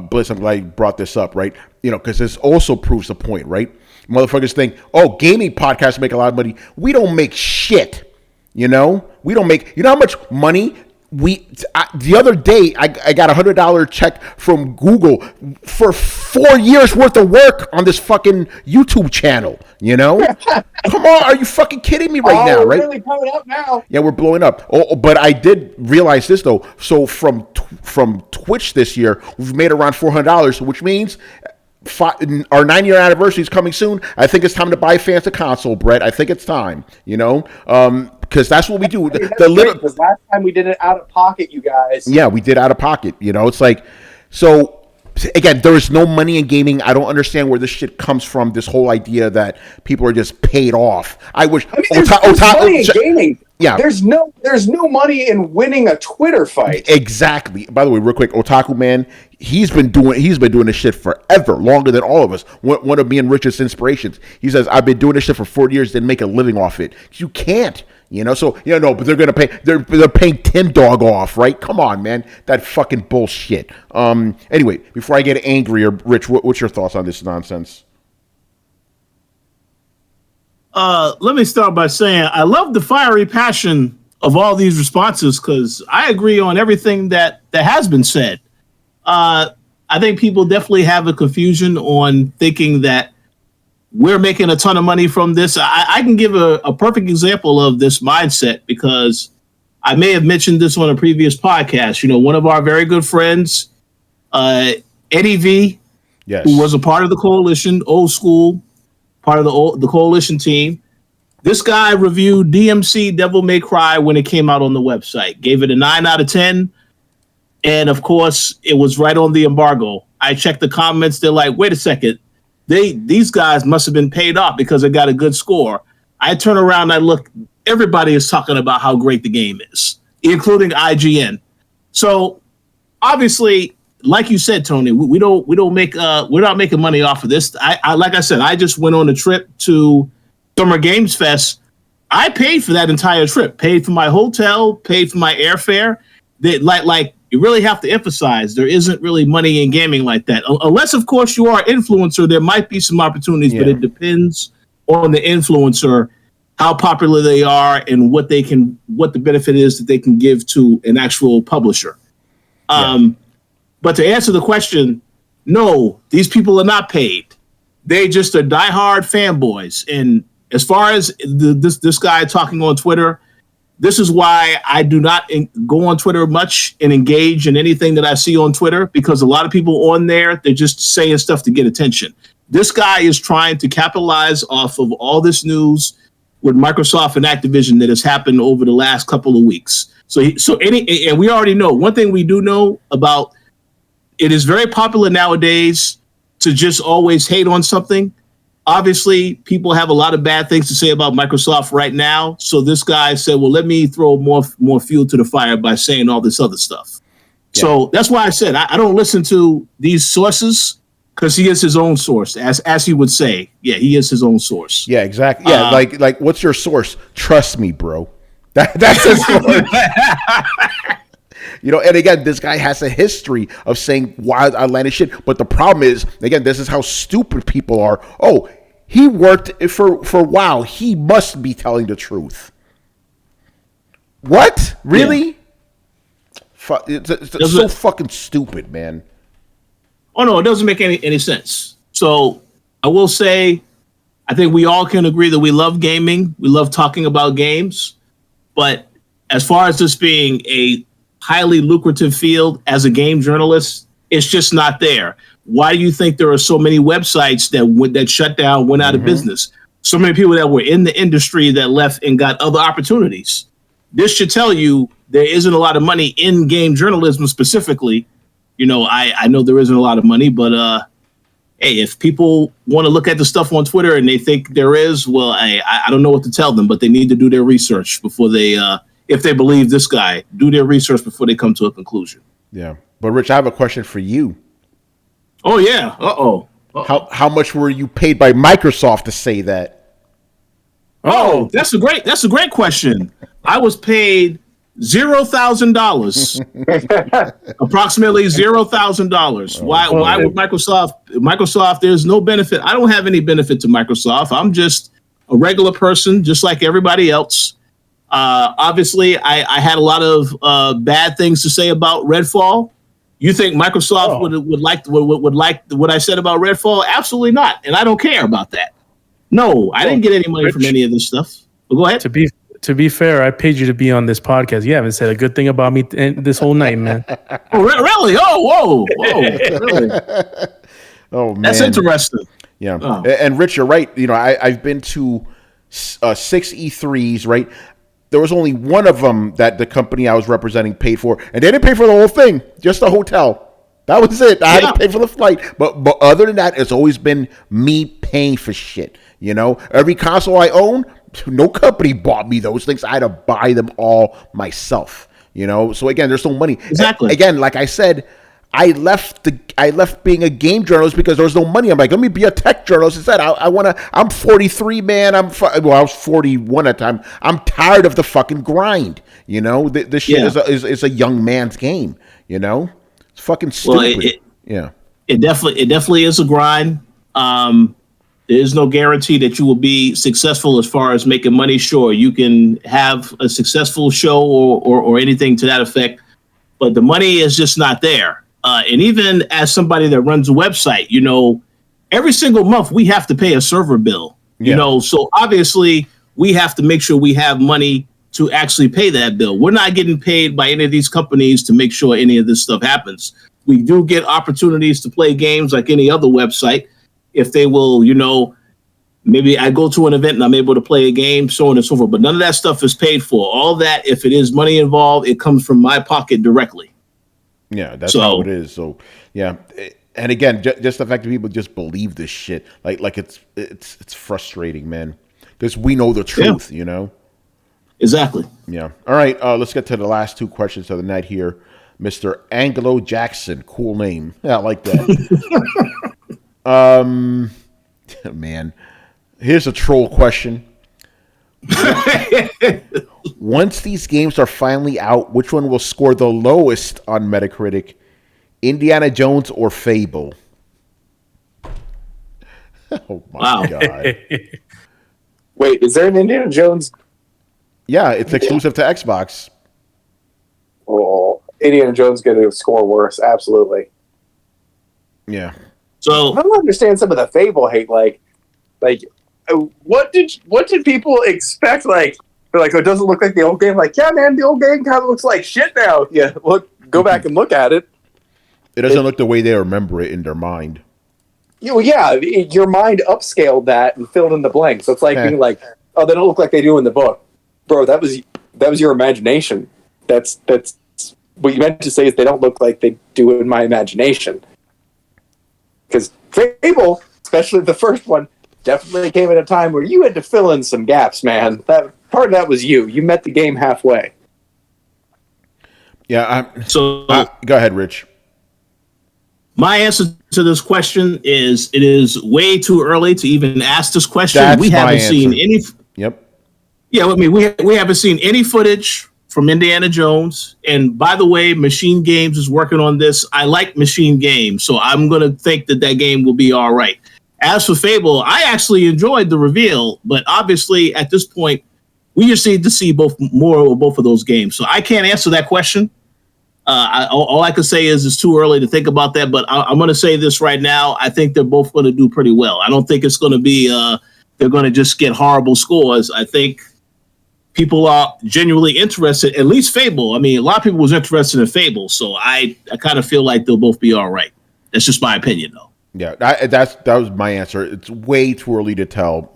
Bliss, I'm glad you brought this up, right? You know, because this also proves the point, right? Motherfuckers think, oh, gaming podcasts make a lot of money. We don't make shit. You know, we don't make. You know how much money the other day I got $100 check from Google for 4 years worth of work on this fucking YouTube channel. You know, come on, are you fucking kidding me right now? Right? Really coming up now. Yeah, we're blowing up. Oh, but I did realize this though. So from Twitch this year, we've made around $400, which means our 9-year anniversary is coming soon. I think it's time to buy fans a console, Brett. I think it's time. You know, because that's what we do. Because last time we did it out of pocket, you guys. Yeah, we did out of pocket. You know, it's like so. Again, there is no money in gaming. I don't understand where this shit comes from. This whole idea that people are just paid off. I wish. There's money in gaming. Yeah, there's no money in winning a Twitter fight. Exactly. By the way, real quick, Otaku Man, he's been doing this shit forever, longer than all of us. One of me and Richard's inspirations. He says, "I've been doing this shit for 40 years, didn't make a living off it." You can't. You know, so no, but they're gonna pay. They're paying Tim Dog off, right? Come on, man, that fucking bullshit. Anyway, before I get angry, or Rich, what's your thoughts on this nonsense? Let me start by saying I love the fiery passion of all these responses because I agree on everything that has been said. I think people definitely have a confusion on thinking that we're making a ton of money from this. I can give a perfect example of this mindset because I may have mentioned this on a previous podcast. You know, one of our very good friends, Eddie V, yes, who was a part of the coalition, old school, part of the coalition team. This guy reviewed DMC Devil May Cry when it came out on the website, gave it a 9 out of 10. And of course, it was right on the embargo. I checked the comments. They're like, wait a second. These guys must have been paid off because they got a good score. I turn around and I look, everybody is talking about how great the game is, including IGN. So obviously, like you said, Tony, we're not making money off of this. I like I said, I just went on a trip to Summer Games Fest. I paid for that entire trip, paid for my hotel, paid for my airfare. Like you really have to emphasize there isn't really money in gaming like that. Unless, of course, you are an influencer, there might be some opportunities, but it depends on the influencer, how popular they are and what the benefit is that they can give to an actual publisher. But to answer the question, no, these people are not paid. They just are diehard fanboys. And as far as this guy talking on Twitter, this is why I do not go on Twitter much and engage in anything that I see on Twitter, because a lot of people on there, they're just saying stuff to get attention. This guy is trying to capitalize off of all this news with Microsoft and Activision that has happened over the last couple of weeks. And we already know, one thing we do know about, it is very popular nowadays to just always hate on something. Obviously, people have a lot of bad things to say about Microsoft right now. So this guy said, well, let me throw more fuel to the fire by saying all this other stuff. Yeah. So that's why I said I don't listen to these sources, because he is his own source, as he would say. Yeah, he is his own source. Yeah, exactly. Yeah, like what's your source? Trust me, bro. That's his source. You know, and again, this guy has a history of saying wild, outlandish shit. But the problem is, again, this is how stupid people are. Oh, he worked for WoW. He must be telling the truth. What? Really? Yeah. It's so fucking stupid, man. Oh, no, it doesn't make any sense. So I will say, I think we all can agree that we love gaming. We love talking about games. But as far as this being a highly lucrative field as a game journalist, it's just not there. Why do you think there are so many websites that shut down, went out of business? So many people that were in the industry that left and got other opportunities. This should tell you there isn't a lot of money in game journalism specifically. You know, I know there isn't a lot of money, but hey, if people want to look at the stuff on Twitter and they think there is, well, I don't know what to tell them, but they need to do their research before they if they believe this guy. Do their research before they come to a conclusion. Yeah. But Rich, I have a question for you. Oh yeah. How much were you paid by Microsoft to say that? Oh, that's a great question. I was paid $0,000, approximately $0,000. Why would Microsoft? There's no benefit. I don't have any benefit to Microsoft. I'm just a regular person, just like everybody else. Obviously, I had a lot of bad things to say about Redfall. You think Microsoft would like what I said about Redfall? Absolutely not, and I don't care about that. No, I didn't get any money from any of this stuff. But go ahead. To be fair, I paid you to be on this podcast. You haven't said a good thing about me this whole night, man. Oh, really? Oh, whoa, really? Oh, man. That's interesting. Yeah. Oh. And Rich, you're right. You know, I've been to 6 E3s, right? There was only one of them that the company I was representing paid for, and they didn't pay for the whole thing, just the hotel. That was it. I had to pay for the flight. But other than that, it's always been me paying for shit. You know, every console I own, no company bought me those things. I had to buy them all myself. You know, so again, there's no money. Exactly. Again, like I said, I left being a game journalist because there was no money. I'm like, let me be a tech journalist instead. I'm 43, man. I was 41 at the time. I'm tired of the fucking grind. You know, this shit is a young man's game. You know, it's fucking stupid. Well, it definitely is a grind. There is no guarantee that you will be successful as far as making money. Sure, you can have a successful show or anything to that effect, but the money is just not there. And even as somebody that runs a website, you know, every single month we have to pay a server bill, you know, so obviously we have to make sure we have money to actually pay that bill. We're not getting paid by any of these companies to make sure any of this stuff happens. We do get opportunities to play games like any other website. If they will, you know, maybe I go to an event and I'm able to play a game, so on and so forth. But none of that stuff is paid for. All that, if it is money involved, it comes from my pocket directly. Yeah, that's how it is. So, yeah. And again, just the fact that people just believe this shit, like it's frustrating, man. Because we know the truth, you know? Exactly. Yeah. All right, let's get to the last two questions of the night here. Mr. Anglo Jackson. Cool name. Yeah, I like that. Man, here's a troll question. Once these games are finally out, which one will score the lowest on Metacritic? Indiana Jones or Fable? Oh my God. Wait, is there an Indiana Jones? Yeah, it's exclusive to Xbox. Oh, Indiana Jones going to score worse, absolutely. Yeah. So I don't understand some of the Fable hate. Like, what did people expect? Like, they're like, oh, it doesn't look like the old game. Like, yeah, man, the old game kind of looks like shit now. Yeah, go back and look at it. It doesn't look the way they remember it in their mind. Your mind upscaled that and filled in the blanks. So it's like being like, oh, they don't look like they do in the book, bro. That was your imagination. That's what you meant to say is they don't look like they do in my imagination. Because Fable, especially the first one, definitely came at a time where you had to fill in some gaps, man. That part of that was you. You met the game halfway. Yeah. Go ahead, Rich. My answer to this question is it is way too early to even ask this question. That's we haven't my seen answer. any. Yep. Yeah, I mean, we haven't seen any footage from Indiana Jones. And by the way, Machine Games is working on this. I like Machine Games, so I'm going to think that game will be all right. As for Fable, I actually enjoyed the reveal, but obviously at this point, we just need to see both of those games. So I can't answer that question. All I can say is it's too early to think about that, but I'm going to say this right now. I think they're both going to do pretty well. I don't think it's going to be they're going to just get horrible scores. I think people are genuinely interested, at least Fable. I mean, a lot of people was interested in Fable, so I kind of feel like they'll both be all right. That's just my opinion, though. Yeah, that was my answer. It's way too early to tell,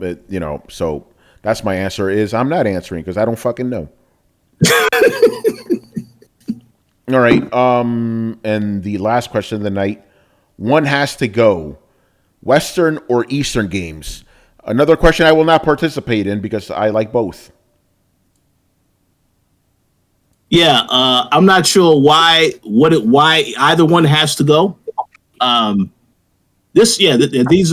so that's my answer is I'm not answering because I don't fucking know. All right, and the last question of the night, one has to go, Western or Eastern games? Another question I will not participate in because I like both. Yeah, I'm not sure why either one has to go. These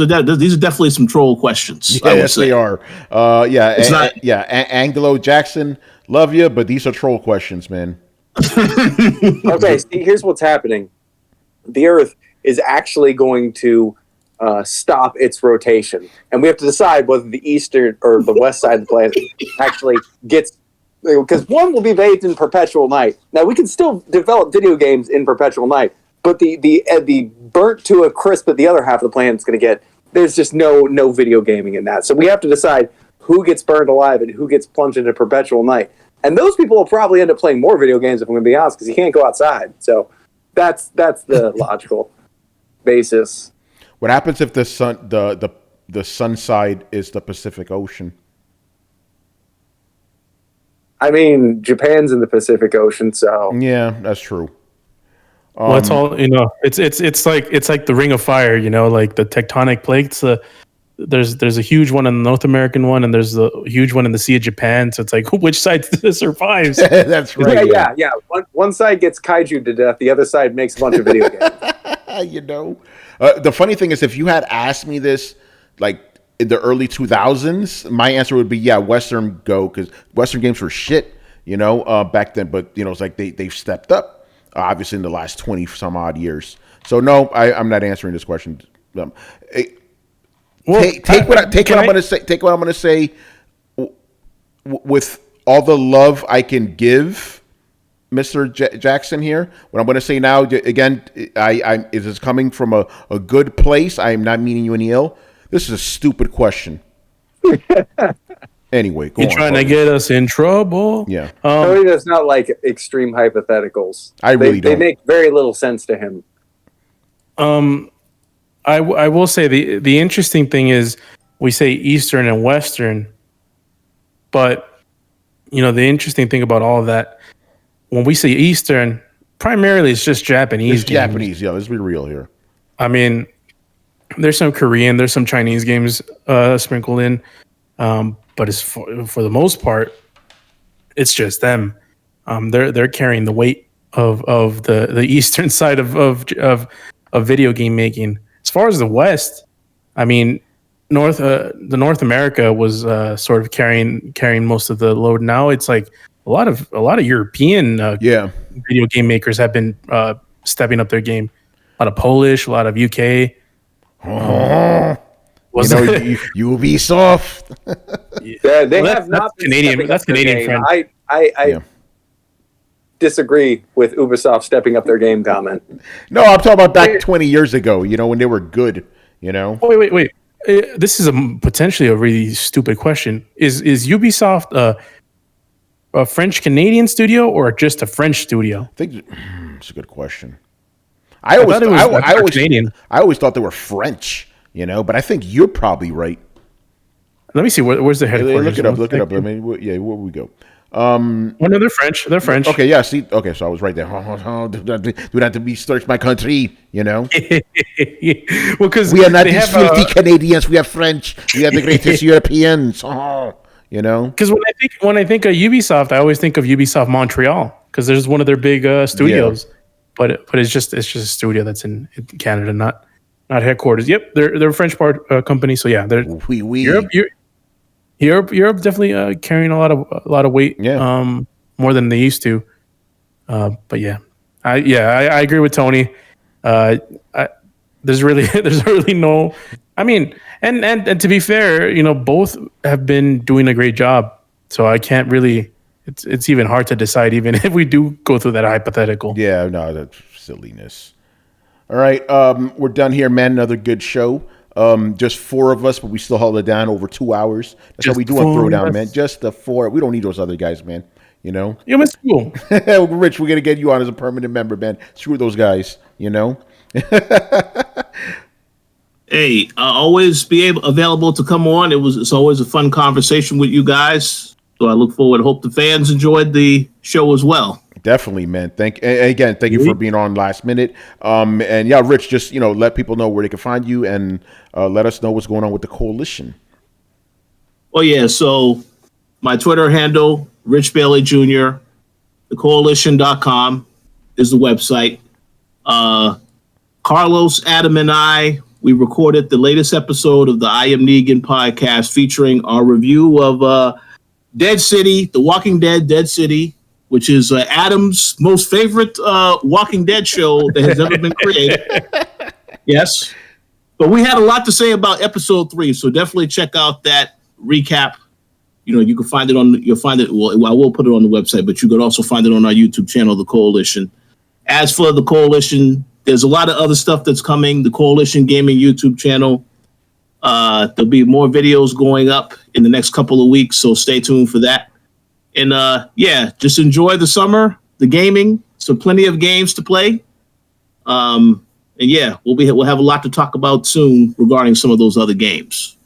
are definitely some troll questions. I would Yes, say. they are. It's not. Anglo Jackson, love you, but these are troll questions, man. Okay, see, here's what's happening. The Earth is actually going to stop its rotation, and we have to decide whether the eastern or the west side of the planet actually gets. Because one will be bathed in perpetual night. Now we can still develop video games in perpetual night, but the burnt to a crisp that the other half of the planet's going to get. There's just no video gaming in that. So we have to decide who gets burned alive and who gets plunged into perpetual night. And those people will probably end up playing more video games, if I'm going to be honest, because you can't go outside. So that's the logical basis. What happens if the sun side is the Pacific Ocean? I mean, Japan's in the Pacific Ocean, so Yeah, that's true. Well, it's all It's like the Ring of Fire. Like the tectonic plates. There's a huge one in the North American one, and there's a huge one in the Sea of Japan. So it's like which side survives? That's right. Yeah. One side gets kaiju to death, the other side makes a bunch of video games. The funny thing is, if you had asked me this, like in the early 2000s, my answer would be Western go, because Western games were shit, back then. But it's like they've stepped up, obviously in the last 20 some odd years. So no, I'm not answering this question. Take what I'm going to say. Take what I'm going to say with all the love I can give Mr. Jackson here. What I'm going to say now, again, it is coming from a good place. I am not meaning you any ill. This is a stupid question. Anyway, you're trying to get us in trouble. Yeah. Tony does not like extreme hypotheticals. I really don't. They make very little sense to him. I will say the interesting thing is we say Eastern and Western, but the interesting thing about all of that, when we say Eastern, primarily it's just Japanese games. Japanese, yeah, let's be real here. I mean, there's some Korean, there's some Chinese games sprinkled in, but it's for the most part, it's just them. They're carrying the weight of the Eastern side of video game making. As far as the West, I mean, the North America was sort of carrying most of the load. Now it's like a lot of European video game makers have been stepping up their game. A lot of Polish, a lot of UK. Ubisoft. They have not been Canadian. That's Canadian, friend. I disagree with Ubisoft stepping up their game comment. No, I'm talking about back 20 years ago. When they were good. Wait. This is potentially a really stupid question. Is Ubisoft a French Canadian studio or just a French studio? I think it's a good question. I always thought they were French, but I think you're probably right. Let me see. Where's the headquarters? Look it up. I mean, where we go? No, they're French. They're French. Okay, yeah. See, okay, so I was right there. Do not to be search my country, Well, because we are not these filthy Canadians. We are French. We are the greatest Europeans. Because when I think of Ubisoft, I always think of Ubisoft Montreal because there's one of their big studios. Yeah. But it's just a studio that's in Canada, not headquarters. Yep, they're a French company. So yeah, they're Europe definitely carrying a lot of weight. Yeah. More than they used to. But yeah, I agree with Tony. There's really no. I mean, and to be fair, both have been doing a great job. So I can't really. It's even hard to decide, even if we do go through that hypothetical. Yeah, no, that's silliness. All right, we're done here, man. Another good show. Just 4 of us, but we still held it down over 2 hours. That's how we do on Throwdown, man. Just the 4. We don't need those other guys, man. Yeah, it's cool. Rich, we're gonna get you on as a permanent member, man. Screw those guys, Hey, always be available to come on. It's always a fun conversation with you guys. So I look forward. Hope the fans enjoyed the show as well. Definitely, man. Thank you for being on last minute. And yeah, Rich, just let people know where they can find you and let us know what's going on with the coalition. Oh yeah, so my Twitter handle, Rich Bailey Jr. thecoalition.com is the website. Carlos, Adam, and I, we recorded the latest episode of the I Am Negan podcast featuring our review of Dead City, The Walking Dead, Dead City, which is Adam's most favorite Walking Dead show that has ever been created. Yes. But we had a lot to say about episode 3, so definitely check out that recap. You know, you can find it well, I will put it on the website, but you could also find it on our YouTube channel, The Coalition. As for The Coalition, there's a lot of other stuff that's coming. The Coalition Gaming YouTube channel. There'll be more videos going up in the next couple of weeks, so stay tuned for that. And just enjoy the summer, the gaming. So plenty of games to play. We'll have a lot to talk about soon regarding some of those other games.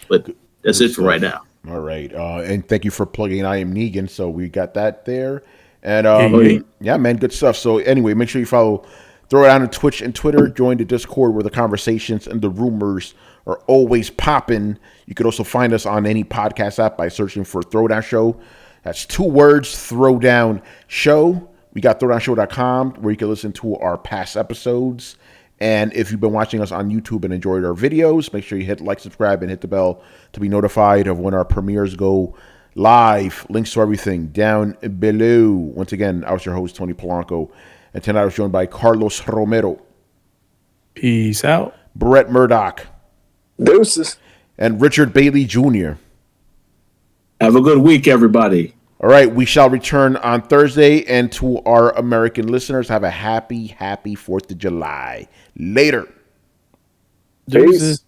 But that's it for right now. All right. And thank you for plugging I Am Negan. So we got that there. And yeah, man, good stuff. So anyway, make sure you follow Throwdown on Twitch and Twitter. Join the Discord where the conversations and the rumors are always popping. You could also find us on any podcast app by searching for Throwdown Show. That's 2 words, Throwdown Show. We got throwdownshow.com where you can listen to our past episodes. And if you've been watching us on YouTube and enjoyed our videos, make sure you hit like, subscribe, and hit the bell to be notified of when our premieres go live. Links to everything down below. Once again, I was your host, Tony Polanco. And tonight I was joined by Carlos Romero. Peace out. Brett Murdoch. Deuces. And Richard Bailey Jr. Have a good week, everybody. All right, we shall return on Thursday. And to our American listeners, have a happy 4th of July. Later. Peace.